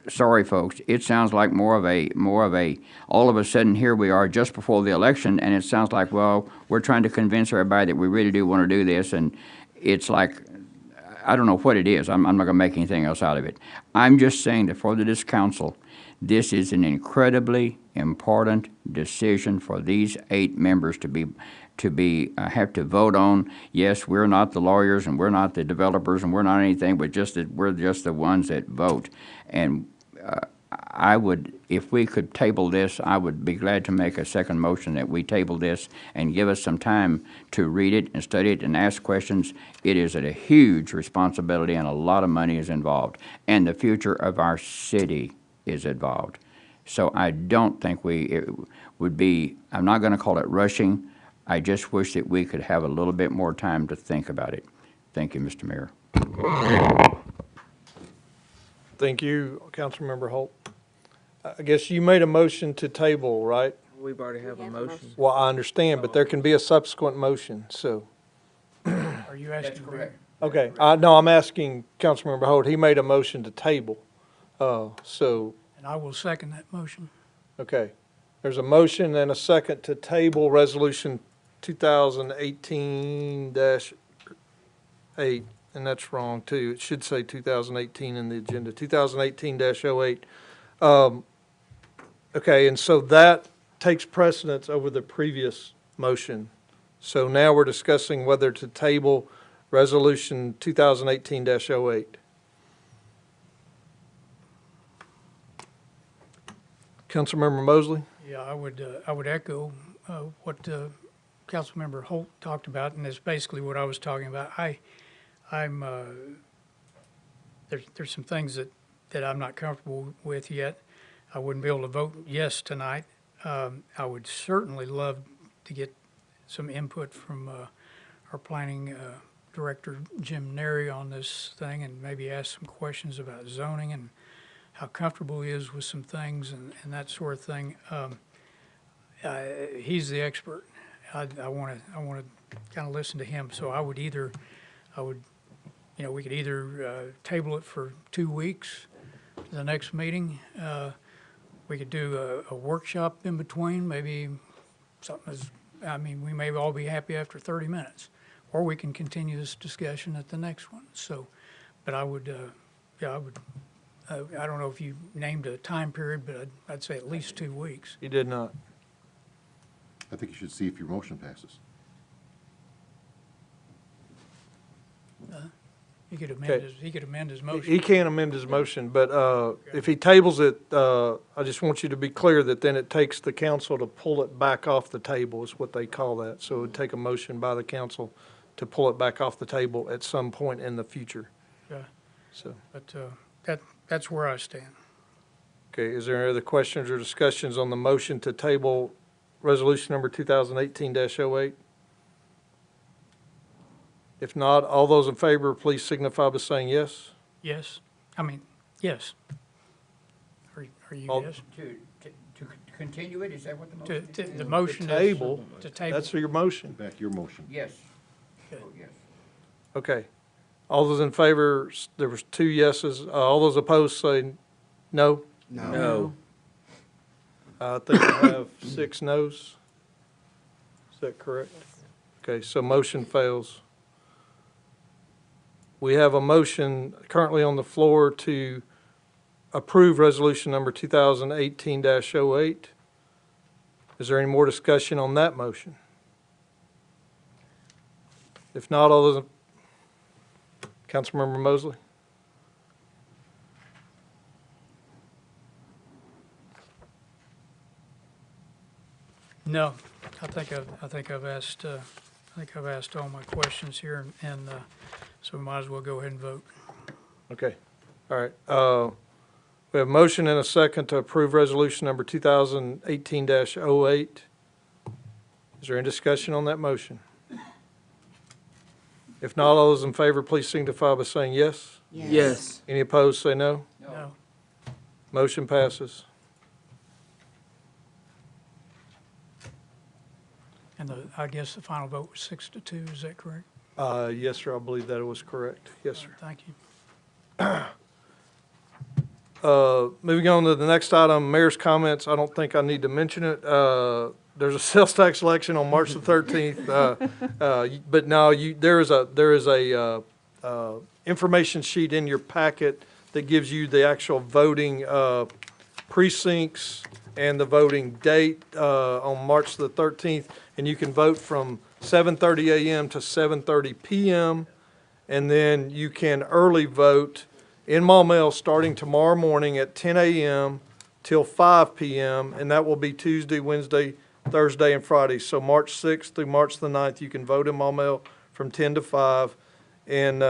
S7: sorry folks, it sounds like more of a all of a sudden here we are just before the election, and it sounds like, well, we're trying to convince everybody that we really do want to do this, and it's like I don't know what it is. I'm not going to make anything else out of it. I'm just saying that for this council, this is an incredibly important decision for these 8 members to have to vote on. Yes, we're not the lawyers and we're not the developers and we're not anything, but just that we're just the ones that vote. And I would, if we could table this, I would be glad to make a second motion that we table this and give us some time to read it and study it and ask questions. It is a huge responsibility and a lot of money is involved. And the future of our city is involved. So I don't think it would be, I'm not going to call it rushing. I just wish that we could have a little bit more time to think about it. Thank you, Mr. Mayor.
S3: Thank you, Councilmember Holt. I guess you made a motion to table, right?
S2: We've already have a motion.
S3: Well, I understand, but there can be a subsequent motion, so.
S5: Are you asking?
S7: That's correct.
S3: Okay, no, I'm asking Councilmember Holt, he made a motion to table, so,
S5: And I will second that motion.
S3: okay. There's a motion and a second to table Resolution 2018-8, and that's wrong too. It should say 2018 in the agenda, 2018-08. Okay, and so that takes precedence over the previous motion. So now we're discussing whether to table Resolution 2018-08. Councilmember Mosley?
S5: Yeah, I would echo what Councilmember Holt talked about, and that's basically what I was talking about. There's some things that I'm not comfortable with yet. I wouldn't be able to vote yes tonight. I would certainly love to get some input from our planning director, Jim Neri, on this thing, and maybe ask some questions about zoning and how comfortable he is with some things and that sort of thing. He's the expert. I want to kind of listen to him. So we could either table it for 2 weeks, the next meeting. We could do a workshop in between, maybe something we may all be happy after 30 minutes. Or we can continue this discussion at the next one. So, but I don't know if you named a time period, but I'd say at least 2 weeks.
S3: He did not.
S1: I think you should see if your motion passes.
S5: He could amend his motion.
S3: He can't amend his motion, but if he tables it, I just want you to be clear that then it takes the council to pull it back off the table, is what they call that. So it would take a motion by the council to pull it back off the table at some point in the future.
S5: Yeah.
S3: So,
S5: But that's where I stand.
S3: okay, is there any other questions or discussions on the motion to table resolution number 2018-08? If not, all those in favor, please signify by saying yes.
S5: Yes? Yes. Are you
S3: All-
S5: yes?
S7: To continue it, is that what the motion is?
S5: The motion is
S3: Table,
S5: to table.
S3: that's your motion.
S1: Back your motion.
S7: Yes.
S5: Okay.
S7: Oh, yes.
S3: Okay. All those in favor, there was 2 yeses. All those opposed say no.
S2: No.
S3: I think I have 6 noes. Is that correct? Okay, so motion fails. We have a motion currently on the floor to approve resolution number 2018-08. Is there any more discussion on that motion? If not, all those, Councilmember Mosley?
S5: No, I think I've asked all my questions here, and so we might as well go ahead and vote.
S3: Okay, all right. We have a motion and a second to approve resolution number 2018-08. Is there any discussion on that motion? If not, all those in favor, please signify by saying yes.
S2: Yes.
S3: Any opposed, say no.
S5: No.
S3: Motion passes.
S5: And I guess the final vote was 6-2, is that correct?
S3: Yes, sir, I believe that was correct. Yes, sir.
S5: Thank you.
S3: Moving on to the next item, mayor's comments. I don't think I need to mention it. There's a sales tax election on March the 13th. But no, there is a information sheet in your packet that gives you the actual voting precincts and the voting date on March the 13th. And you can vote from 7:30 a.m. to 7:30 p.m. And then you can early vote in Maumelle starting tomorrow morning at 10 a.m. till 5 p.m. And that will be Tuesday, Wednesday, Thursday, and Friday. So March 6th through March the 9th, you can vote in Maumelle from 10 to 5. And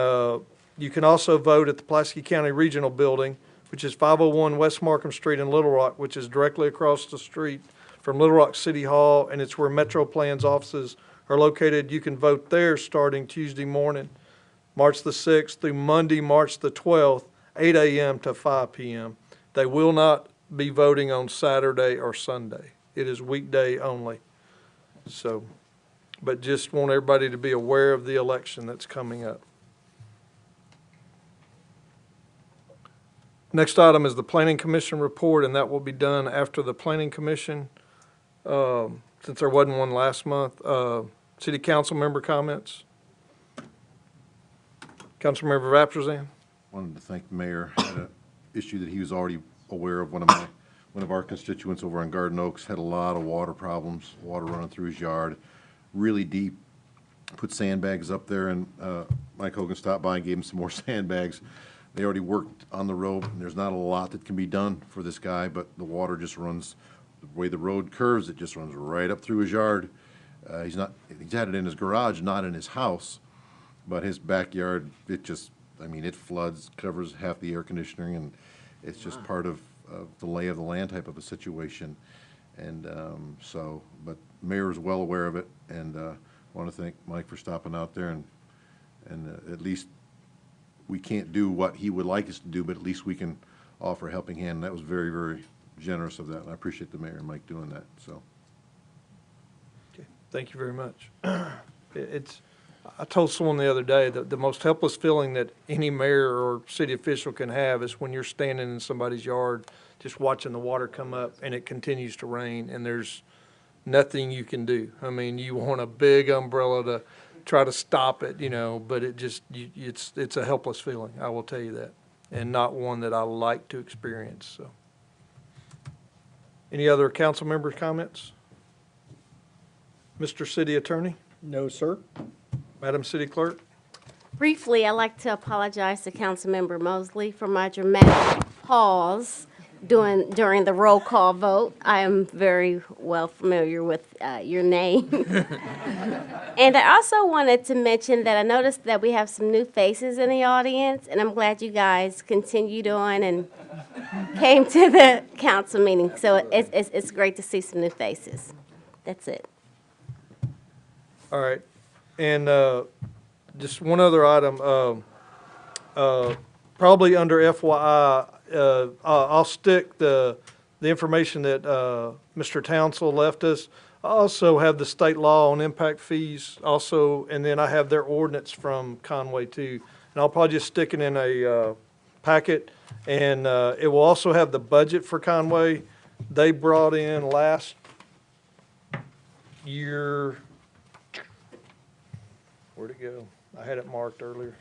S3: you can also vote at the Pulaski County Regional Building, which is 501 West Markham Street in Little Rock, which is directly across the street from Little Rock City Hall, and it's where Metro Plan's offices are located. You can vote there starting Tuesday morning, March the 6th through Monday, March the 12th, 8 a.m. to 5 p.m. They will not be voting on Saturday or Sunday. It is weekday only. So, but just want everybody to be aware of the election that's coming up. Next item is the Planning Commission report, and that will be done after the Planning Commission, since there wasn't one last month. City Council member comments? Councilmember Vapurzian?
S1: Wanted to thank the mayor. Had an issue that he was already aware of. One of our constituents over on Garden Oaks had a lot of water problems, water running through his yard, really deep. Put sandbags up there, and Mike Hogan stopped by and gave him some more sandbags. They already worked on the road, and there's not a lot that can be done for this guy, but the water just runs, the way the road curves, it just runs right up through his yard. He's had it in his garage, not in his house, but his backyard, it just, I mean, it floods, covers half the air conditioning, and it's just part of the lay of the land type of a situation. And but the mayor is well aware of it, and want to thank Mike for stopping out there, and at least we can't do what he would like us to do, but at least we can offer a helping hand. And that was very, very generous of that, and I appreciate the mayor and Mike doing that, so.
S3: Okay, thank you very much. I told someone the other day that the most helpless feeling that any mayor or city official can have is when you're standing in somebody's yard just watching the water come up and it continues to rain and there's nothing you can do. I mean, you want a big umbrella to try to stop it, you know, but it just, it's a helpless feeling, I will tell you that, and not one that I like to experience, so. Any other council members' comments? Mr. City Attorney?
S8: No, sir.
S3: Madam City Clerk?
S12: Briefly, I'd like to apologize to Councilmember Mosley for my dramatic pause during the roll call vote. I am very well familiar with your name. And I also wanted to mention that I noticed that we have some new faces in the audience, and I'm glad you guys continued on and came to the council meeting. So it's great to see some new faces. That's it.
S3: All right, and just one other item, probably under FYI, I'll stick the information that Mr. Townsell left us. I also have the state law on impact fees also, and then I have their ordinance from Conway too. And I'll probably just stick it in a packet, and it will also have the budget for Conway. They brought in last year, where'd it go? I had it marked earlier.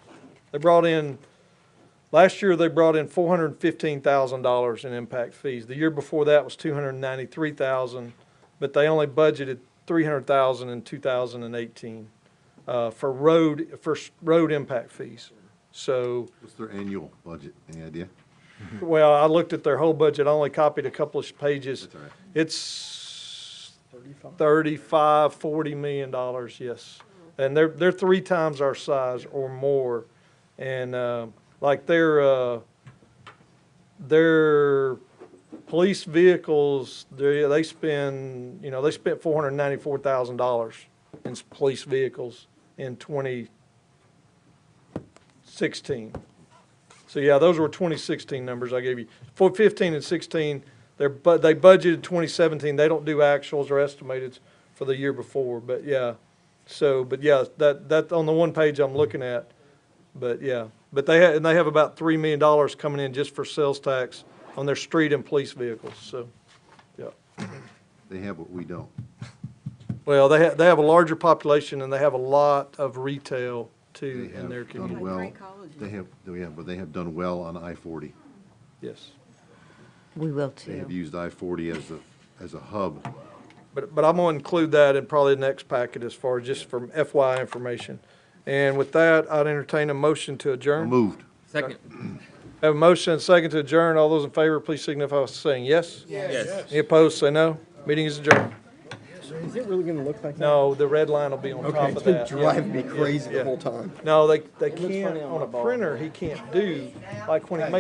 S3: Last year they brought in $415,000 in impact fees. The year before that was $293,000, but they only budgeted $300,000 in 2018 for road impact fees. So,
S1: What's their annual budget? Any idea?
S3: well, I looked at their whole budget. I only copied a couple of pages.
S1: That's all right.
S3: It's $40 million, yes. And they're 3 times our size or more. And like their police vehicles, they spend $494,000 in police vehicles in 2016. So yeah, those were 2016 numbers I gave you. For 15 and 16, they budgeted 2017. They don't do actuals or estimated for the year before, but yeah. So, but yeah, that on the one page I'm looking at, but yeah. But they have about $3 million coming in just for sales tax on their street and police vehicles, so, yeah.
S1: They have what we don't.
S3: Well, they have a larger population and they have a lot of retail too
S1: They
S3: in their
S1: have done
S3: community.
S1: well. But they have done well on I-40.
S3: Yes.
S11: We will
S1: They have
S11: too.
S1: used I-40 as a hub.
S3: But I'm gonna include that in probably the next packet as far as just from FYI information. And with that, I'd entertain a motion to adjourn.
S1: Moved.
S2: Second.
S3: Have a motion and a second to adjourn. All those in favor, please signify by saying yes.
S2: Yes.
S3: Any opposed, say no. Meeting is adjourned.
S8: Is it really going to look like that?
S3: No, the red line will be on top
S8: Okay,
S3: of
S8: it's been
S3: that.
S8: driving me
S3: Yeah,
S8: crazy
S3: yeah.
S8: the whole time.
S3: No, they
S8: looks
S3: can't,
S8: funny on
S3: on
S8: my
S3: a
S8: ball.
S3: printer, he can't do, like when he makes